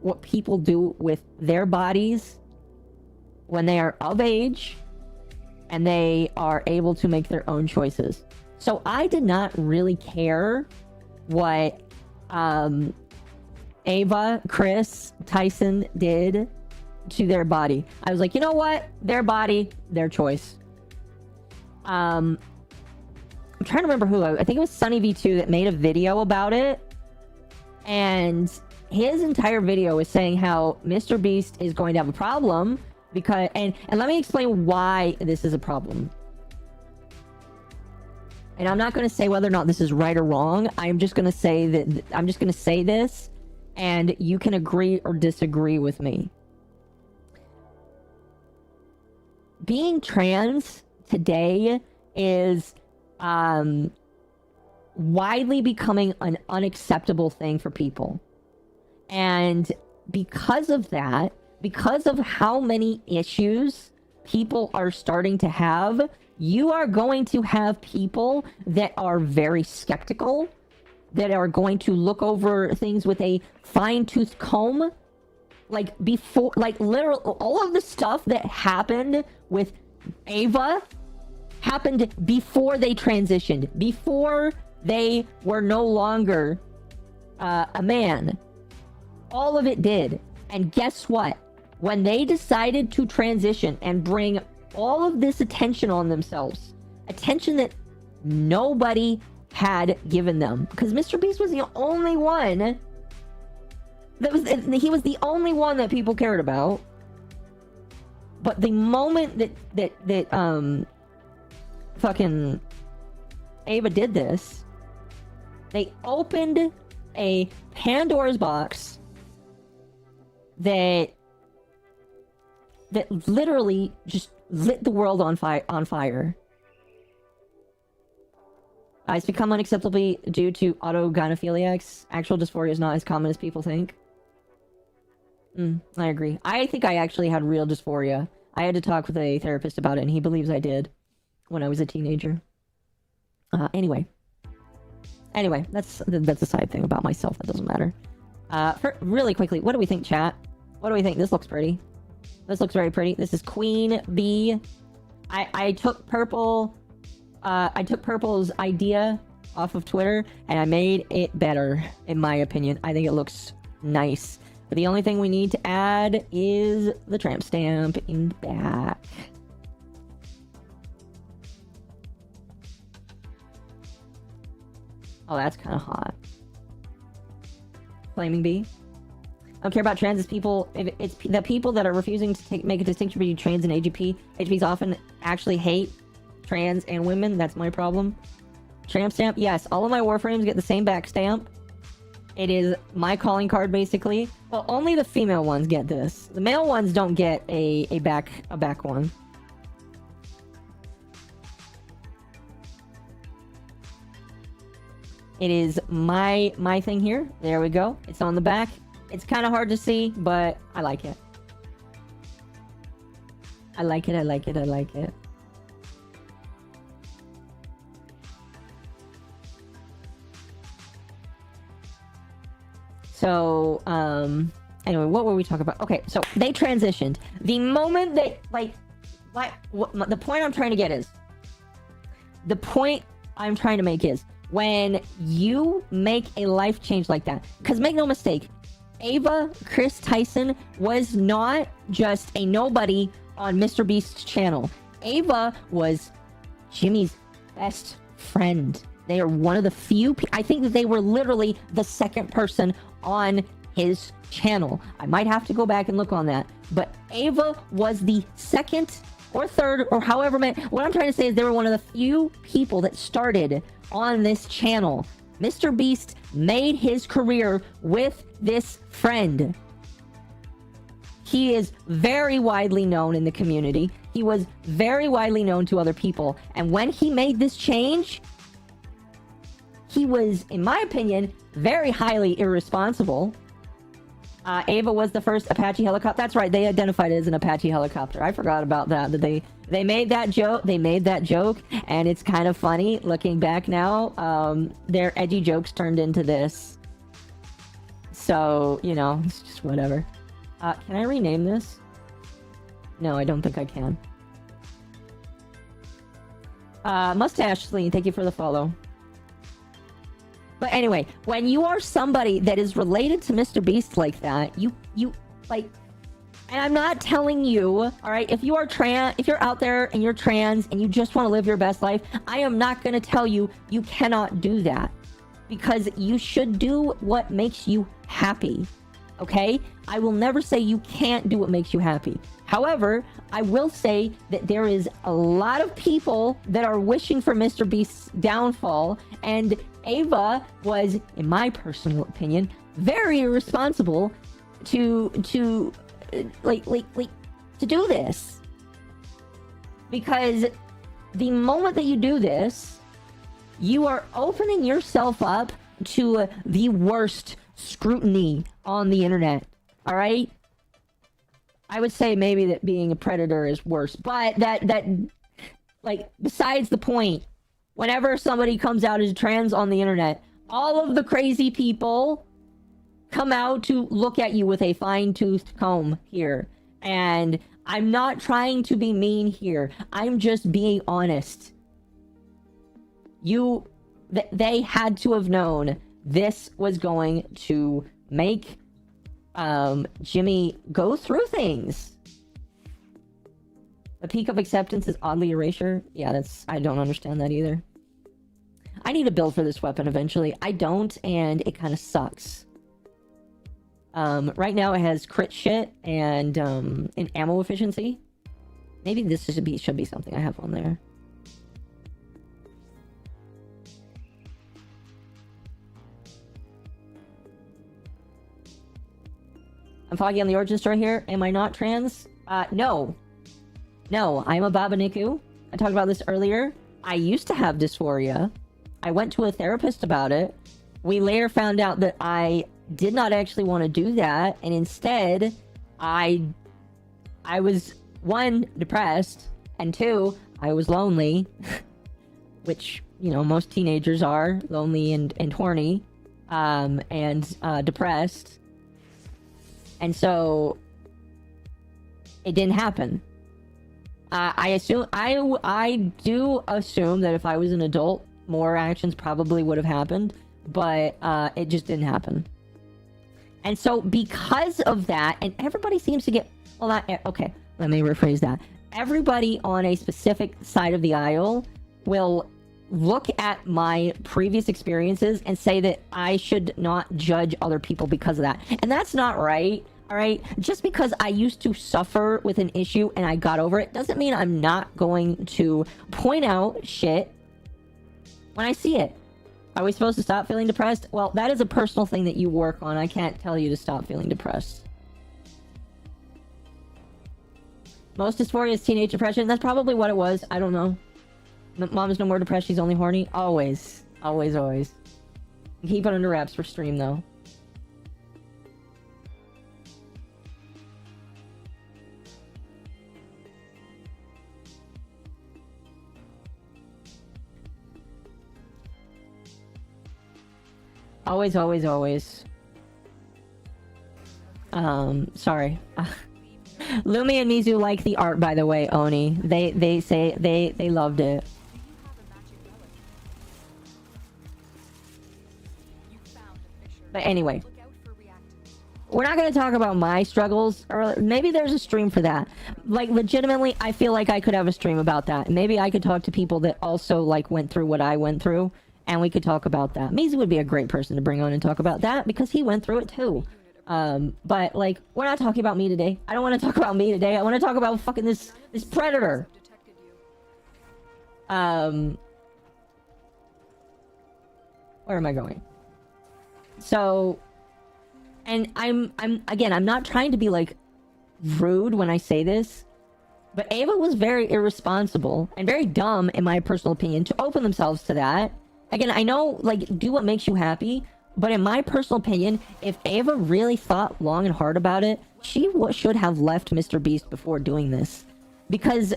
what people do with their bodies when they are of age and they are able to make their own choices. So I did not really care what Ava, Chris, Tyson did to their body. I was like, you know what? Their body, their choice. I'm trying to remember who. I think it was Sunny V2 that made a video about it. And his entire video was saying how MrBeast is going to have a problem because... And let me explain why this is a problem. And I'm not going to say whether or not this is right or wrong. I'm just going to say that... I'm just going to say this, and you can agree or disagree with me. Being trans today is widely becoming an unacceptable thing for people. And because of that, because of how many issues people are starting to have, you are going to have people that are very skeptical, that are going to look over things with a fine-tooth comb. Like, before, like, literally, all of the stuff that happened with Ava happened before they transitioned, before they were no longer a man. All of it did. And guess what? When they decided to transition and bring all of this attention on themselves, attention that nobody had given them, because MrBeast was the only one he was the only one that people cared about. But the moment that fucking Ava did this, they opened a Pandora's box that literally just lit the world on fire. It's become unacceptable due to autogynephiliacs. Actual dysphoria is not as common as people think. I agree. I think I actually had real dysphoria. I had to talk with a therapist about it, and he believes I did when I was a teenager. Anyway, that's a side thing about myself that doesn't matter. Really quickly, what do we think, chat? What do we think? This looks pretty. This looks very pretty. This is Queen Bee. I took Purple. I took Purple's idea off of Twitter, and I made it better, in my opinion. I think it looks nice. But the only thing we need to add is the tramp stamp in the back. Oh, that's kind of hot. Flaming Bee. I don't care about trans. It's people. If it's the people that are refusing to make a distinction between trans and AGP. AGPs often actually hate trans and women. That's my problem. Tramp stamp. Yes, all of my Warframes get the same back stamp. It is my calling card, basically. Well, only the female ones get this. The male ones don't get a back one. It is my thing here. There we go. It's on the back. It's kind of hard to see, but I like it. I like it, I like it, I like it. So, anyway, what were we talking about? Okay, so they transitioned. The moment they, like, the point I'm trying to get is, the point I'm trying to make is, when you make a life change like that, because make no mistake, Ava Chris Tyson was not just a nobody on MrBeast's channel. Ava was Jimmy's best friend. They are one of the few I think that they were literally the second person on his channel. I might have to go back and look on that. But Ava was the second or third or however many. What I'm trying to say is they were one of the few people that started on this channel. MrBeast made his career with this friend. He is very widely known in the community. He was very widely known to other people. And when he made this change, he was, in my opinion, very highly irresponsible. Ava was the first Apache helicopter. That's right, they identified it as an Apache helicopter. I forgot about that. That they made that joke. They made that joke, and it's kind of funny looking back now. Their edgy jokes turned into this. So, you know, it's just whatever. Can I rename this? No, I don't think I can. Mustache Celine, thank you for the follow. But anyway, when you are somebody that is related to MrBeast like that, you like, and I'm not telling you, all right, if you are trans, if you're out there and you're trans and you just want to live your best life, I am not going to tell you you cannot do that, because you should do what makes you happy. Okay? I will never say you can't do what makes you happy. However, I will say that there is a lot of people that are wishing for MrBeast's downfall, and Ava was, in my personal opinion, very irresponsible to do this. Because the moment that you do this, you are opening yourself up to the worst scrutiny on the internet. All right? I would say maybe that being a predator is worse, but that like, besides the point, whenever somebody comes out as trans on the internet, all of the crazy people come out to look at you with a fine-toothed comb here. And I'm not trying to be mean here. I'm just being honest. They had to have known this was going to make Jimmy go through things. The peak of acceptance is oddly erasure. Yeah, I don't understand that either. I need a build for this weapon eventually. I don't, and it kind of sucks. Right now it has crit shit and an ammo efficiency. Maybe this should be something I have on there. I'm foggy on the origin story here. Am I not trans? No. No, I'm a Babaniku. I talked about this earlier. I used to have dysphoria. I went to a therapist about it. We later found out that I did not actually want to do that, and instead, I was, 1, depressed, and 2, I was lonely, which, you know, most teenagers are, lonely and horny, and depressed. And so it didn't happen. I do assume that if I was an adult, more actions probably would have happened, but it just didn't happen. And so because of that, and everybody seems to get, well, not, okay, let me rephrase that. Everybody on a specific side of the aisle will look at my previous experiences and say that I should not judge other people because of that. And that's not right. All right, just because I used to suffer with an issue and I got over it doesn't mean I'm not going to point out shit when I see it. Are we supposed to stop feeling depressed? Well, that is a personal thing that you work on. I can't tell you to stop feeling depressed. Most dysphoria is teenage depression. That's probably what it was. I don't know. Mom's no more depressed. She's only horny. Always. Always, always. Keep it under wraps for stream, though. Always, always, always. Sorry. Lumi and Mizu like the art, by the way, Oni. They say they loved it. But anyway, we're not going to talk about my struggles, or maybe there's a stream for that. Like, legitimately, I feel like I could have a stream about that. Maybe I could talk to people that also, like, went through what I went through, and we could talk about that. Mizu would be a great person to bring on and talk about that, because he went through it too. But, like, we're not talking about me today. I don't want to talk about me today. I want to talk about fucking this predator. Where am I going? So, and I'm not trying to be, like, rude when I say this, but Ava was very irresponsible and very dumb, in my personal opinion, to open themselves to that. Again, I know, like, do what makes you happy, but in my personal opinion, if Ava really thought long and hard about it, she should have left MrBeast before doing this. Because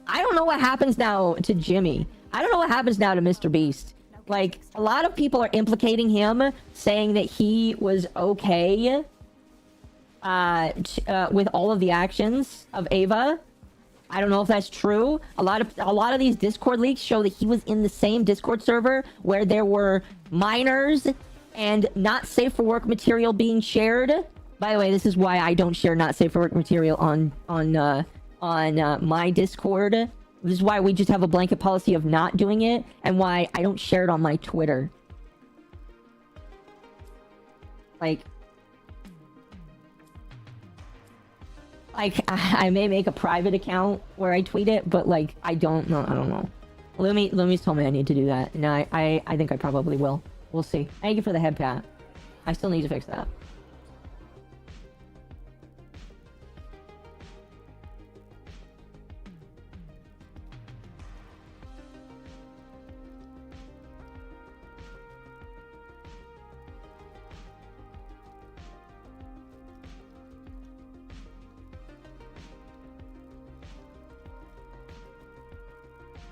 I don't know what happens now to Jimmy. I don't know what happens now to MrBeast. Like, a lot of people are implicating him, saying that he was okay with all of the actions of Ava. I don't know if that's true. A lot of these Discord leaks show that he was in the same Discord server where there were minors and not safe for work material being shared. By the way, this is why I don't share not safe for work material on my Discord. This is why we just have a blanket policy of not doing it, and why I don't share it on my Twitter. Like, I may make a private account where I tweet it, but, like, I don't know. Lumi's told me I need to do that, and I think I probably will. We'll see. Thank you for the head pat. I still need to fix that.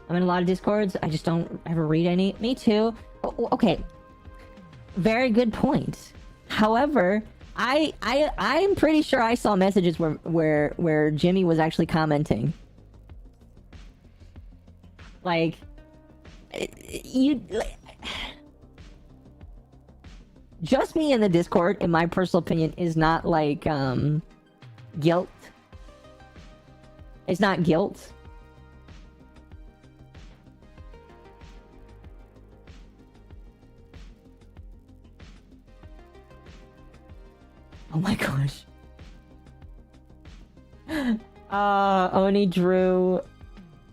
I'm in a lot of Discords. I just don't ever read any. Me too. Okay. Very good point. However, I'm pretty sure I saw messages where Jimmy was actually commenting. Like, just me in the Discord, in my personal opinion, is not like guilt. It's not guilt. Oh my gosh. Oni drew...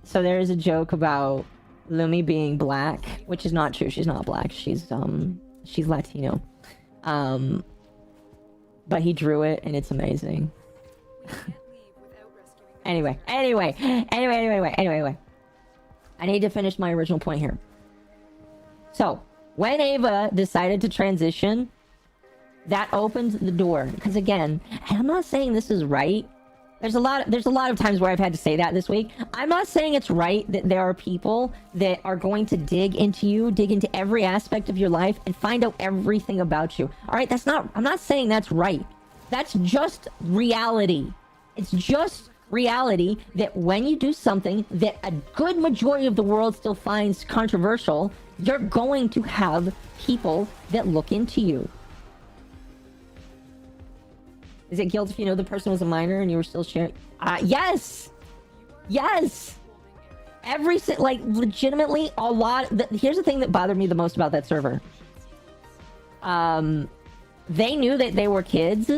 So there is a joke about Lumi being black, which is not true. She's not black. She's Latino. But he drew it, and it's amazing. Anyway. I need to finish my original point here. So, when Ava decided to transition, that opened the door. Because again, and I'm not saying this is right. There's a lot of times where I've had to say that this week. I'm not saying it's right that there are people that are going to dig into every aspect of your life and find out everything about you. All right, I'm not saying that's right. That's just reality. It's just reality that when you do something that a good majority of the world still finds controversial, you're going to have people that look into you. Is it guilt if you know the person was a minor and you were still sharing? Yes! Yes! like, legitimately, a lot... Here's the thing that bothered me the most about that server. They knew that they were kids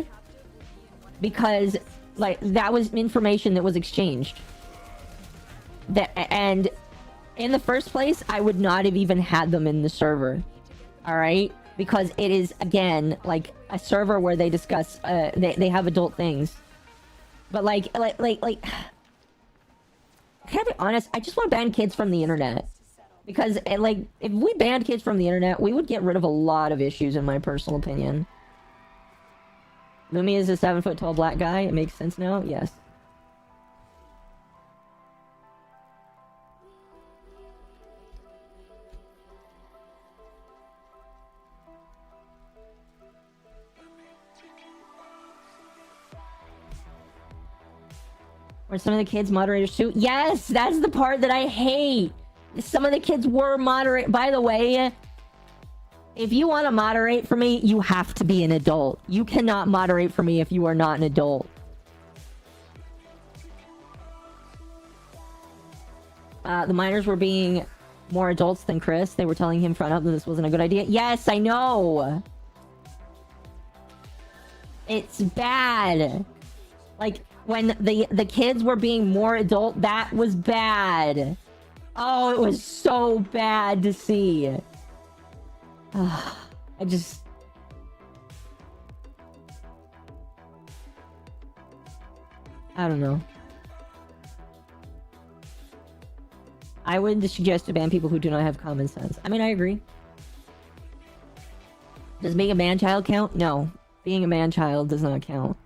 because, like, that was information that was exchanged. And in the first place, I would not have even had them in the server. Alright? Because it is, again, like, a server where they discuss, they have adult things. But, like... Can I be honest? I just want to ban kids from the internet. Because, like, if we banned kids from the internet, we would get rid of a lot of issues, in my personal opinion. Lumi is a 7-foot-tall black guy. It makes sense now? Yes. Were some of the kids moderators too? Yes, that's the part that I hate. Some of the kids were moderate. By the way, if you want to moderate for me, you have to be an adult. You cannot moderate for me if you are not an adult. The minors were being more adults than Chris. They were telling him front up that this wasn't a good idea. Yes, I know. It's bad. Like, when the kids were being more adult, that was bad. Oh, it was so bad to see. I just... I don't know. I would suggest to ban people who do not have common sense. I mean, I agree. Does being a man-child count? No. Being a man-child does not count.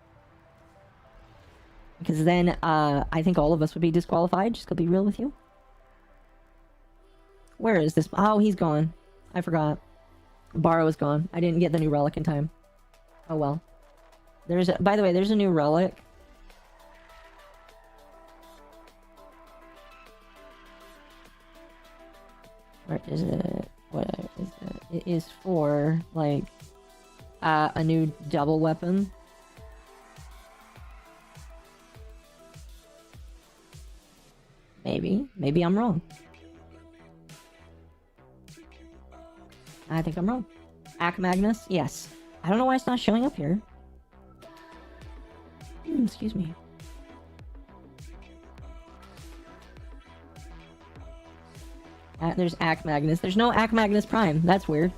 Because then, I think all of us would be disqualified, just to be real with you. Where is this? Oh, he's gone. I forgot. Borrow is gone. I didn't get the new relic in time. Oh well. There's a, by the way, there's a new relic. Where is it? What is it? It is for, like, a new double weapon. Maybe. Maybe I'm wrong. I think I'm wrong. Ack Magnus? Yes. I don't know why it's not showing up here. Excuse me. There's Ack Magnus. There's no Ack Magnus Prime. That's weird.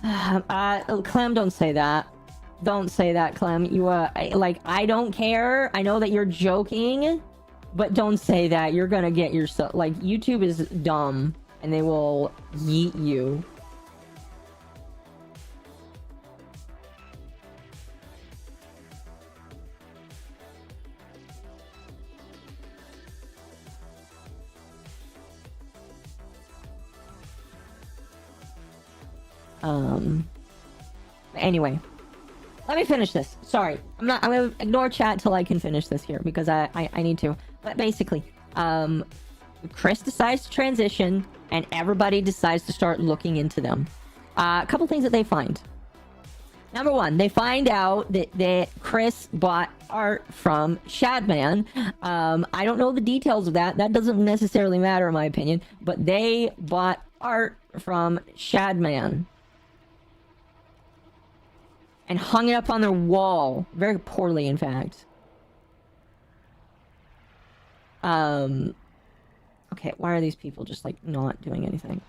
Clem, don't say that. Don't say that, Clem. You, like, I don't care. I know that you're joking, but don't say that. You're gonna get yourself... Like, YouTube is dumb, and they will yeet you. Anyway. Let me finish this. Sorry. I'm gonna ignore chat till I can finish this here, because I need to. But basically, Chris decides to transition, and everybody decides to start looking into them. A couple things that they find. Number one, they find out that Chris bought art from Shadman. I don't know the details of that. That doesn't necessarily matter in my opinion. But they bought art from Shadman. And hung it up on their wall. Very poorly, in fact. Okay, why are these people just, like, not doing anything?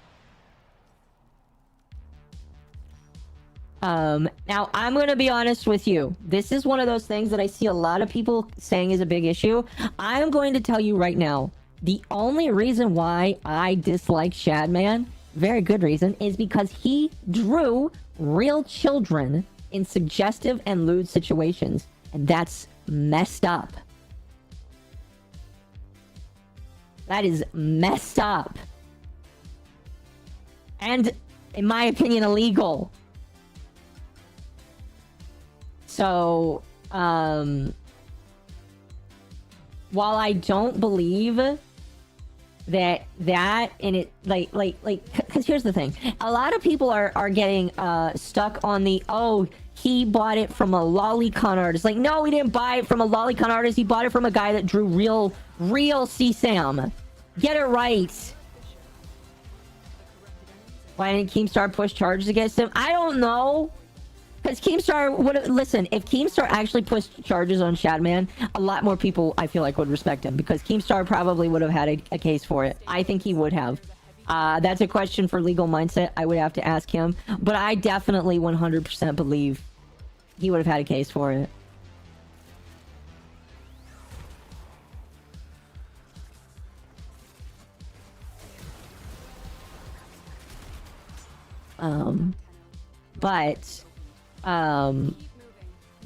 Now, I'm gonna be honest with you. This is one of those things that I see a lot of people saying is a big issue. I'm going to tell you right now, the only reason why I dislike Shadman, very good reason, is because he drew real children in suggestive and lewd situations, and that's messed up. That is messed up. And, in my opinion, illegal. So, while I don't believe that and it like because here's the thing, a lot of people are getting stuck on the, oh, he bought it from a lolicon artist. Like, no, he didn't buy it from a lolicon artist. He bought it from a guy that drew real CSAM. Get it right. Why didn't Keemstar push charges against him? I don't know. Because Keemstar would have... Listen, if Keemstar actually pushed charges on Shadman, a lot more people, I feel like, would respect him. Because Keemstar probably would have had a case for it. I think he would have. That's a question for legal mindset. I would have to ask him. But I definitely 100% believe he would have had a case for it.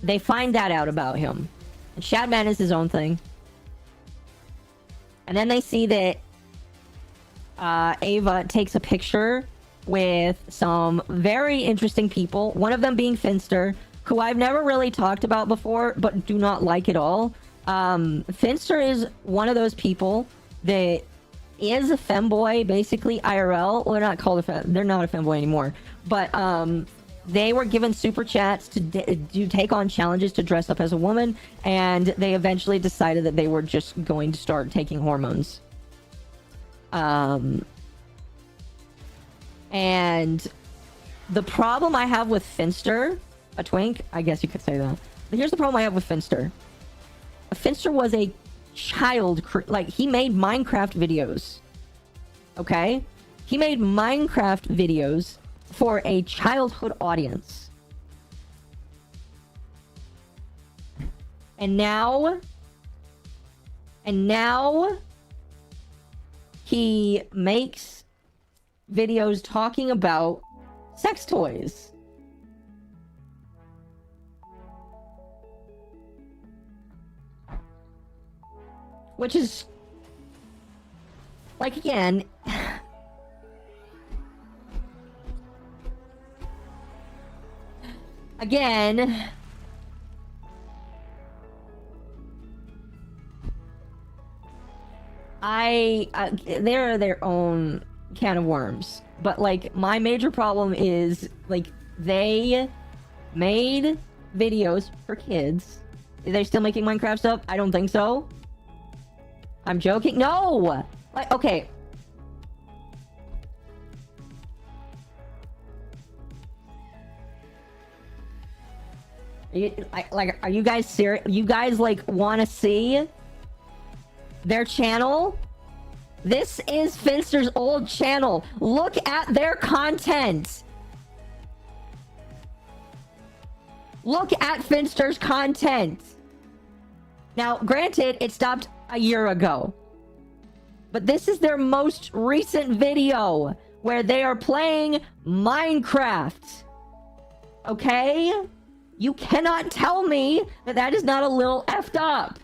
They find that out about him. And Shadman is his own thing. And then they see that Ava takes a picture with some very interesting people. One of them being Finster, who I've never really talked about before, but do not like at all. Finster is one of those people that is a femboy, basically, IRL. Well, they're not called they're not a femboy anymore. But they were given super chats to take on challenges to dress up as a woman, and they eventually decided that they were just going to start taking hormones. And the problem I have with Finster, a twink, I guess you could say that. But here's the problem I have with Finster. Finster was a child, like, he made Minecraft videos. Okay? He made Minecraft videos for a childhood audience. And now he makes videos talking about sex toys. Which is, like, again, they're their own can of worms. But, like, my major problem is, like, they made videos for kids. Are they still making Minecraft stuff? I don't think so. I'm joking. No! Like, okay. Are you guys serious? You guys, like, want to see their channel? This is Finster's old channel. Look at their content. Look at Finster's content. Now, granted, it stopped a year ago. But this is their most recent video where they are playing Minecraft. Okay? You cannot tell me that that is not a little effed up.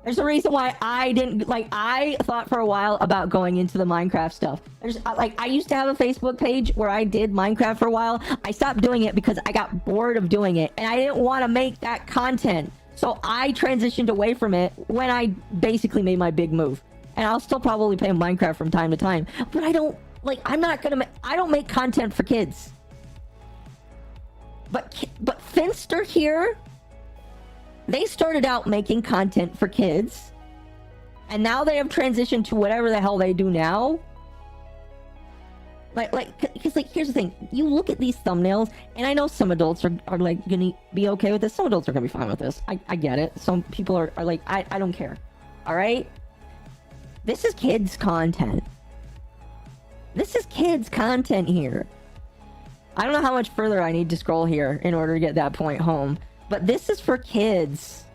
There's a reason why I didn't, like, I thought for a while about going into the Minecraft stuff. There's, like, I used to have a Facebook page where I did Minecraft for a while. I stopped doing it because I got bored of doing it. And I didn't want to make that content. So I transitioned away from it when I basically made my big move. And I'll still probably play Minecraft from time to time. But I don't, like, I'm not gonna, I don't make content for kids. But Finster here, they started out making content for kids. And now they have transitioned to whatever the hell they do now. Because, like, here's the thing. You look at these thumbnails, and I know some adults are like, gonna be okay with this. Some adults are gonna be fine with this. I get it. Some people are like, I don't care. Alright? This is kids' content. This is kids' content here. I don't know how much further I need to scroll here in order to get that point home. But this is for kids.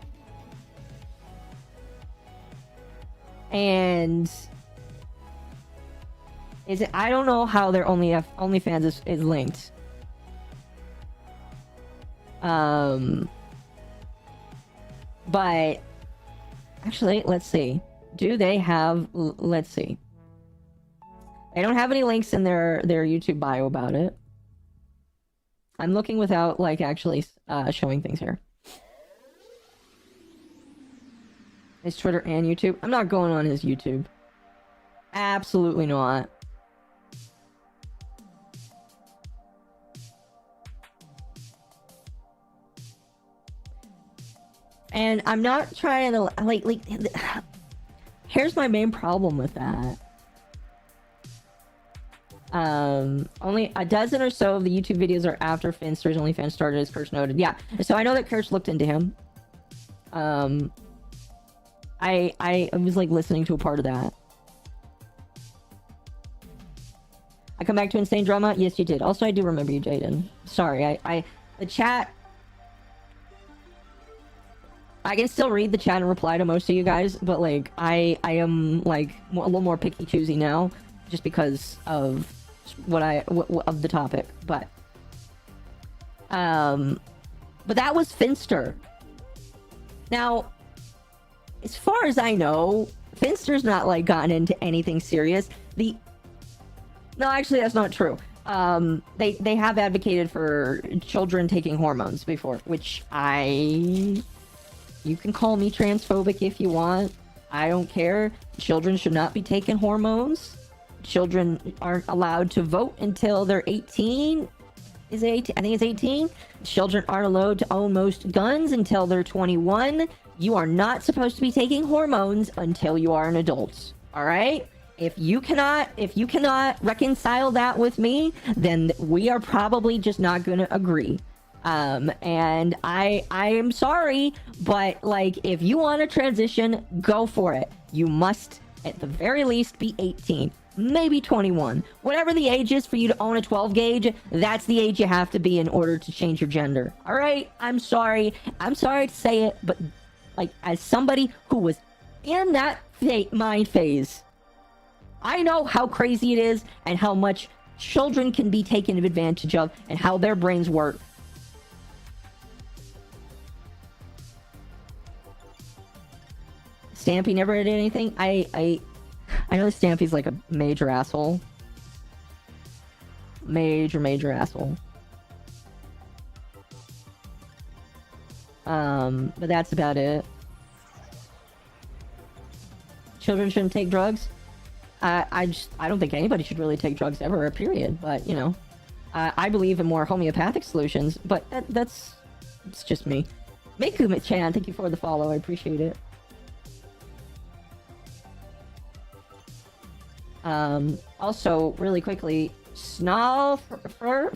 And is it? I don't know how their OnlyFans is linked. But actually, let's see. Do they have? Let's see. They don't have any links in their YouTube bio about it. I'm looking without, like, actually showing things here. His Twitter and YouTube. I'm not going on his YouTube. Absolutely not. And I'm not trying to like here's my main problem with that. Only a dozen or so of the YouTube videos are after Finster's OnlyFans started, as Kirsch noted. Yeah, so I know that Kirsch looked into him. I was like listening to a part of that. I come back to Insane Drama? Yes, you did. Also, I do remember you, Jaden. Sorry, the chat... I can still read the chat and reply to most of you guys, but like, I am like a little more picky choosy now, just because of of the topic, but that was Finster. Now, as far as I know, Finster's not like gotten into anything serious. No, actually, that's not true. They have advocated for children taking hormones before, which you can call me transphobic if you want. I don't care. Children should not be taking hormones. Children aren't allowed to vote until they're 18. Is it 18? I think it's 18. Children aren't allowed to own most guns until they're 21. You are not supposed to be taking hormones until you are an adult. All right? If you cannot reconcile that with me, then we are probably just not going to agree. And I am sorry, but like, if you want to transition, go for it. You must, at the very least, be 18. Maybe 21. Whatever the age is for you to own a 12 gauge, that's the age you have to be in order to change your gender. All right? I'm sorry. I'm sorry to say it, but like, as somebody who was in that mind phase, I know how crazy it is and how much children can be taken advantage of and how their brains work. Stampy never did anything. I know Stampy's like a major asshole. Major asshole. But that's about it. Children shouldn't take drugs. I don't think anybody should really take drugs ever, period. But, you know, I believe in more homeopathic solutions, but it's just me. Miku-chan, thank you for the follow. I appreciate it. Also, really quickly, Snalfer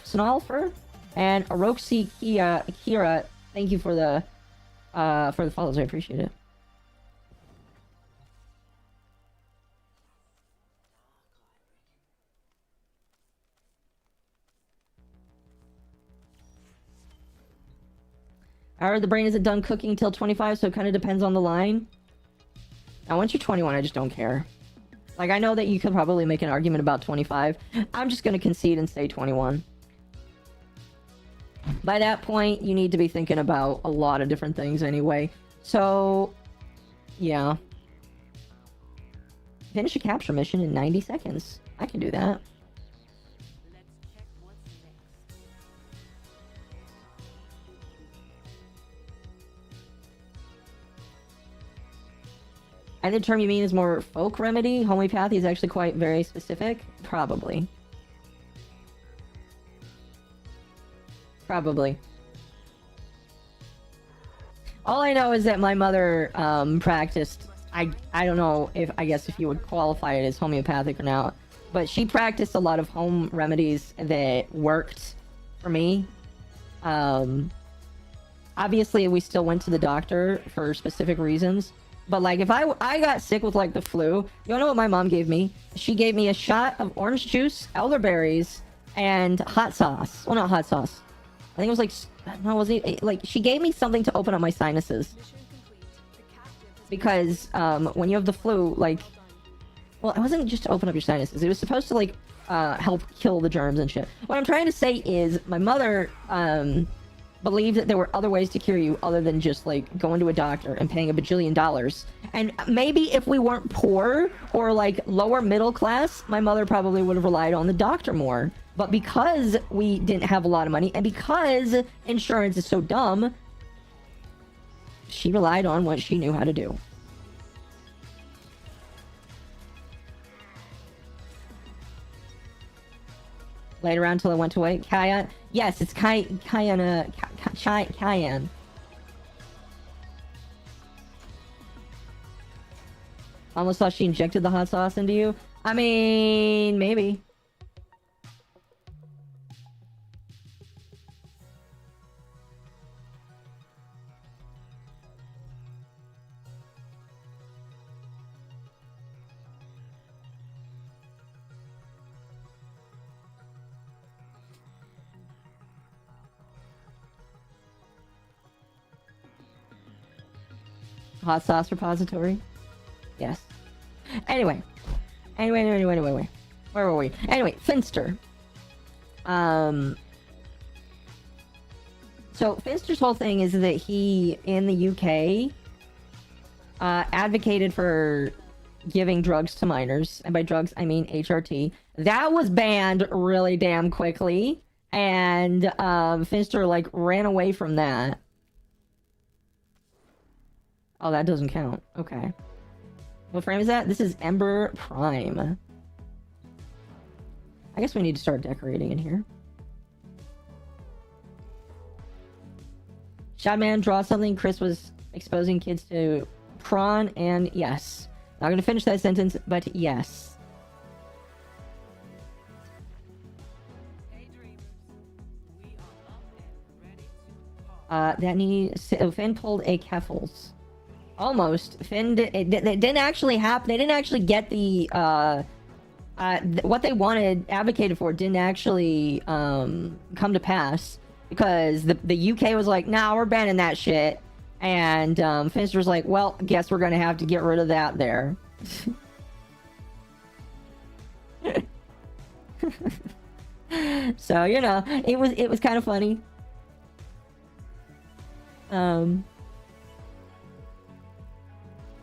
and Oroxi Akira, thank you for the follows. I appreciate it. The brain isn't done cooking until 25, so it kind of depends on the line. Now, once you're 21, I just don't care. Like, I know that you could probably make an argument about 25. I'm just going to concede and say 21. By that point, you need to be thinking about a lot of different things anyway. So, yeah. Finish a capture mission in 90 seconds. I can do that. And the term you mean is more folk remedy? Homeopathy is actually quite very specific? Probably. Probably. All I know is that my mother practiced, I don't know if, I guess if you would qualify it as homeopathic or not, but she practiced a lot of home remedies that worked for me. Obviously, we still went to the doctor for specific reasons. But, like, if I got sick with, like, the flu, you know what my mom gave me? She gave me a shot of orange juice, elderberries, and hot sauce. Well, not hot sauce. I think it was, like, no, it wasn't, like, she gave me something to open up my sinuses. Because, when you have the flu, like, well, it wasn't just to open up your sinuses. It was supposed to, like, help kill the germs and shit. What I'm trying to say is, my mother, believed that there were other ways to cure you other than just like going to a doctor and paying $1 bajillion. And maybe if we weren't poor or like lower middle class, my mother probably would have relied on the doctor more. But because we didn't have a lot of money and because insurance is so dumb, she relied on what she knew how to do. Later on until I went away. Cayenne. Yes, it's Cayenne. Almost thought she injected the hot sauce into you. I mean, maybe. Hot sauce repository. Yes. Anyway. Where were we? Anyway, Finster. So Finster's whole thing is that he, in the UK, advocated for giving drugs to minors. And by drugs, I mean HRT. That was banned really damn quickly. And Finster, like, ran away from that. Oh, that doesn't count. Okay. What frame is that? This is Ember Prime. I guess we need to start decorating in here. Shadman, draw something. Chris was exposing kids to prawn, and yes. Not gonna finish that sentence, but yes. That needs... So Finn pulled a Keffels. Almost. Finn it didn't actually happen. They didn't actually get the what they wanted, advocated for, didn't actually come to pass, because the UK was like, nah, we're banning that shit, and Finster was like, well, guess we're gonna have to get rid of that there. So, you know, it was kind of funny.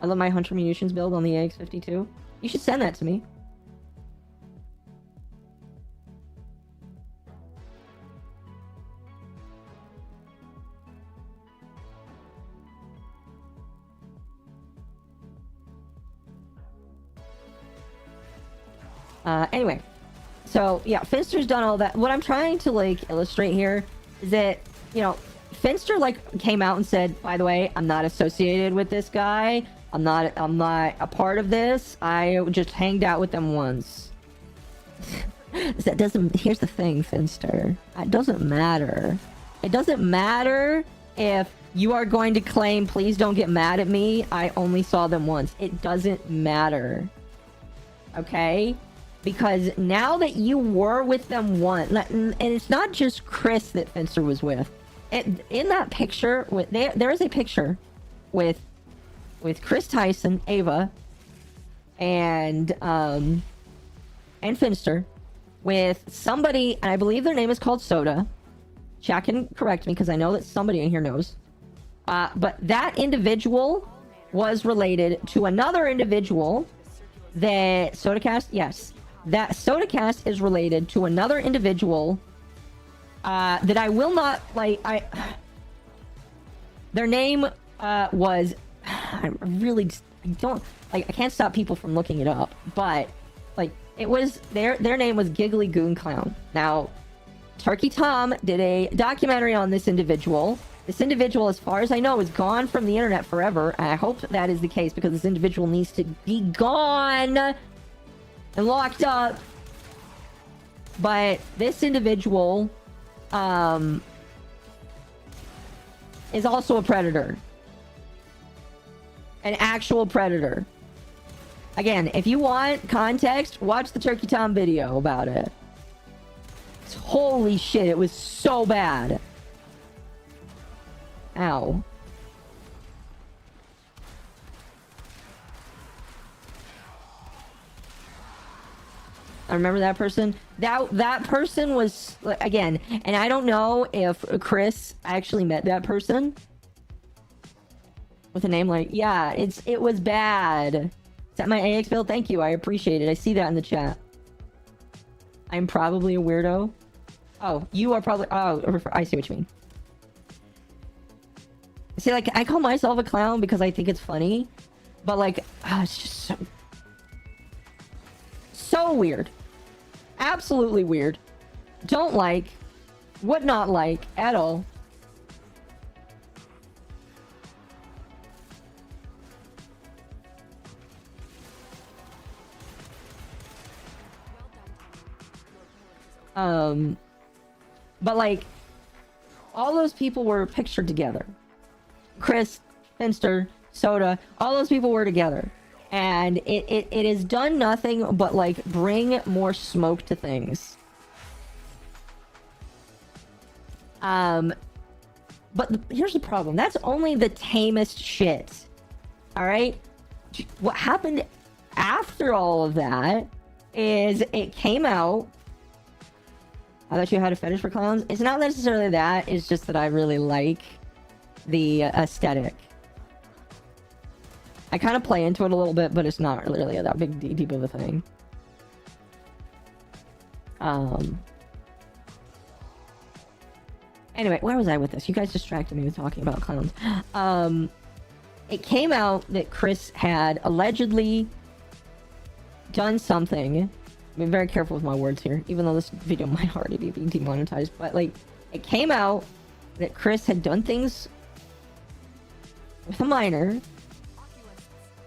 I love my Hunter Munitions build on the AX-52. You should send that to me. Anyway. So, yeah, Finster's done all that. What I'm trying to, like, illustrate here is that, you know, Finster, like, came out and said, by the way, I'm not associated with this guy. I'm not a part of this. I just hanged out with them once. That doesn't... Here's the thing, Finster. It doesn't matter. It doesn't matter if you are going to claim, please don't get mad at me, I only saw them once. It doesn't matter. Okay? Because now that you were with them once... And it's not just Chris that Finster was with. In that picture... There is a picture with Chris Tyson, Ava, and Finster, with somebody, and I believe their name is called Soda. Chat can correct me, because I know that somebody in here knows. But that individual was related to another individual that... Sodacast? Yes. That Sodacast is related to another individual that I will not, like, Their name was... I really don't... Like, I can't stop people from looking it up, but, like, it was... Their name was Giggly Goon Clown. Now, Turkey Tom did a documentary on this individual. This individual, as far as I know, is gone from the internet forever. And I hope that is the case, because this individual needs to be gone and locked up. But this individual is also a predator. An actual predator. Again, if you want context, watch the Turkey Tom video about it. Holy shit, it was so bad. Ow. I remember that person. That person was, again, and I don't know if Chris actually met that person with a name like, yeah, it was bad. Is that my AX build? Thank you, I appreciate it. I see that in the chat. I'm probably a weirdo. Oh, you are probably... Oh, I see what you mean. See, like, I call myself a clown because I think it's funny. But, like, it's just so weird. Absolutely weird. Don't like. Would not like at all. But like, all those people were pictured together. Chris, Finster, Soda, all those people were together. And it has done nothing but like bring more smoke to things. But here's the problem. That's only the tamest shit. Alright? What happened after all of that is it came out. I thought you had a fetish for clowns. It's not necessarily that. It's just that I really like the aesthetic. I kind of play into it a little bit, but it's not really that big deep of a thing. Anyway, where was I with this? You guys distracted me with talking about clowns. It came out that Chris had allegedly done something. I'm very careful with my words here, even though this video might already be being demonetized. But like, it came out that Chris had done things with a minor,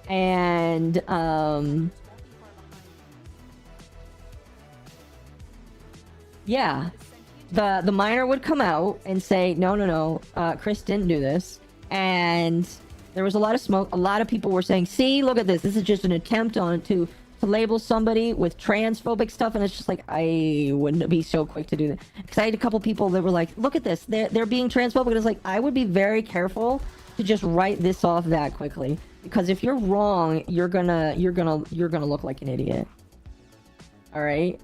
and yeah, the minor would come out and say, no, Chris didn't do this, and there was a lot of smoke. A lot of people were saying, see, look at this. This is just an attempt on to label somebody with transphobic stuff, and it's just like, I wouldn't be so quick to do that. Because I had a couple people that were like, look at this, they're being transphobic, and it's like, I would be very careful to just write this off that quickly, because if you're wrong, you're gonna look like an idiot. All right.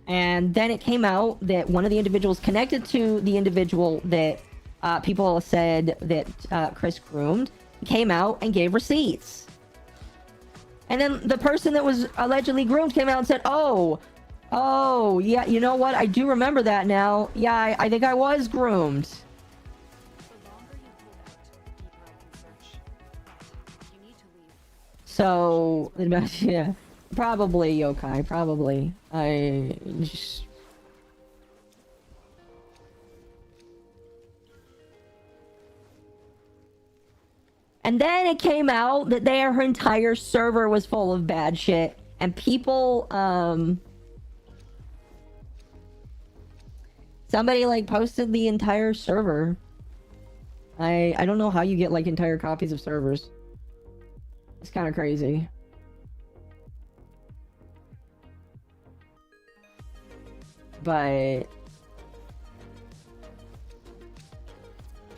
And then it came out that one of the individuals connected to the individual that people said that Chris groomed came out and gave receipts. And then the person that was allegedly groomed came out and said, oh, yeah, you know what? I do remember that now. Yeah, I think I was groomed. So, yeah, probably yokai, probably. I just... And then it came out that their entire server was full of bad shit. And people, somebody, like, posted the entire server. I don't know how you get, like, entire copies of servers. It's kind of crazy. But...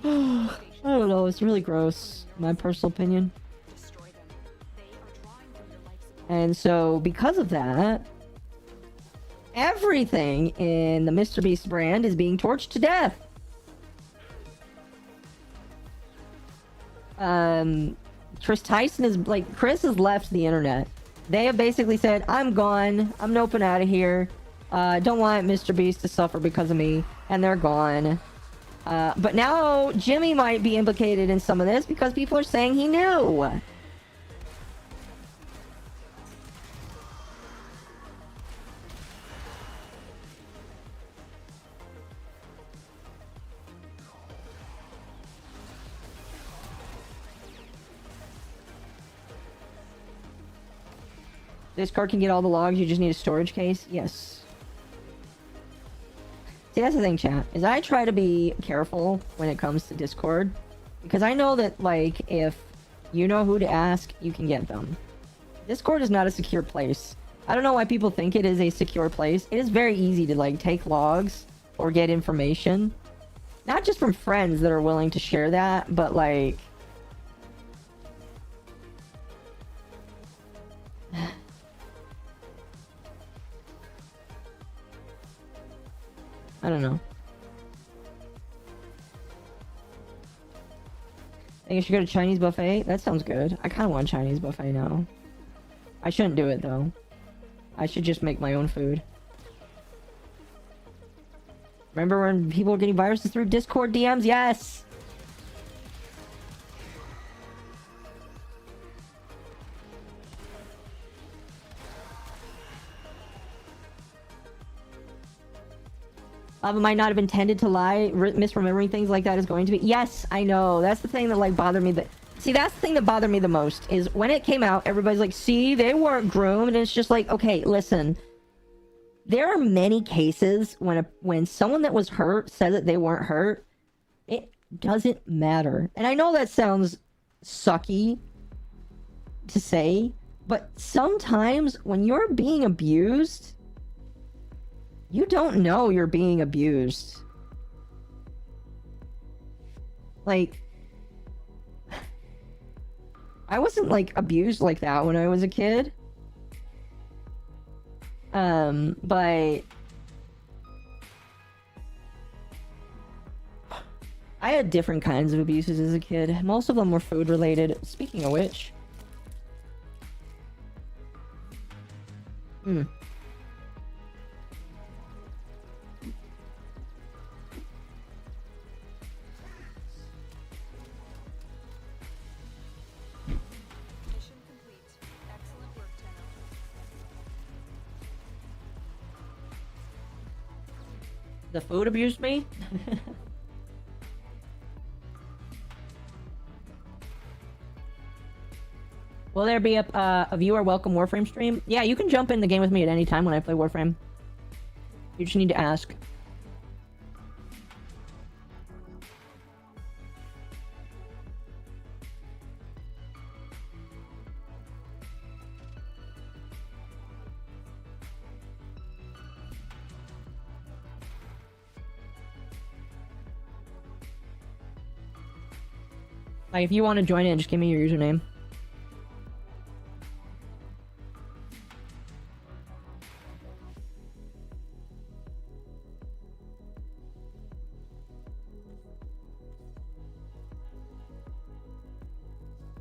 I don't know, it's really gross, my personal opinion. And so, because of that, everything in the MrBeast brand is being torched to death. Chris Tyson is, like, Chris has left the internet. They have basically said, I'm gone, I'm noping out of here, don't want MrBeast to suffer because of me, and they're gone. But now Jimmy might be implicated in some of this because people are saying he knew. Discord can get all the logs, you just need a storage case? Yes. See, that's the thing, chat, is I try to be careful when it comes to Discord. Because I know that, like, if you know who to ask, you can get them. Discord is not a secure place. I don't know why people think it is a secure place. It is very easy to, like, take logs or get information. Not just from friends that are willing to share that, but, like... I don't know. I think I should go to Chinese buffet. That sounds good. I kind of want Chinese buffet now. I shouldn't do it though. I should just make my own food. Remember when people were getting viruses through Discord DMs? Yes! Might not have intended to lie. Misremembering things like that is going to be... Yes, I know. That's the thing that, like, bothered me. See, that's the thing that bothered me the most. Is when it came out, everybody's like, see, they weren't groomed. And it's just like, okay, listen. there are many cases when someone that was hurt said that they weren't hurt. It doesn't matter. And I know that sounds sucky to say, but sometimes when you're being abused, you don't know you're being abused. Like, I wasn't like abused like that when I was a kid. But I had different kinds of abuses as a kid. Most of them were food related. Speaking of which, Mission complete. Excellent work, Tenno. the food abused me. Will there be a viewer welcome Warframe stream? Yeah, you can jump in the game with me at any time when I play Warframe. You just need to ask. Like, if you want to join in, just give me your username.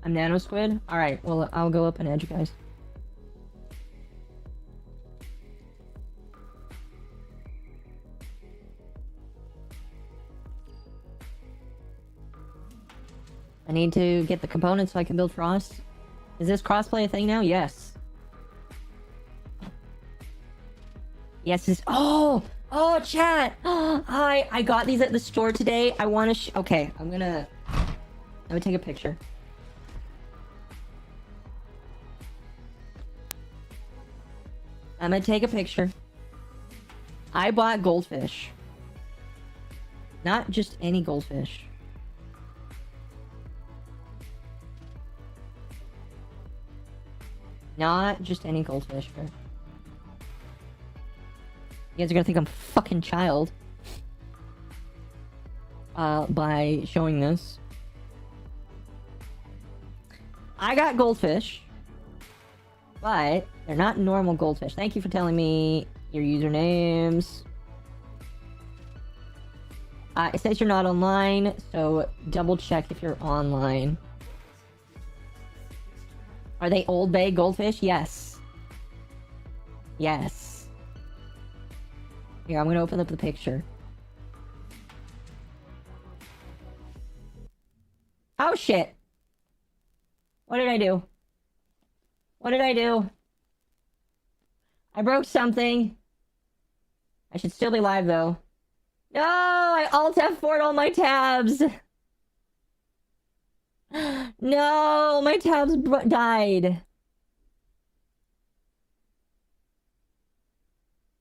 I'm Nano Squid? Alright, well, I'll go up and add you guys. I need to get the components so I can build Frost. Is this crossplay a thing now? Yes. Yes, this. Oh! Oh, chat! Hi, I got these at the store today. I want to okay, I'm gonna take a picture. I'm gonna take a picture. I bought goldfish. Not just any goldfish. Not just any goldfish. You guys are gonna think I'm a fucking child. By showing this. I got goldfish. But they're not normal goldfish. Thank you for telling me your usernames. It says you're not online, so double check if you're online. Are they Old Bay goldfish? Yes. Yes. Here, I'm gonna open up the picture. Oh shit! What did I do? What did I do? I broke something. I should still be live though. No! I Alt F4'd all my tabs! No! My tabs died.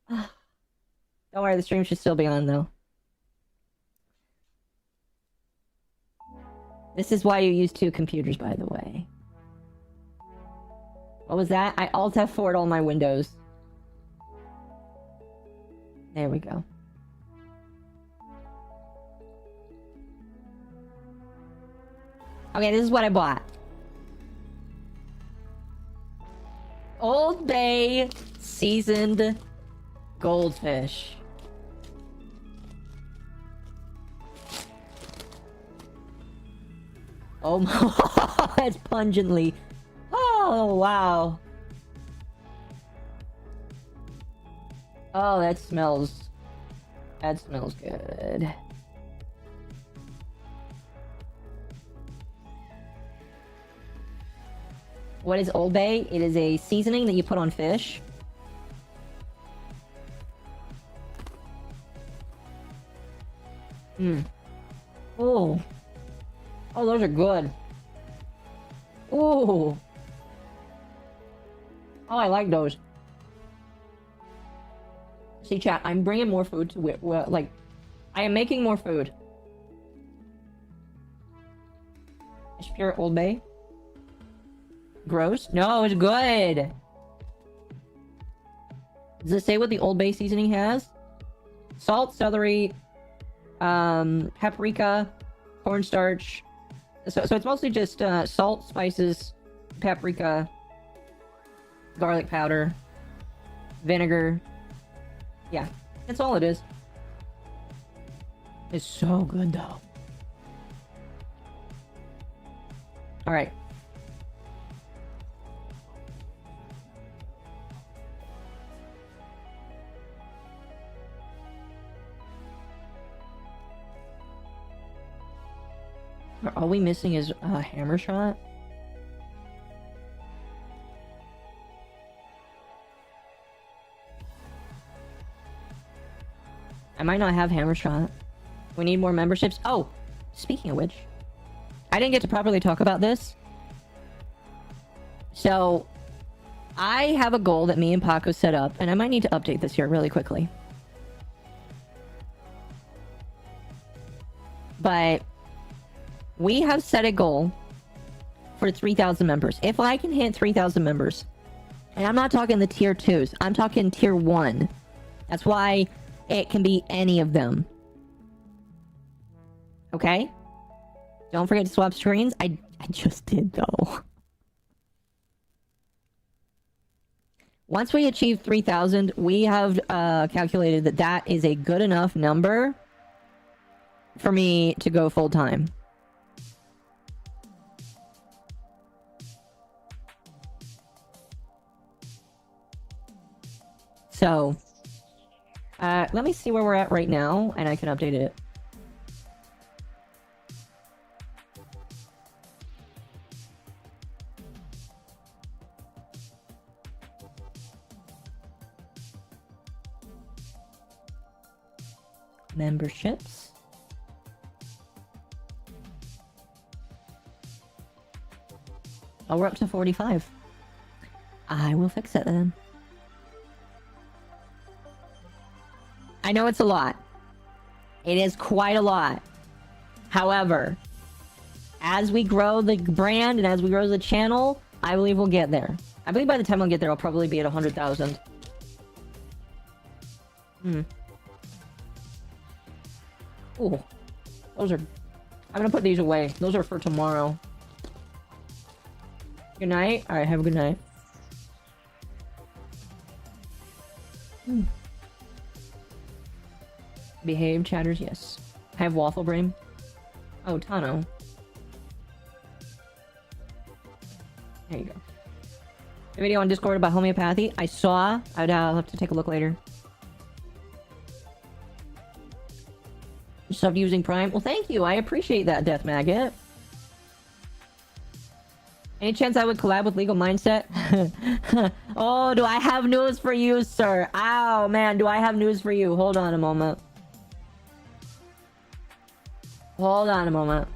Don't worry, the stream should still be on though. This is why you use two computers, by the way. What was that? I Alt F4'd all my windows. There we go. Okay, this is what I bought. Old Bay seasoned goldfish. Oh my, that's pungently. Oh, wow. Oh, that smells good. What is Old Bay? It is a seasoning that you put on fish. Oh. Oh, those are good. Oh. Oh, I like those. See, chat, I'm bringing more food to like, I am making more food. It's pure Old Bay. Gross? No, it's good. Does it say what the Old Bay seasoning has? Salt, celery, paprika, cornstarch. So it's mostly just salt, spices, paprika, garlic powder, vinegar. Yeah, that's all it is. It's so good though. All right. All we missing is a hammer shot. I might not have hammer shot. We need more memberships. Oh, speaking of which, I didn't get to properly talk about this. So, I have a goal that me and Pako set up, and I might need to update this here really quickly. But we have set a goal for 3,000 members. If I can hit 3,000 members, and I'm not talking the tier 2s, I'm talking tier 1. That's why it can be any of them. Okay? Don't forget to swap screens. I just did, though. Once we achieve 3,000, we have calculated that that is a good enough number for me to go full-time. So, let me see where we're at right now, and I can update it. Memberships. Oh, we're up to 45. I will fix it then. I know it's a lot. It is quite a lot. However, as we grow the brand and as we grow the channel, I believe we'll get there. I believe by the time we'll get there, I'll probably be at 100,000. Ooh. Those are... I'm gonna put these away. Those are for tomorrow. Good night. Alright, have a good night. Behave, chatters, yes. I have waffle brain. Oh, Tano. There you go. The video on Discord about homeopathy. I saw. I'll have to take a look later. Stopped using Prime. Well, thank you. I appreciate that, Death Maggot. Any chance I would collab with Legal Mindset? Oh, do I have news for you, sir? Oh, man, do I have news for you? Hold on a moment. Hold on a moment.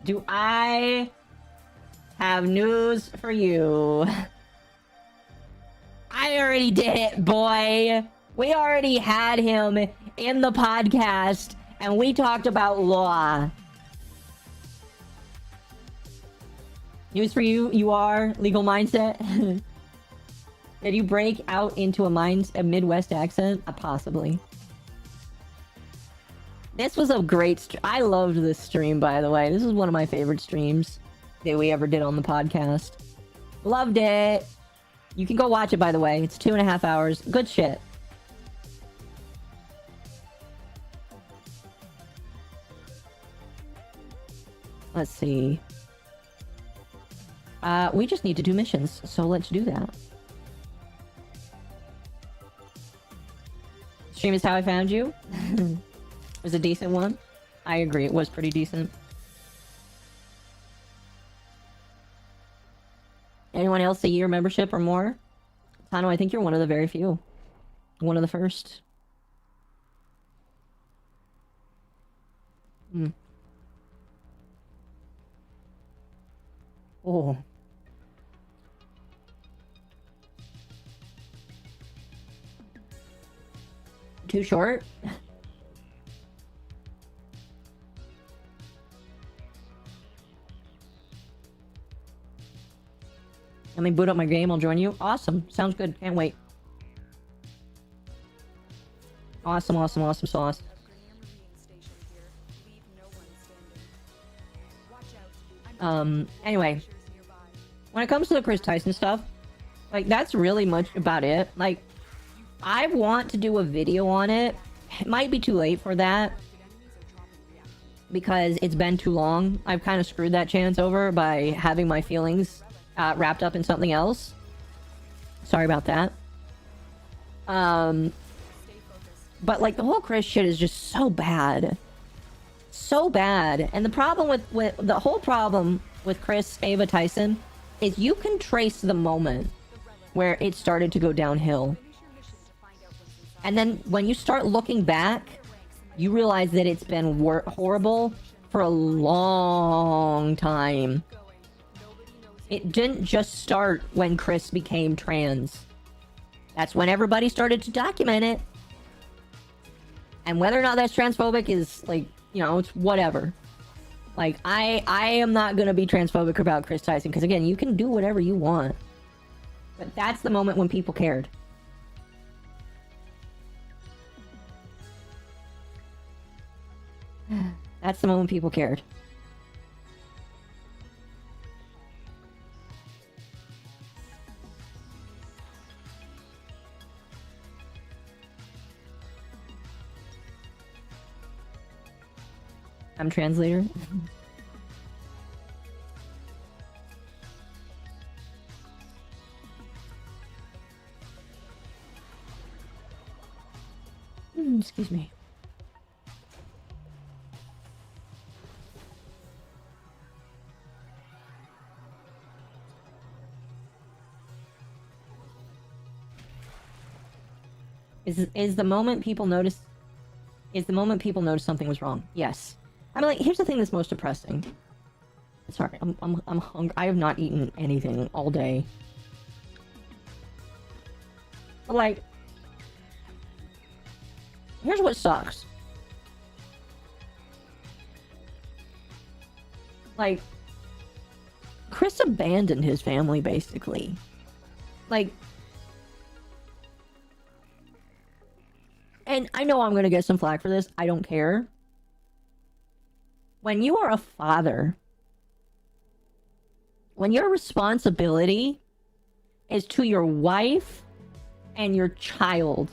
Do I have news for you? I already did it, boy. We already had him in the podcast, and we talked about law. News for you, you are Legal Mindset. Did you break out into a Midwest accent? Possibly. This was a great I loved this stream, by the way. This is one of my favorite streams that we ever did on the podcast. Loved it. You can go watch it, by the way. It's 2.5 hours. Good shit. Let's see. We just need to do missions, so let's do that. Stream is how I found you. It was a decent one. I agree, it was pretty decent. Anyone else a year membership or more? Tano, I think you're one of the very few. One of the first. Oh. too short? Let me boot up my game, I'll join you. Awesome. Sounds good. Can't wait. Awesome, awesome, awesome sauce. Anyway. When it comes to the Chris Tyson stuff, like, that's really much about it. Like, I want to do a video on it. It might be too late for that. Because it's been too long. I've kind of screwed that chance over by having my feelings wrapped up in something else. Sorry about that. But like the whole Chris shit is just so bad. So bad. And the problem with the whole problem with Chris Ava Tyson is you can trace the moment where it started to go downhill. And then when you start looking back, you realize that it's been horrible for a long time. It didn't just start when Chris became trans. That's when everybody started to document it. And whether or not that's transphobic is, like, you know, it's whatever. Like, I am not gonna be transphobic about Chris Tyson, because again, you can do whatever you want. But that's the moment when people cared. That's the moment people cared. I'm translator. Excuse me. Is the moment people notice something was wrong? Yes. I mean, like, here's the thing that's most depressing. Sorry, I'm hungry. I have not eaten anything all day. But, like, here's what sucks. Like, Chris abandoned his family, basically. Like, and I know I'm gonna get some flack for this. I don't care. When you are a father, when your responsibility is to your wife and your child,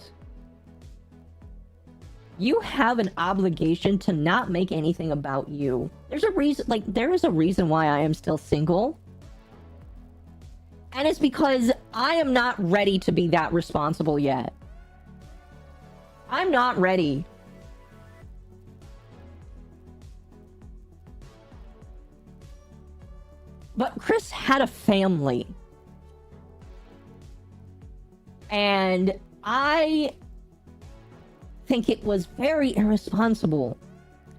you have an obligation to not make anything about you. There's a reason, like, there is a reason why I am still single. And it's because I am not ready to be that responsible yet. I'm not ready. But Chris had a family. And I think it was very irresponsible.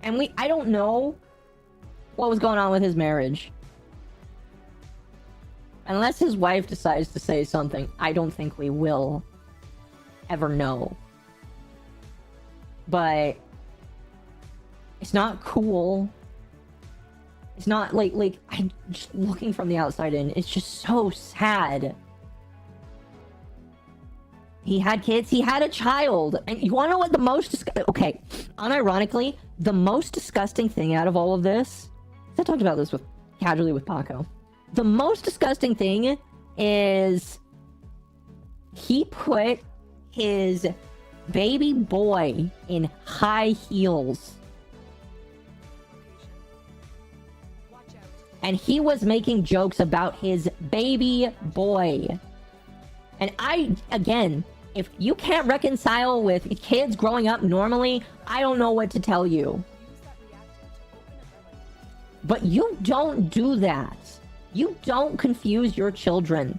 And I don't know what was going on with his marriage. Unless his wife decides to say something, I don't think we will ever know. But it's not cool. It's not like I'm just looking from the outside in. It's just so sad. He had kids. He had a child. And you want to know what the most okay, unironically, the most disgusting thing out of all of this, I talked about this casually with Pako. The most disgusting thing is he put his baby boy in high heels. And he was making jokes about his baby boy. And again, if you can't reconcile with kids growing up normally, I don't know what to tell you. But you don't do that. You don't confuse your children.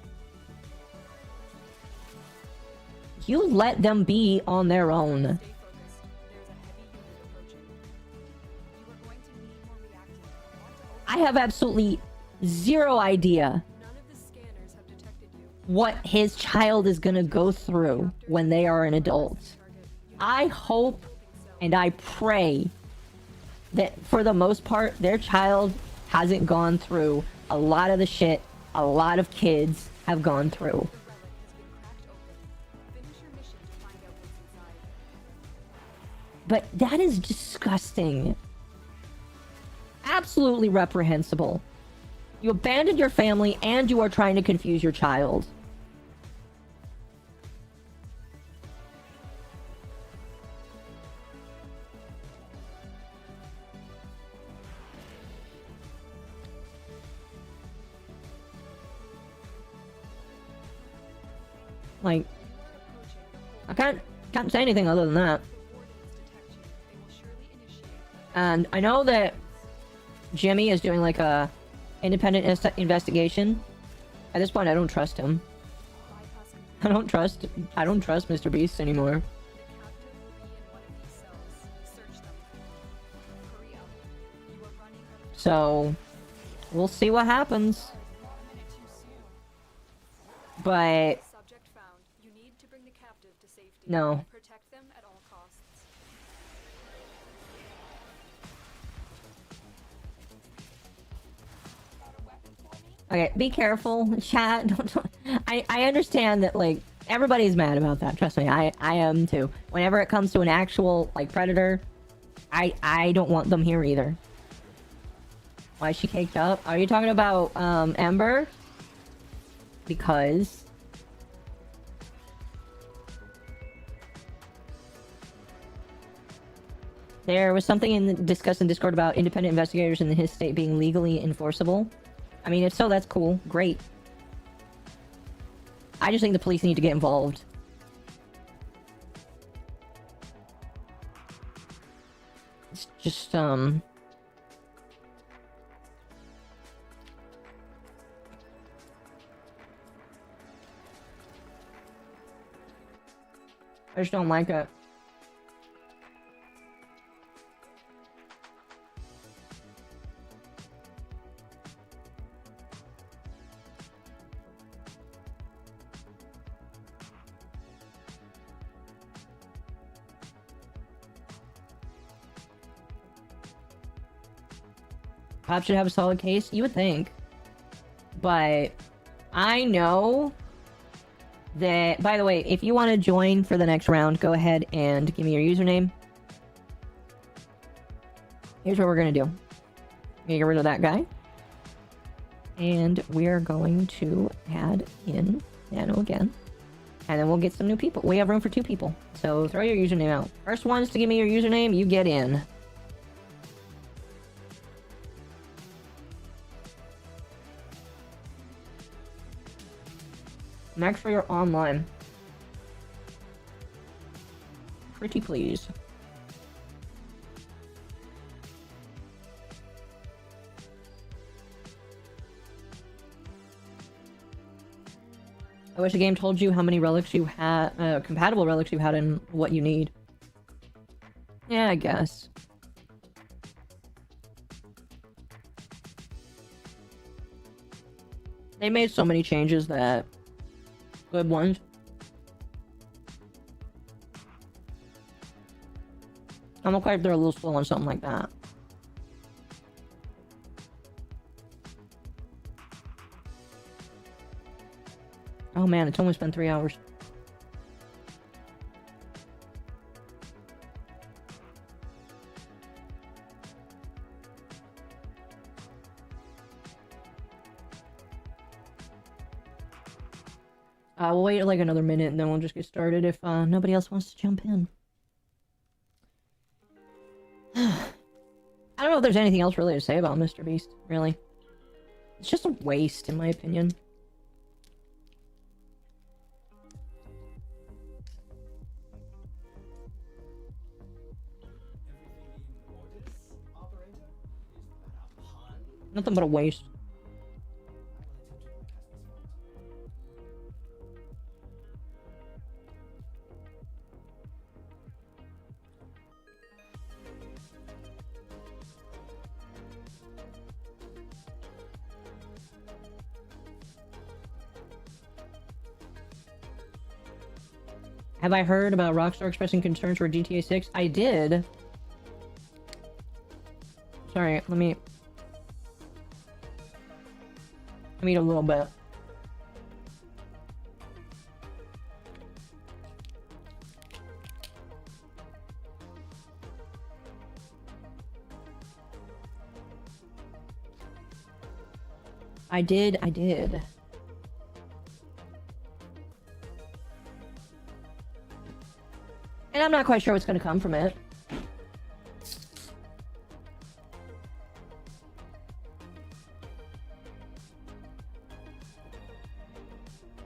You let them be on their own. I have absolutely zero idea what his child is gonna go through when they are an adult. I hope and I pray that for the most part, their child hasn't gone through a lot of the shit a lot of kids have gone through. But that is disgusting. Absolutely reprehensible. You abandoned your family and you are trying to confuse your child. Like, I can't say anything other than that. And I know that Jimmy is doing like a independent investigation. At this point, I don't trust him. I don't trust MrBeast anymore. So, we'll see what happens. But no. Protect them at all costs. Okay, be careful, chat. I understand that, like, everybody's mad about that. Trust me, I am too. Whenever it comes to an actual, like, predator, I don't want them here either. Why is she caked up? Are you talking about, Ember? Because... there was something discussed in Discord about independent investigators in his state being legally enforceable. I mean, if so, that's cool. Great. I just think the police need to get involved. It's just, I just don't like it. Pop should have a solid case, you would think. But I know that, by the way, if you want to join for the next round, go ahead and give me your username. Here's what we're going to do. Get rid of that guy. And we're going to add in Nano again. And then we'll get some new people. We have room for 2 people. So throw your username out. First ones to give me your username, you get in. Next for your online. Pretty please. I wish the game told you how many relics you had, compatible relics you had and what you need. Yeah, I guess. They made so many changes that... good ones. I'm okay if they're a little slow on something like that. Oh man, it's only been 3 hours. We'll wait like another minute and then we'll just get started if nobody else wants to jump in. I don't know if there's anything else really to say about MrBeast, really. It's just a waste, in my opinion. Nothing but a waste. Have I heard about Rockstar expressing concerns for GTA 6? I did. Sorry, let me eat a little bit. I did. And I'm not quite sure what's going to come from it.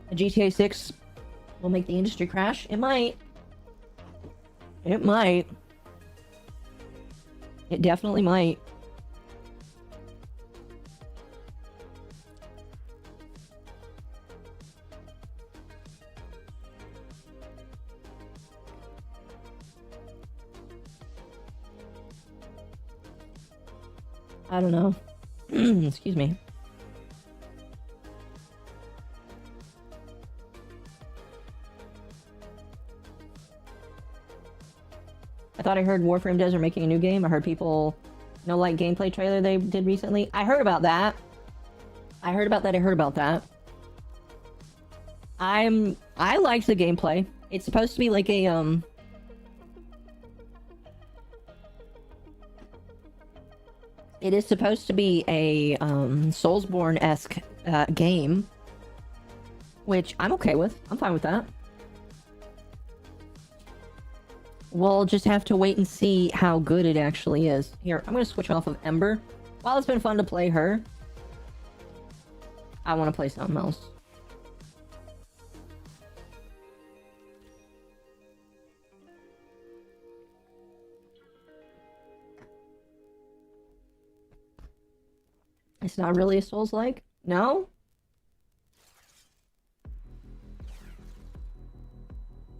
A GTA 6 will make the industry crash. It might. It might. It definitely might. I don't know. Excuse me. I thought I heard Warframe Desert making a new game. I heard people no like gameplay trailer they did recently. I heard about that. I heard about that. I liked the gameplay. It's supposed to be like a it is supposed to be a Soulsborne-esque game, which I'm okay with. I'm fine with that. We'll just have to wait and see how good it actually is. Here, I'm going to switch off of Ember. While it's been fun to play her, I want to play something else. It's not really a Souls-like? No?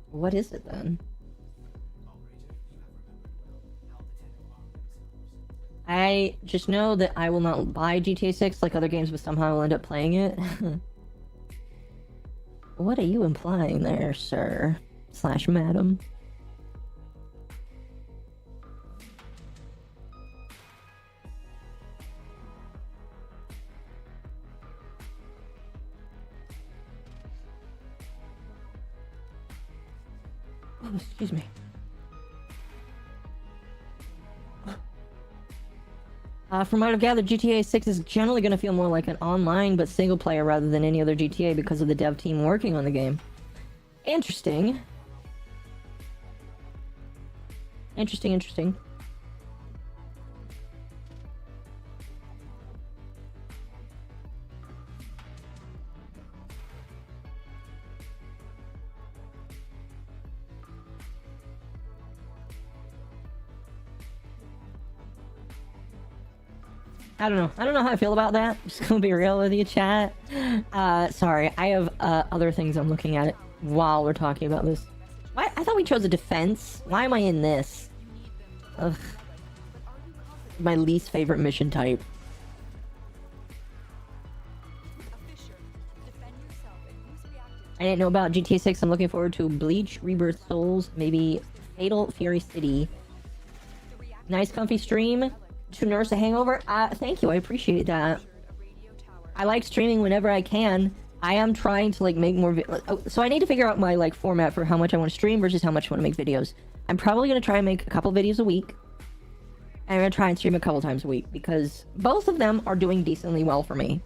What is it then? I just know that I will not buy GTA 6 like other games, but somehow I'll end up playing it. What are you implying there, sir? / madam? Oh, excuse me. From what I've gathered, GTA 6 is generally going to feel more like an online but single player rather than any other GTA because of the dev team working on the game. Interesting. Interesting. I don't know how I feel about that. I'm just gonna be real with you, chat. Sorry, I have other things I'm looking at while we're talking about this. Why? I thought we chose a defense. Why am I in this? Ugh. My least favorite mission type. I didn't know about GTA 6. I'm looking forward to Bleach, Rebirth Souls, maybe Fatal Fury City. Nice comfy stream to nurse a hangover. Thank you, I appreciate that. I like streaming whenever I can. I am trying to like make more so I need to figure out my like format for how much I want to stream versus how much I want to make videos. I'm probably going to try and make a couple videos a week. And I'm going to try and stream a couple times a week because both of them are doing decently well for me.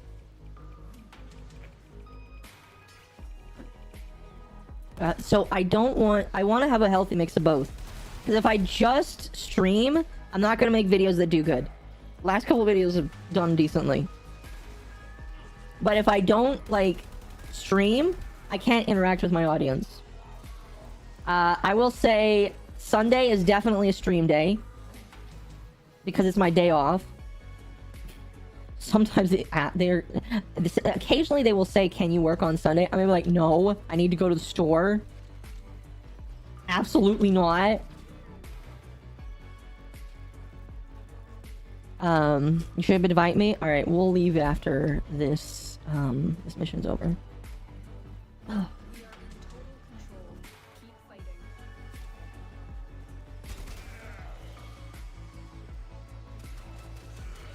So I want to have a healthy mix of both. Because if I just stream, I'm not going to make videos that do good. Last couple videos have done decently. But if I don't, like, stream, I can't interact with my audience. I will say Sunday is definitely a stream day. Because it's my day off. Sometimes occasionally they will say, can you work on Sunday? I'm like, no, I need to go to the store. Absolutely not. You should invite me. All right, we'll leave after this this mission's over.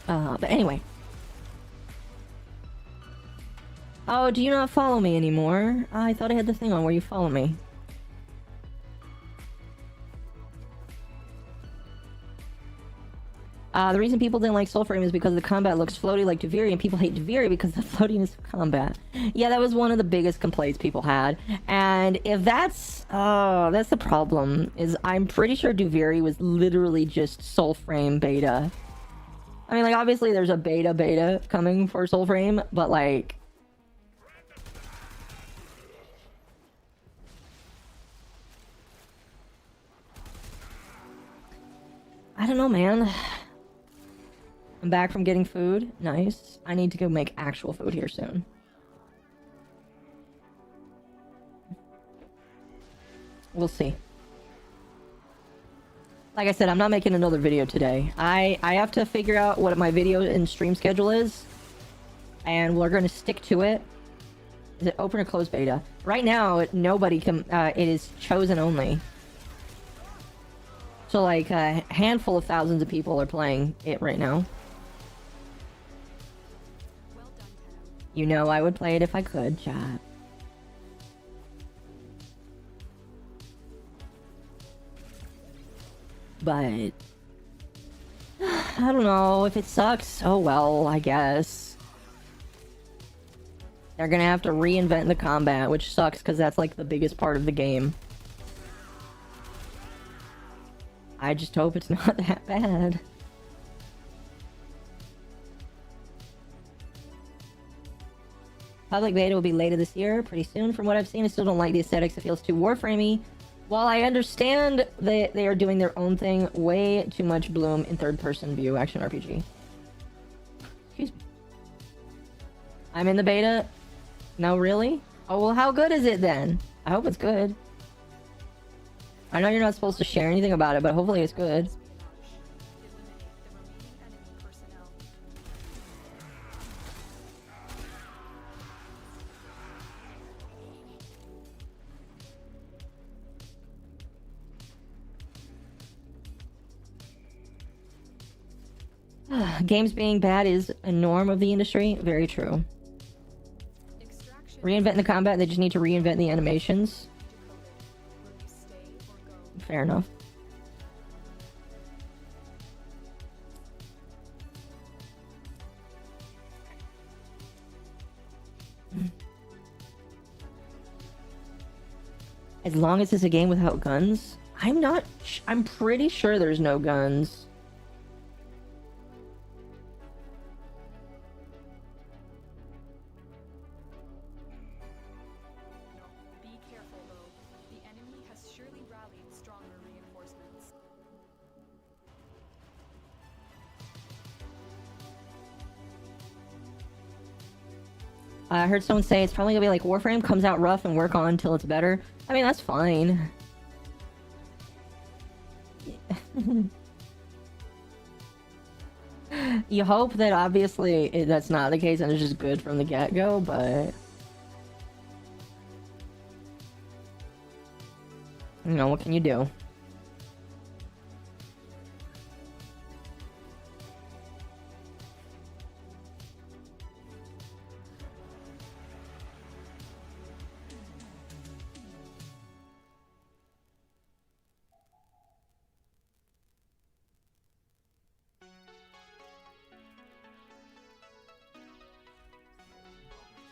But anyway. Oh, do you not follow me anymore? I thought I had the thing on where you follow me. The reason people didn't like Soulframe is because the combat looks floaty like Deviri, and people hate Deviri because of the floatiness of combat. Yeah, that was one of the biggest complaints people had. And if that's... Oh, that's the problem. Is I'm pretty sure Deviri was literally just Soulframe beta. I mean, like, obviously there's a beta coming for Soulframe, but, like... I don't know, man. I'm back from getting food. Nice. I need to go make actual food here soon. We'll see. Like I said, I'm not making another video today. I have to figure out what my video and stream schedule is. And we're going to stick to it. Is it open or closed beta? Right now, nobody can... it is chosen only. So, like, a handful of thousands of people are playing it right now. You know I would play it if I could, chat. But... I don't know. If it sucks, oh well, I guess. They're gonna have to reinvent the combat, which sucks because that's, like, the biggest part of the game. I just hope it's not that bad. Public beta will be later this year, pretty soon. From what I've seen, I still don't like the aesthetics. It feels too Warframey. While I understand that they are doing their own thing, way too much bloom in third-person view action RPG. Excuse me. I'm in the beta? No, really? Oh, well, how good is it then? I hope it's good. I know you're not supposed to share anything about it, but hopefully it's good. Games being bad is a norm of the industry. Very true. Reinventing the combat, they just need to reinvent the animations. Fair enough. As long as it's a game without guns? I'm pretty sure there's no guns. I heard someone say it's probably gonna be like Warframe, comes out rough and work on until it's better. I mean, that's fine. You hope that obviously that's not the case and it's just good from the get-go, but... You know, what can you do?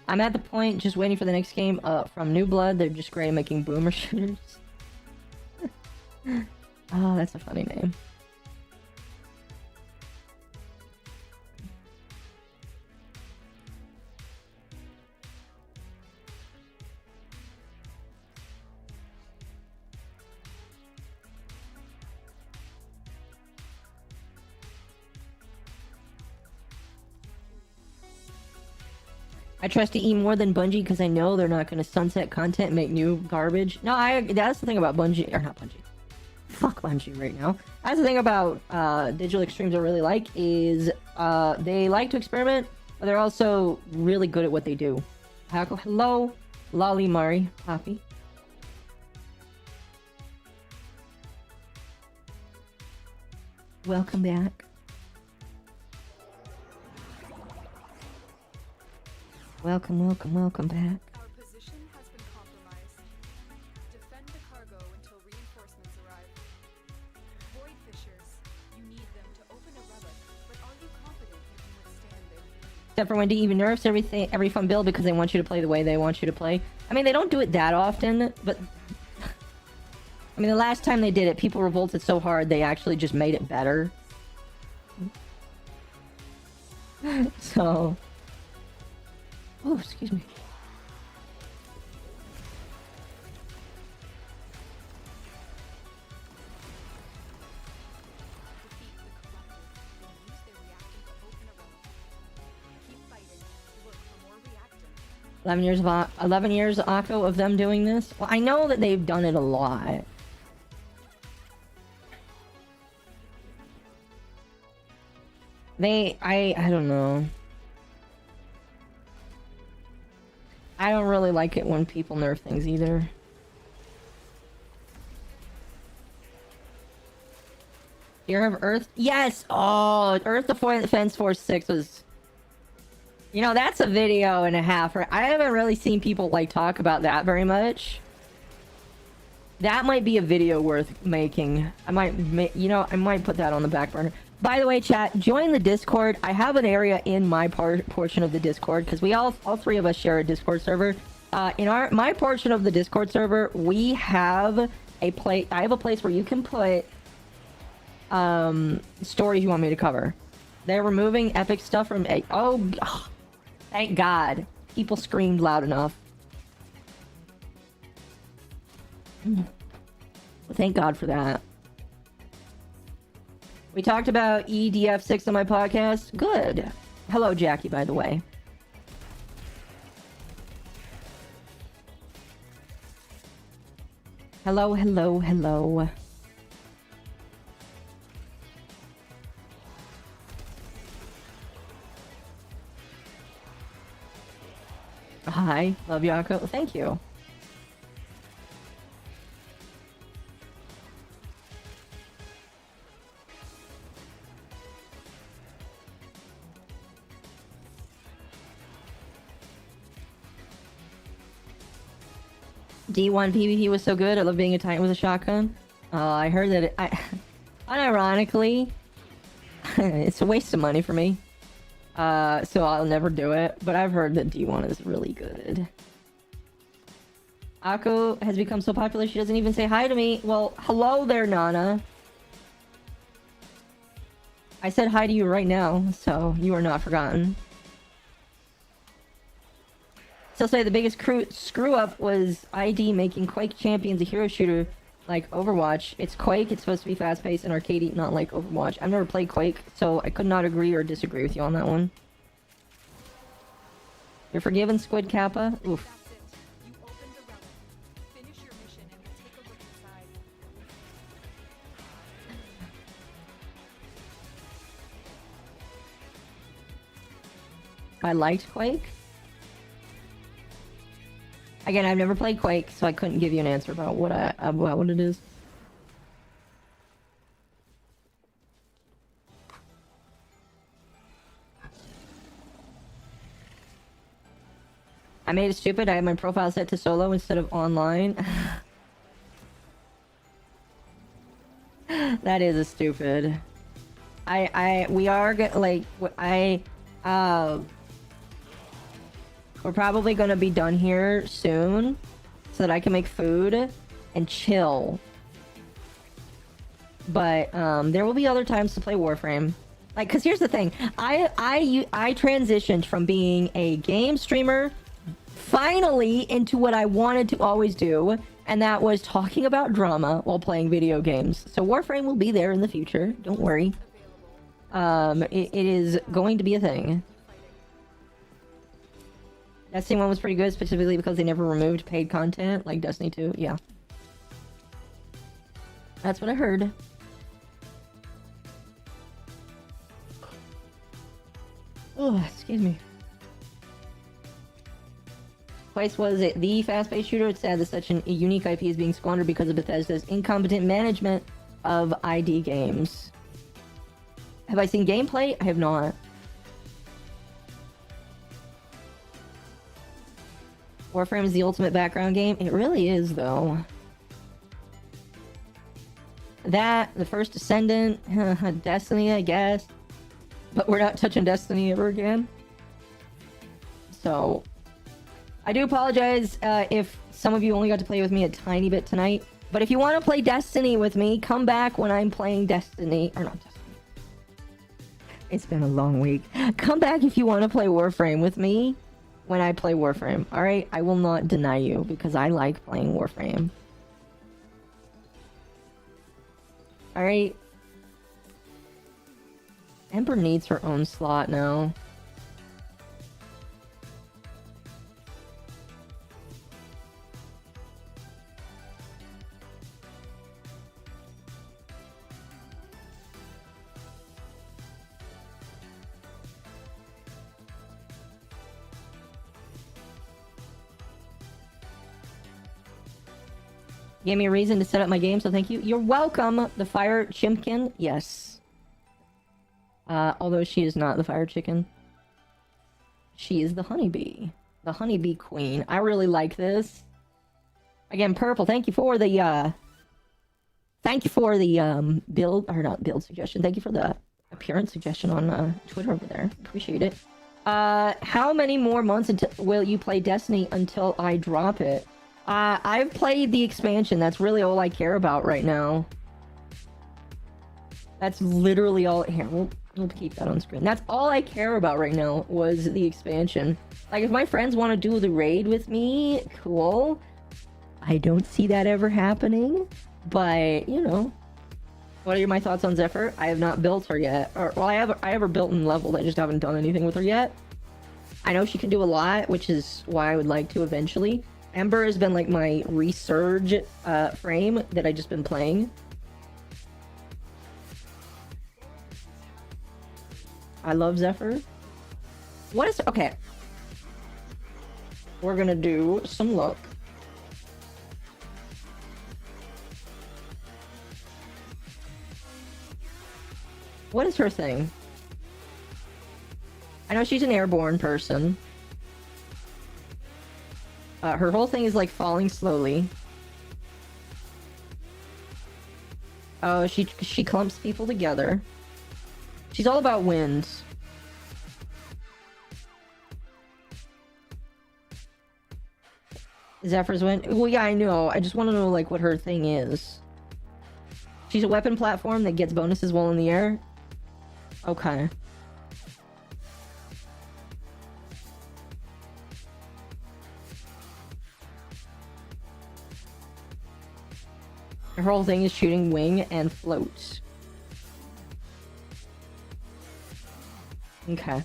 I'm at the point just waiting for the next game from New Blood. They're just great at making boomer shooters. Oh, that's a funny name. I trust EE more than Bungie because I know they're not going to sunset content and make new garbage. No, that's the thing about Bungie, or not Bungie. Fuck Bungie right now. That's the thing about Digital Extremes I really like is they like to experiment, but they're also really good at what they do. Hako, hello, Lolly Mari, Poppy. Welcome back. Welcome back. Our position has been compromised. Defend the cargo until reinforcements arrive. Void fishers, you need them to open a relic, but are you confident you can withstand their fury? Except for when D even nerfs every fun build because they want you to play the way they want you to play. I mean, they don't do it that often, but... I mean, the last time they did it, people revolted so hard they actually just made it better. So... Oh, excuse me. Defeat the corrupted, then use their reactant to open a relic. Keep fighting. Look for more reactants. 11 years, Occo, of them doing this? Well, I know that they've done it a lot. I don't know. I don't really like it when people nerf things either. Fear of Earth? Yes! Oh, Earth Defense Force 6 was... You know, that's a video and a half. I haven't really seen people, like, talk about that very much. That might be a video worth making. I might put that on the back burner. By the way, chat, join the Discord. I have an area in my portion of the Discord because we all three of us share a Discord server. In my portion of the Discord server, we have a place. I have a place where you can put stories you want me to cover. They're removing epic stuff from. Oh, thank God! People screamed loud enough. Thank God for that. We talked about EDF6 on my podcast. Good. Hello, Jackie, by the way. Hello. Hi. Love you, Occo. Thank you. D1 PvP was so good. I love being a Titan with a shotgun. I heard that unironically, it's a waste of money for me. So I'll never do it. But I've heard that D1 is really good. Occo has become so popular she doesn't even say hi to me. Well, hello there, Nana. I said hi to you right now, so you are not forgotten. Still say the biggest screw up was ID making Quake Champions a hero shooter like Overwatch. It's Quake, it's supposed to be fast paced and arcadey, not like Overwatch. I've never played Quake, so I could not agree or disagree with you on that one. You're forgiven, Squid Kappa? Oof. That's it. You opened the relic. Finish your mission and we'll take a look inside. I liked Quake. Again, I've never played Quake, so I couldn't give you an answer about what it is. I made it stupid. I had my profile set to solo instead of online. That is a stupid. We're probably gonna be done here soon so that I can make food and chill. But there will be other times to play Warframe. Like, cause here's the thing. I transitioned from being a game streamer finally into what I wanted to always do, and that was talking about drama while playing video games. So Warframe will be there in the future. Don't worry. It is going to be a thing. Destiny 1 was pretty good, specifically because they never removed paid content, like Destiny 2. Yeah. That's what I heard. Oh, excuse me. Twice was it the fast-paced shooter? It's sad that such a unique IP is being squandered because of Bethesda's incompetent management of ID games. Have I seen gameplay? I have not. Warframe is the ultimate background game. It really is, though. That, the first Descendant, Destiny, I guess. But we're not touching Destiny ever again. So, I do apologize if some of you only got to play with me a tiny bit tonight. But if you want to play Destiny with me, come back when I'm playing Destiny. Or not Destiny. It's been a long week. Come back if you want to play Warframe with me when I play Warframe. Alright? I will not deny you because I like playing Warframe. Alright? Ember needs her own slot now. Gave me a reason to set up my game, so thank you. You're welcome, the Fire Chimpkin. Yes. Although she is not the Fire Chicken. She is the Honeybee. The Honeybee Queen. I really like this. Again, Purple, thank you for the, build, or not build suggestion. Thank you for the appearance suggestion on, Twitter over there. Appreciate it. How many more months until will you play Destiny until I drop it? I've played the expansion. That's really all I care about right now. That's literally all. Here, we'll keep that on screen. That's all I care about right now was the expansion. Like, if my friends want to do the raid with me, cool. I don't see that ever happening. But, you know. What are my thoughts on Zephyr? I have not built her yet. Or, well, I have her built and leveled. I just haven't done anything with her yet. I know she can do a lot, which is why I would like to eventually. Ember has been like my resurge frame that I just been playing. I love Zephyr. What is... Okay. We're gonna do some luck. What is her thing? I know she's an airborne person. Her whole thing is like falling slowly. Oh, she clumps people together. She's all about wind. Zephyr's wind. Well, yeah, I know. I just want to know like what her thing is. She's a weapon platform that gets bonuses while in the air. Okay. Her whole thing is shooting wing and float. Okay.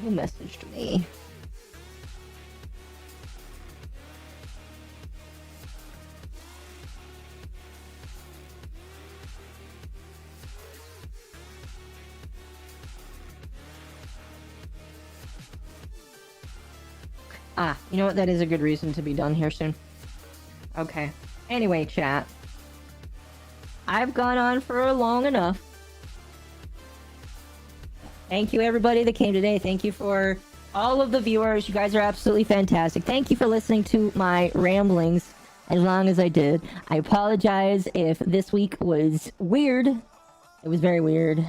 Who messaged me? Ah, you know what? That is a good reason to be done here soon. Okay. Anyway, chat. I've gone on for long enough. Thank you, everybody that came today. Thank you for all of the viewers. You guys are absolutely fantastic. Thank you for listening to my ramblings as long as I did. I apologize if this week was weird. It was very weird.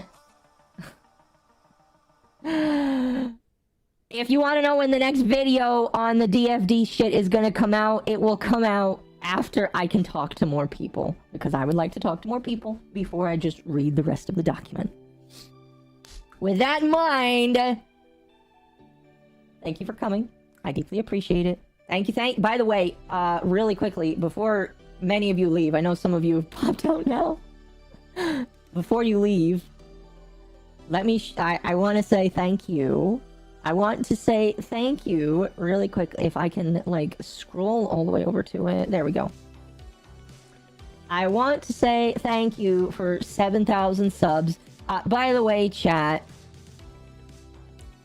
If you want to know when the next video on the DFD shit is going to come out, it will come out after I can talk to more people. Because I would like to talk to more people before I just read the rest of the document. With that in mind, thank you for coming. I deeply appreciate it. Thank you. By the way, really quickly, before many of you leave, I know some of you have popped out now. Before you leave, let me... I want to say thank you. I want to say thank you really quick. If I can, like, scroll all the way over to it. There we go. I want to say thank you for 7,000 subs. By the way, chat.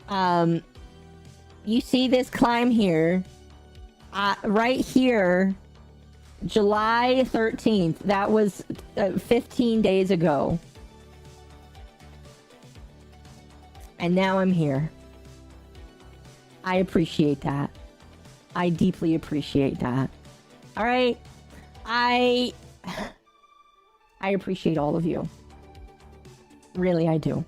You see this climb here? Right here. July 13th. That was 15 days ago. And now I'm here. I appreciate that. I deeply appreciate that. All right. I appreciate all of you. Really, I do.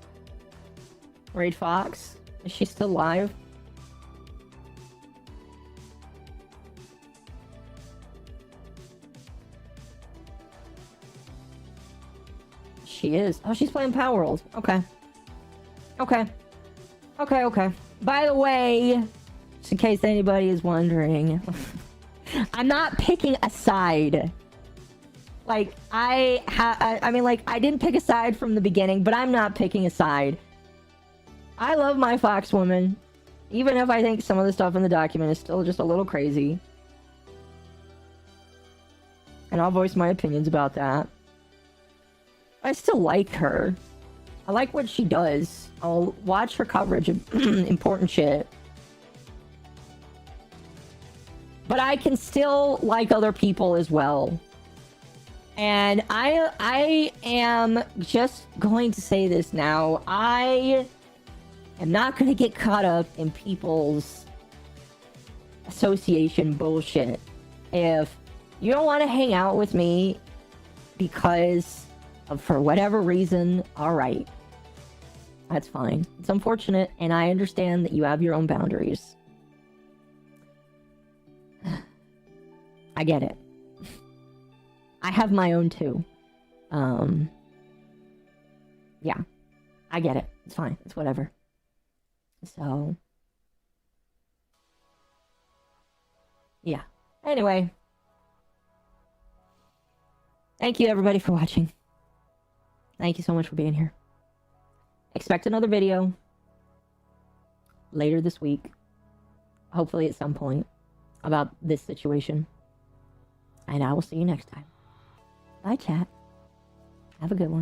Raid Fox, is she still live? She is. Oh, she's playing Power World. Okay. Okay. Okay, okay. By the way, just in case anybody is wondering, I'm not picking a side. Like, I mean, like, I didn't pick a side from the beginning, but I'm not picking a side. I love my Fox woman, even if I think some of the stuff in the document is still just a little crazy. And I'll voice my opinions about that. I still like her. I like what she does. I'll watch her coverage of important shit. But I can still like other people as well. And I am just going to say this now. I am not going to get caught up in people's association bullshit. If you don't want to hang out with me because of, for whatever reason, alright. That's fine. It's unfortunate, and I understand that you have your own boundaries. I get it. I have my own too. Yeah. I get it. It's fine. It's whatever. So. Yeah. Anyway. Thank you everybody for watching. Thank you so much for being here. Expect another video later this week. Hopefully at some point about this situation. And I will see you next time. Bye, chat. Have a good one.